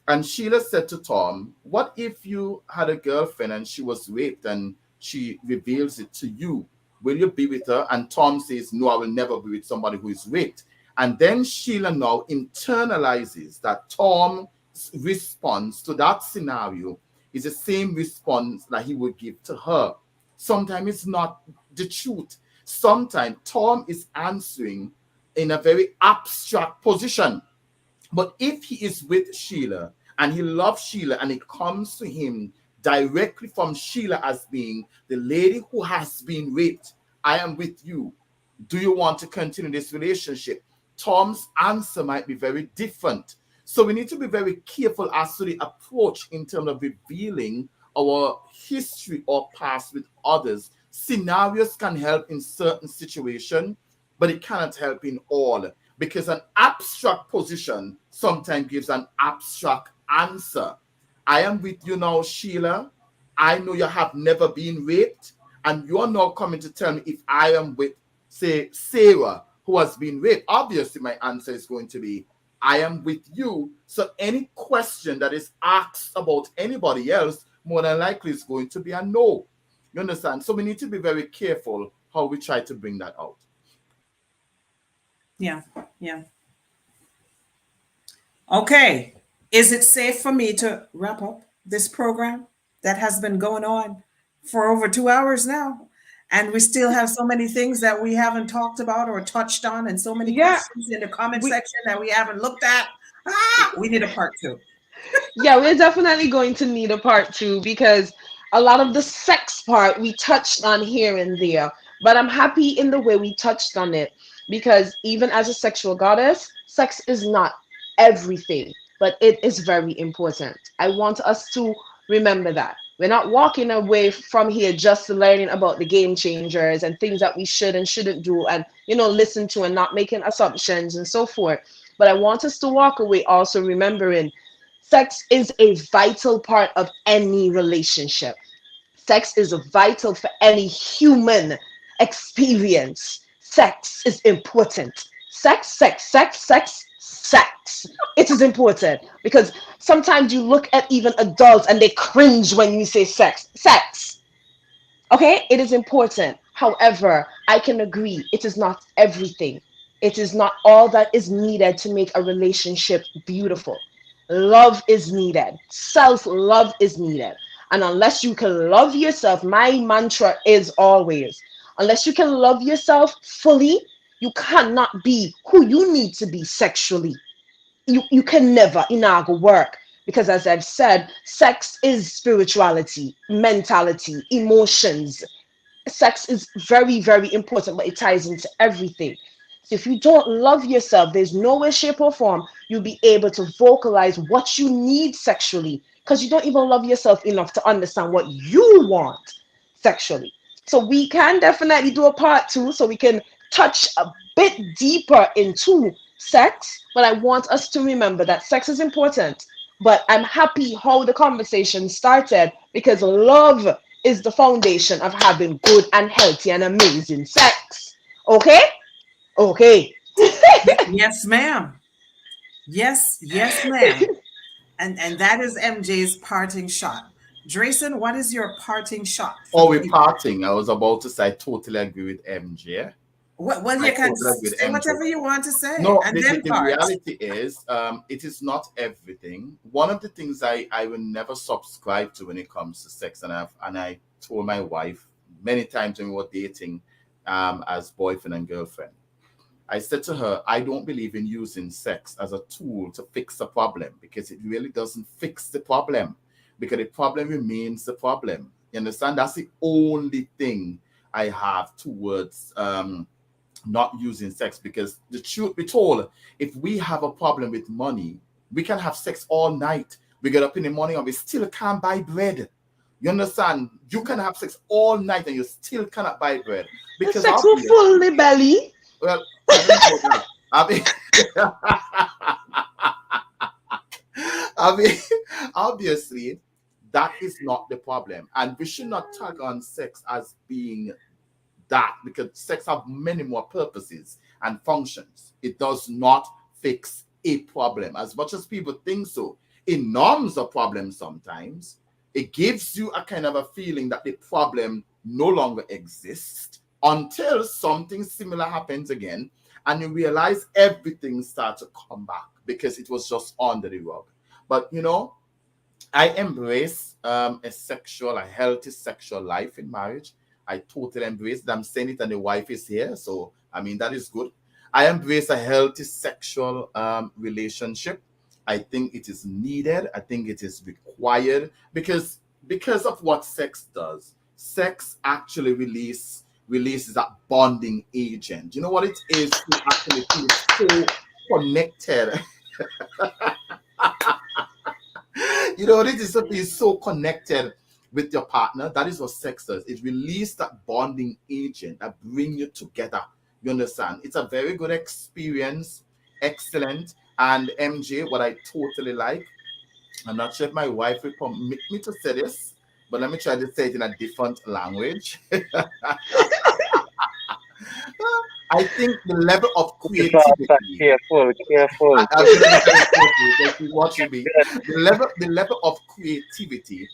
C: And Sheila said to Tom, what if you had a girlfriend and she was raped and she reveals it to you? Will you be with her? And Tom says, no, I will never be with somebody who is raped. And then Sheila now internalizes that Tom's response to that scenario is the same response that he would give to her. Sometimes it's not the truth. Sometimes Tom is answering in a very abstract position. But if he is with Sheila and he loves Sheila and it comes to him directly from Sheila as being the lady who has been raped, I am with you. Do you want to continue this relationship? Tom's answer might be very different. So we need to be very careful as to the approach in terms of revealing our history or past with others. Scenarios can help in certain situations, but it cannot help in all, because an abstract position sometimes gives an abstract answer. I am with you now, Sheila. I know you have never been raped, and you're now coming to tell me if I am with, say, Sarah, who has been raped. Obviously, my answer is going to be, I am with you. So any question that is asked about anybody else, more than likely is going to be a no. You understand? So we need to be very careful how we try to bring that out.
A: Yeah. Okay. Is it safe for me to wrap up this program that has been going on for over 2 hours now? And we still have so many things that we haven't talked about or touched on, and so many questions in the comment section that we haven't looked at. We need a part 2.
B: Yeah, we're definitely going to need a part 2, because a lot of the sex part we touched on here and there. But I'm happy in the way we touched on it, because even as a sexual goddess, sex is not everything, but it is very important. I want us to remember that. We're not walking away from here just learning about the game changers and things that we should and shouldn't do and, listen to and not making assumptions and so forth. But I want us to walk away also remembering sex is a vital part of any relationship. Sex is vital for any human experience. Sex is important. Sex, sex, sex, sex, sex. It is important because sometimes you look at even adults and they cringe when you say sex. Sex. Okay, it is important. However, I can agree, it is not everything. It is not all that is needed to make a relationship beautiful. Love is needed, self love is needed. And unless you can love yourself, my mantra is always unless you can love yourself fully, you cannot be who you need to be sexually. You can never, inago work. Because as I've said, sex is spirituality, mentality, emotions. Sex is very, very important, but it ties into everything. So if you don't love yourself, there's no way, shape, or form you'll be able to vocalize what you need sexually because you don't even love yourself enough to understand what you want sexually. So we can definitely do a part two so we can touch a bit deeper into sex, but I want us to remember that sex is important. But I'm happy how the conversation started because love is the foundation of having good and healthy and amazing sex. Okay? Okay.
A: Yes, ma'am. Yes, yes, ma'am. And that is MJ's parting shot. Drayson, what is your parting shot for
C: Oh,
A: the
C: we're
A: people?
C: parting. I was about to say I totally agree with MJ.
A: Well,
C: I
A: you can
C: totally agree with
A: say
C: MJ.
A: whatever you want to say,
C: No,
A: and
C: the
A: then part.
C: reality is, it is not everything. One of the things I will never subscribe to when it comes to sex, and I told my wife many times when we were dating, as boyfriend and girlfriend. I said to her, I don't believe in using sex as a tool to fix a problem because it really doesn't fix the problem because the problem remains the problem. You understand? That's the only thing I have towards not using sex because the truth be told, if we have a problem with money, we can have sex all night. We get up in the morning and we still can't buy bread. You understand? You can have sex all night and you still cannot buy bread
B: The
C: because
B: sex will
C: obviously,
B: full the belly.
C: well, I don't know that. I mean, I mean, obviously, that is not the problem, and we should not tag on sex as being that because sex have many more purposes and functions. It does not fix a problem as much as people think so. It numbs a problem sometimes. It gives you a kind of a feeling that the problem no longer exists until something similar happens again and you realize everything starts to come back because it was just under the rug. But I embrace a healthy sexual life in marriage. I totally embrace it. I'm saying it, and the wife is here, so I mean that is good. I embrace a healthy sexual relationship. I think it is needed. I think it is required because of what sex does. Sex actually releases that bonding agent. You know what it is to actually feel so connected. You know, this is to be so connected with your partner. That is what sex does. It releases that bonding agent that bring you together. You understand? It's a very good experience. Excellent. And MJ, what I totally like, I'm not sure if my wife will permit me to say this, but let me try to say it in a different language. I think the level of creativity.
D: Careful, careful.
C: I'm going to be very careful. Just watch me. The level of creativity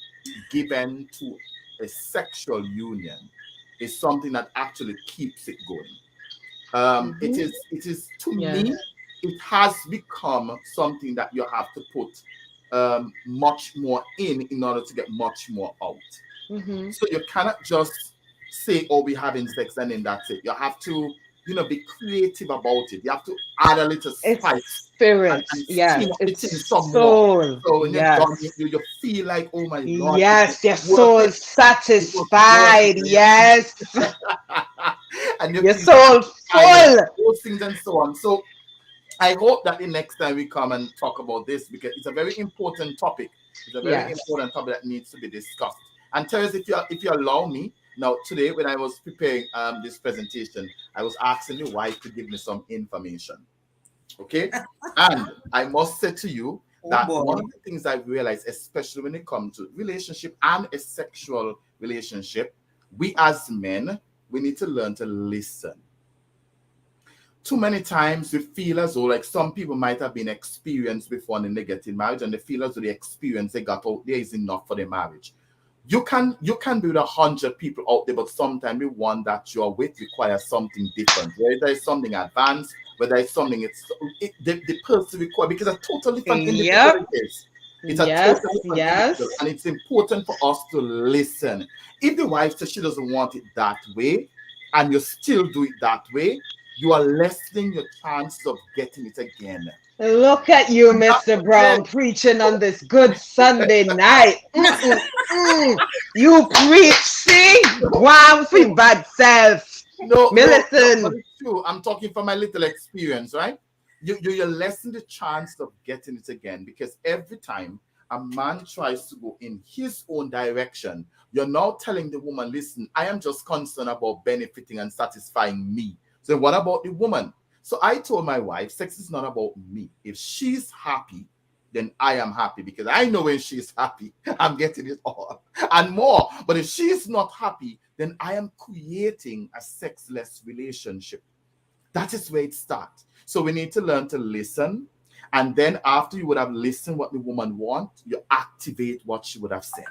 C: given to a sexual union is something that actually keeps it going. It is to
B: Yes.
C: me, it has become something that you have to put much more in order to get much more out.
B: Mm-hmm.
C: So you cannot just say, "Oh, we're having sex," and then that's it. You have to, be creative about it. You have to add a little
B: It's
C: spice
B: spirit.
C: and
B: Yes.
C: steam up the
B: It's
C: thing some more.
B: soul.
C: So when you're done,
B: Yes.
C: you feel like, "Oh my Lord, it was
B: Yes. Your
C: worth
B: soul
C: it. It was worth
B: satisfied.
C: it."
B: Yes.
C: And you
B: Your
C: feel
B: soul
C: tired,
B: full.
C: those things and so on. So I hope that the next time we come and talk about this, because it's a very important topic. It's a very
B: Yes.
C: important topic that needs to be discussed. And Terence, if you allow me, now today when I was preparing this presentation, I was asking the wife to give me some information. Okay, and I must say to you that one of the things I've realized, especially when it comes to relationship and a sexual relationship, we as men, we need to learn to listen. Too many times we feel as though like some people might have been experienced before and then they get in marriage and they feel as though the experience they got out there is enough for their marriage. You can be with 100 people out there, but sometimes the one that you're with requires something different. Whether it's something advanced, whether it's something the person requires, because a totally different individual is. It's a totally different individual, and it's important for us to listen. If the wife says she doesn't want it that way, and you still do it that way, you are lessening your chance of getting it again.
B: Look at you, Mr. Brown, preaching on this good Sunday night. You preach, see? Wow, for bad self.
C: No,
B: listen.
C: But it's true. I'm talking from my little experience, right? You lessen the chance of getting it again, because every time a man tries to go in his own direction, you're now telling the woman, listen, I am just concerned about benefiting and satisfying me. So what about the woman? So I told my wife, sex is not about me. If she's happy, then I am happy, because I know when she's happy, I'm getting it all and more. But if she's not happy, then I am creating a sexless relationship. That is where it starts. So we need to learn to listen. And then after you would have listened what the woman wants, you activate what she would have said.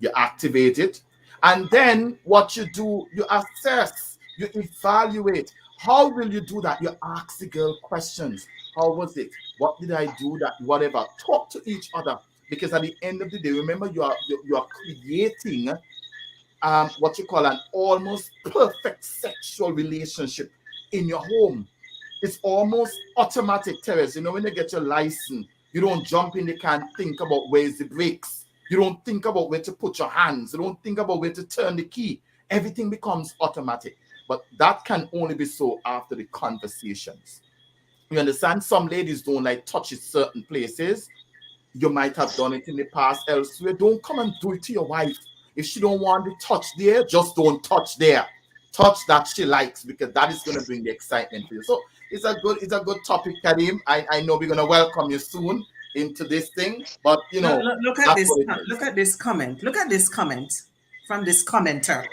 C: You activate it. And then what you do, you assess, you evaluate. How will you do that? You ask the girl questions. How was it? What did I do? That whatever. Talk to each other, because at the end of the day, remember you are creating what you call an almost perfect sexual relationship in your home. It's almost automatic, Terence. You know, when you get your license, you don't jump in the car and think about where's the brakes. You don't think about where to put your hands. You don't think about where to turn the key. Everything becomes automatic. But that can only be so after the conversations. You understand? Some ladies don't like touching certain places. You might have done it in the past elsewhere. Don't come and do it to your wife. If she don't want to touch there, just don't touch there. Touch that she likes, because that is going to bring the excitement for you. So it's a good topic, Karim. I know we're going to welcome you soon into this thing, but you know,
A: look at this. Look at this comment. Look at this comment from this commenter.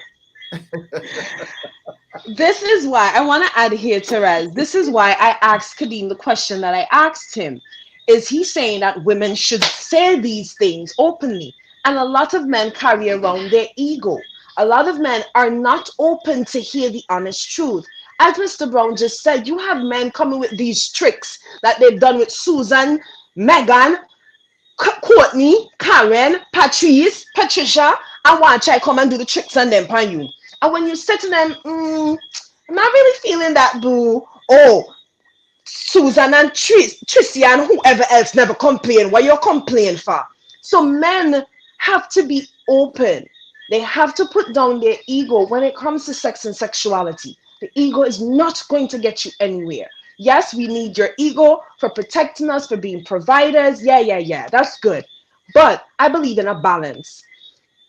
B: This is why I want to add here, Therese. This is why I asked Kadeem the question that I asked him. Is he saying that women should say these things openly? And a lot of men carry around their ego. A lot of men are not open to hear the honest truth. As Mr. Brown just said, you have men coming with these tricks that they've done with Susan, Megan, Courtney, Karen, Patrice, Patricia, and watch I come and do the tricks on them upon you. And when you say to them, I'm not really feeling that, boo. Oh, Susan and Tricia and whoever else never complain. What you're complaining for? So men have to be open. They have to put down their ego when it comes to sex and sexuality. The ego is not going to get you anywhere. Yes, we need your ego for protecting us, for being providers. Yeah, that's good. But I believe in a balance.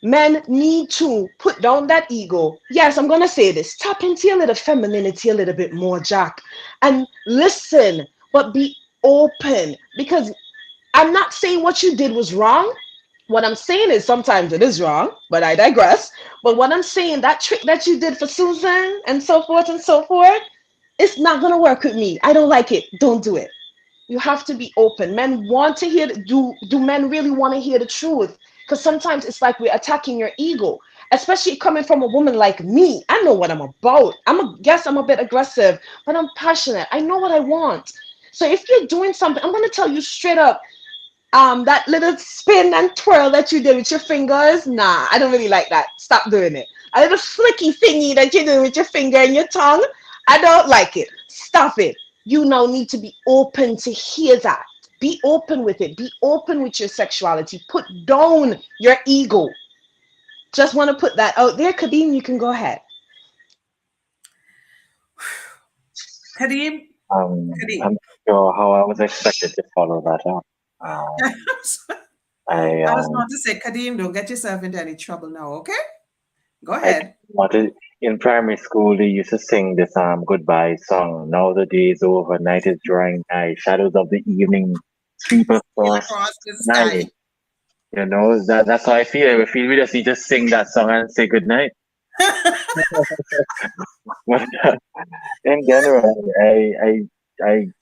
B: Men need to put down that ego. Yes, I'm going to say this. Tap into your little femininity a little bit more, Jack. And listen, but be open. Because I'm not saying what you did was wrong. What I'm saying is sometimes it is wrong, but I digress. But what I'm saying, that trick that you did for Susan and so forth, it's not going to work with me. I don't like it. Don't do it. You have to be open. Men want to hear, do men really want to hear the truth? Because sometimes it's like we're attacking your ego, especially coming from a woman like me. I know what I'm about. Yes, I'm a bit aggressive, but I'm passionate. I know what I want. So if you're doing something, I'm going to tell you straight up, that little spin and twirl that you did with your fingers, nah, I don't really like that. Stop doing it. A little flicky thingy that you do with your finger and your tongue, I don't like it. Stop it. You now need to be open to hear that. Be open with it. Be open with your sexuality. Put down your ego. Just want to put that out there. Kadeem, you can go ahead.
A: Kadeem?
D: I'm not sure how I was expected to follow that up. I
A: I was going to say, Kadeem, don't get yourself into any trouble now, okay? Go
D: I
A: ahead.
D: wanted in primary school they used to sing this goodbye song. Now the day is over, night is drawing nigh, shadows of the evening sweep
A: Sail
D: across
A: across the
D: the night.
A: sky.
D: You know, that's how I feel. I feel we just need to sing that song and say goodnight. But in general, I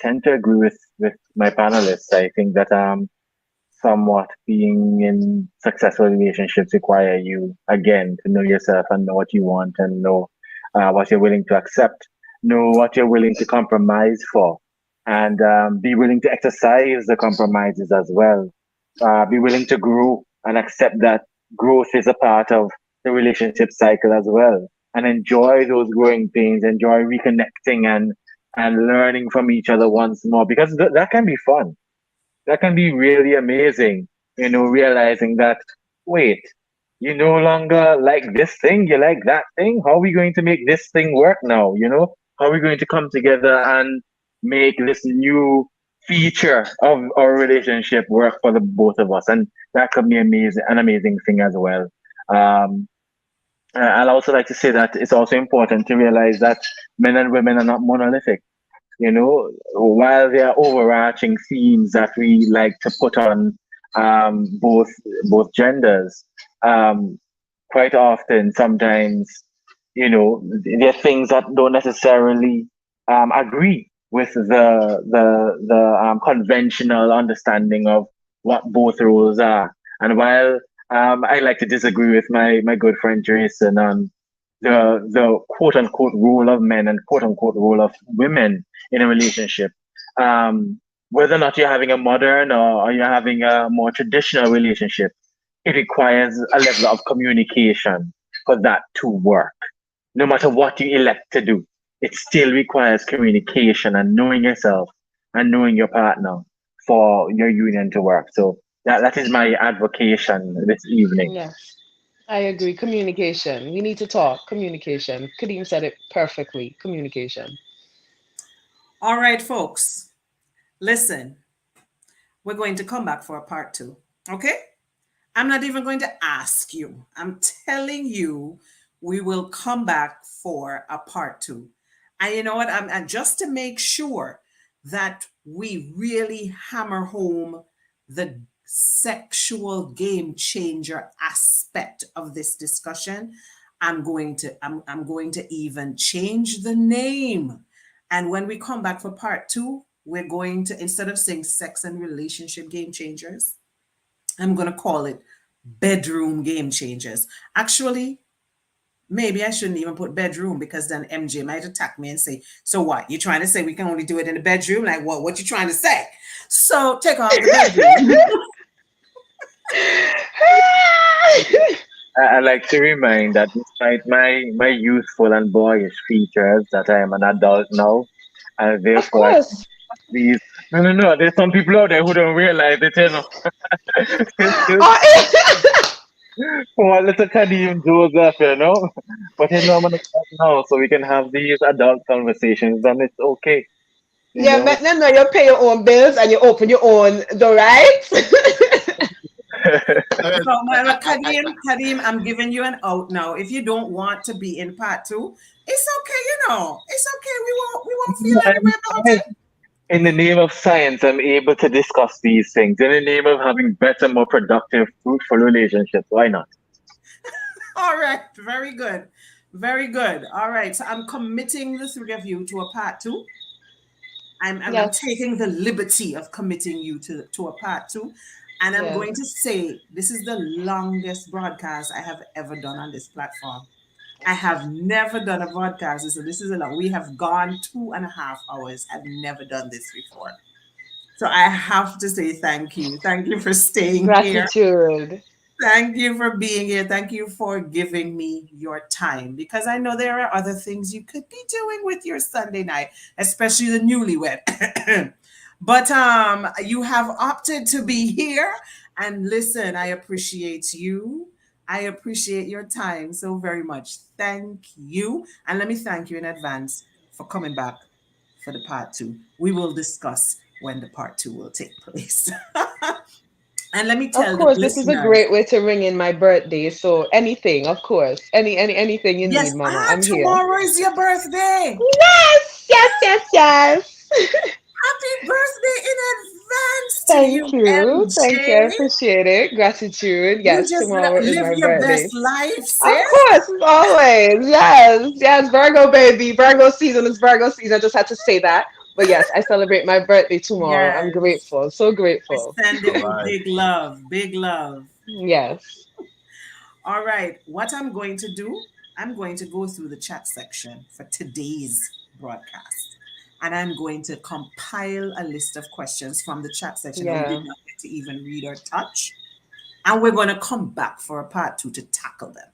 D: tend to agree with my panelists. I think that somewhat being in successful relationships require you again to know yourself and know what you want and know what you're willing to accept, know what you're willing to compromise for, and be willing to exercise the compromises as well. Be willing to grow and accept that growth is a part of the relationship cycle as well, and enjoy those growing pains, enjoy reconnecting and learning from each other once more because that can be fun, that can be really amazing, realizing that, wait, you no longer like this thing, you like that thing. How are we going to make this thing work now? How are we going to come together and make this new feature of our relationship work for the both of us? And that could be an amazing thing as well. Um, I'll also like to say that it's also important to realize that men and women are not monolithic. While there are overarching themes that we like to put on both genders, um, quite often, sometimes, there are things that don't necessarily agree with the conventional understanding of what both roles are. And while I like to disagree with my good friend Jason on the quote unquote role of men and quote unquote role of women in a relationship. Whether or not you're having a modern or you're having a more traditional relationship, it requires a level of communication for that to work. No matter what you elect to do, it still requires communication and knowing yourself and knowing your partner for your union to work. So that is my advocation this evening.
B: Yes, I agree. Communication. We need to talk. Communication. Kadeem said it perfectly. Communication.
A: All right, folks. Listen, we're going to come back for a part two. Okay? I'm not even going to ask you. I'm telling you, we will come back for a part two. And you know what? And just to make sure that we really hammer home the sexual game changer aspect of this discussion, I'm going to even change the name. And when we come back for part two, we're going to, instead of saying sex and relationship game changers, I'm going to call it bedroom game changers. Actually, maybe I shouldn't even put bedroom because then MJ might attack me and say, "So what? You trying to say we can only do it in the bedroom? Like what? What you trying to say?" So take off the bedroom.
D: I like to remind that despite my youthful and boyish features, that I am an adult now, and
B: Of
D: therefore I
B: course.
D: these. No, no, no. There's some people out there who don't realize it. Still
B: Oh,
D: for a little Kadeem Joseph. But I'm gonna stop now so we can have these adult conversations, and it's okay, you
B: yeah,
D: know.
B: but no, you pay your own bills and you open your own door, right?
A: So, Kadim, I'm giving you an out now. If you don't want to be in part two, it's okay. It's okay. We won't feel any way about it.
D: In the name of science, I'm able to discuss these things. In the name of having better, more productive, fruitful relationships, why not?
A: All right, very good. Very good. All right. So I'm committing the three of you to a part two. I'm
B: Yes,
A: taking the liberty of committing you to a part two. And I'm
B: yes.
A: going to say this is the longest broadcast I have ever done on this platform. I have never done a broadcast, so this is a lot. We have gone 2.5 hours. I've never done this before. So I have to say thank you. Thank you for staying here.
B: Gratitude.
A: Thank you for being here. Thank you for giving me your time because I know there are other things you could be doing with your Sunday night, especially the newlywed. But you have opted to be here and listen, I appreciate you. I appreciate your time so very much. Thank you. And let me thank you in advance for coming back for the part two. We will discuss when the part two will take place. And let me
B: Of
A: tell the
B: course, this is a
A: listeners,
B: great way to ring in my birthday. So anything, of course, anything you
A: yes,
B: need, Mama, I'm here.
A: tomorrow is your birthday.
B: Yes, yes, yes, yes.
A: Happy birthday in advance to
B: Thank
A: you,
B: you. Thank you. I
A: MJ.
B: appreciate it. Gratitude.
A: You
B: Yes,
A: just
B: tomorrow is
A: live
B: my
A: your
B: birthday.
A: best life,
B: Of
A: sis.
B: course, always. Yes, yes. Virgo baby. Virgo season is Virgo season. I just had to say that. But yes, I celebrate my birthday tomorrow. I'm
A: Yes.
B: grateful. So
A: We're
B: grateful.
C: All
A: sending you
C: right.
A: big love, big love.
B: Yes.
A: All right. What I'm going to do, I'm going to go through the chat section for today's broadcast. And I'm going to compile a list of questions from the chat section that we did
B: Yeah.
A: not get to even read or touch. And we're going to come back for a part two to tackle them.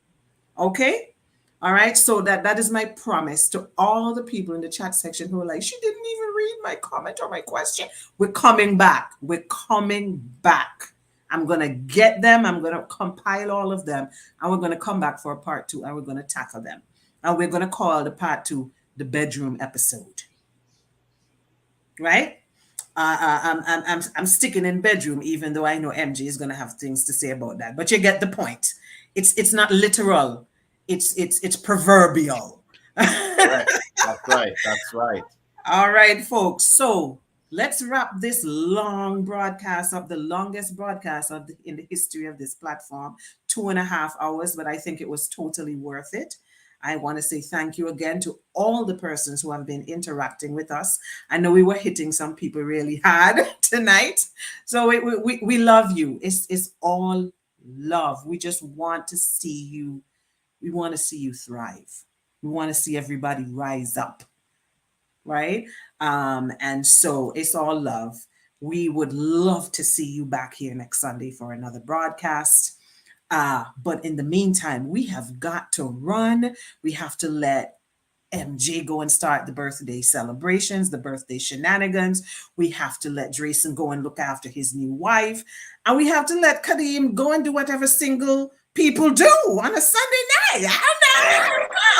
A: Okay? All right. So that is my promise to all the people in the chat section who are like, she didn't even read my comment or my question. We're coming back. We're coming back. I'm going to get them. I'm going to compile all of them. And we're going to come back for a part two and we're going to tackle them. And we're going to call the part two the bedroom episode. Right? I'm sticking in bedroom, even though I know MJ is going to have things to say about that. But you get the point. It's not literal. It's proverbial.
C: Correct. That's right. That's right.
A: All right, folks. So let's wrap this long broadcast up, the longest broadcast in the history of this platform, 2.5 hours, but I think it was totally worth it. I want to say thank you again to all the persons who have been interacting with us. I know we were hitting some people really hard tonight. So we love you. It's all love. We just want to see you. We want to see you thrive. We want to see everybody rise up, right? And so it's all love. We would love to see you back here next Sunday for another broadcast. But in the meantime, we have got to run. We have to let MJ go and start the birthday celebrations, the birthday shenanigans. We have to let Drayson go and look after his new wife. And we have to let Kadeem go and do whatever single people do on a Sunday night. I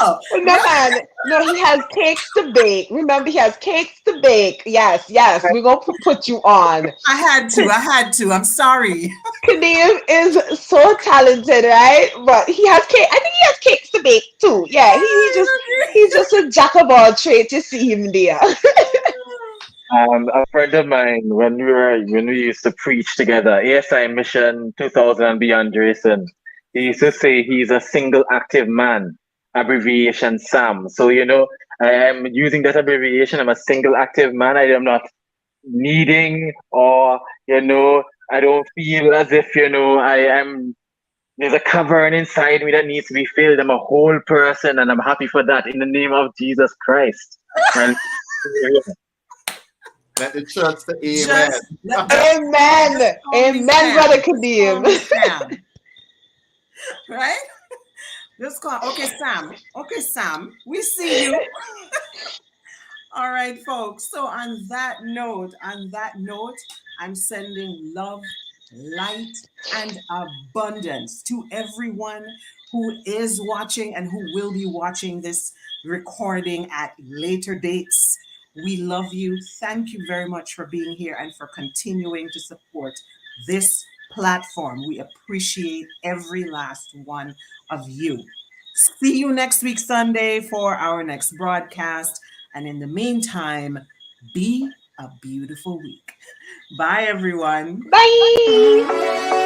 A: don't
B: No
A: know.
B: man, no, he has cakes to bake. Remember, he has cakes to bake. Yes, yes, we're gonna put you on.
A: I had to. I had to. I'm sorry.
B: Kadeem is so talented, right? But he has cake. I think he has cakes to bake too. Yeah, he's just a jack of all trades. You see him there.
D: A friend of mine, when we used to preach together, ASI Mission 2000 and beyond, Jason, he used to say he's a single active man, abbreviation SAM. So I am using that abbreviation. I'm a single active man. I am not needing, or I don't feel as if I am. There's a cavern inside me that needs to be filled. I'm a whole person, and I'm happy for that in the name of Jesus Christ. And
C: Let the church say amen.
A: Just,
B: Amen.
A: call me
B: Amen,
A: Sam.
B: brother
A: Just call
B: Kadeem.
A: me Sam. Right? Just call. Okay, Sam. Okay, Sam. We see you. All right, folks. So on that note, I'm sending love, light, and abundance to everyone who is watching and who will be watching this recording at later dates. We love you. Thank you very much for being here and for continuing to support this platform. We appreciate every last one of you. See you next week, Sunday, for our next broadcast. And in the meantime, be a beautiful week. Bye, everyone.
B: Bye.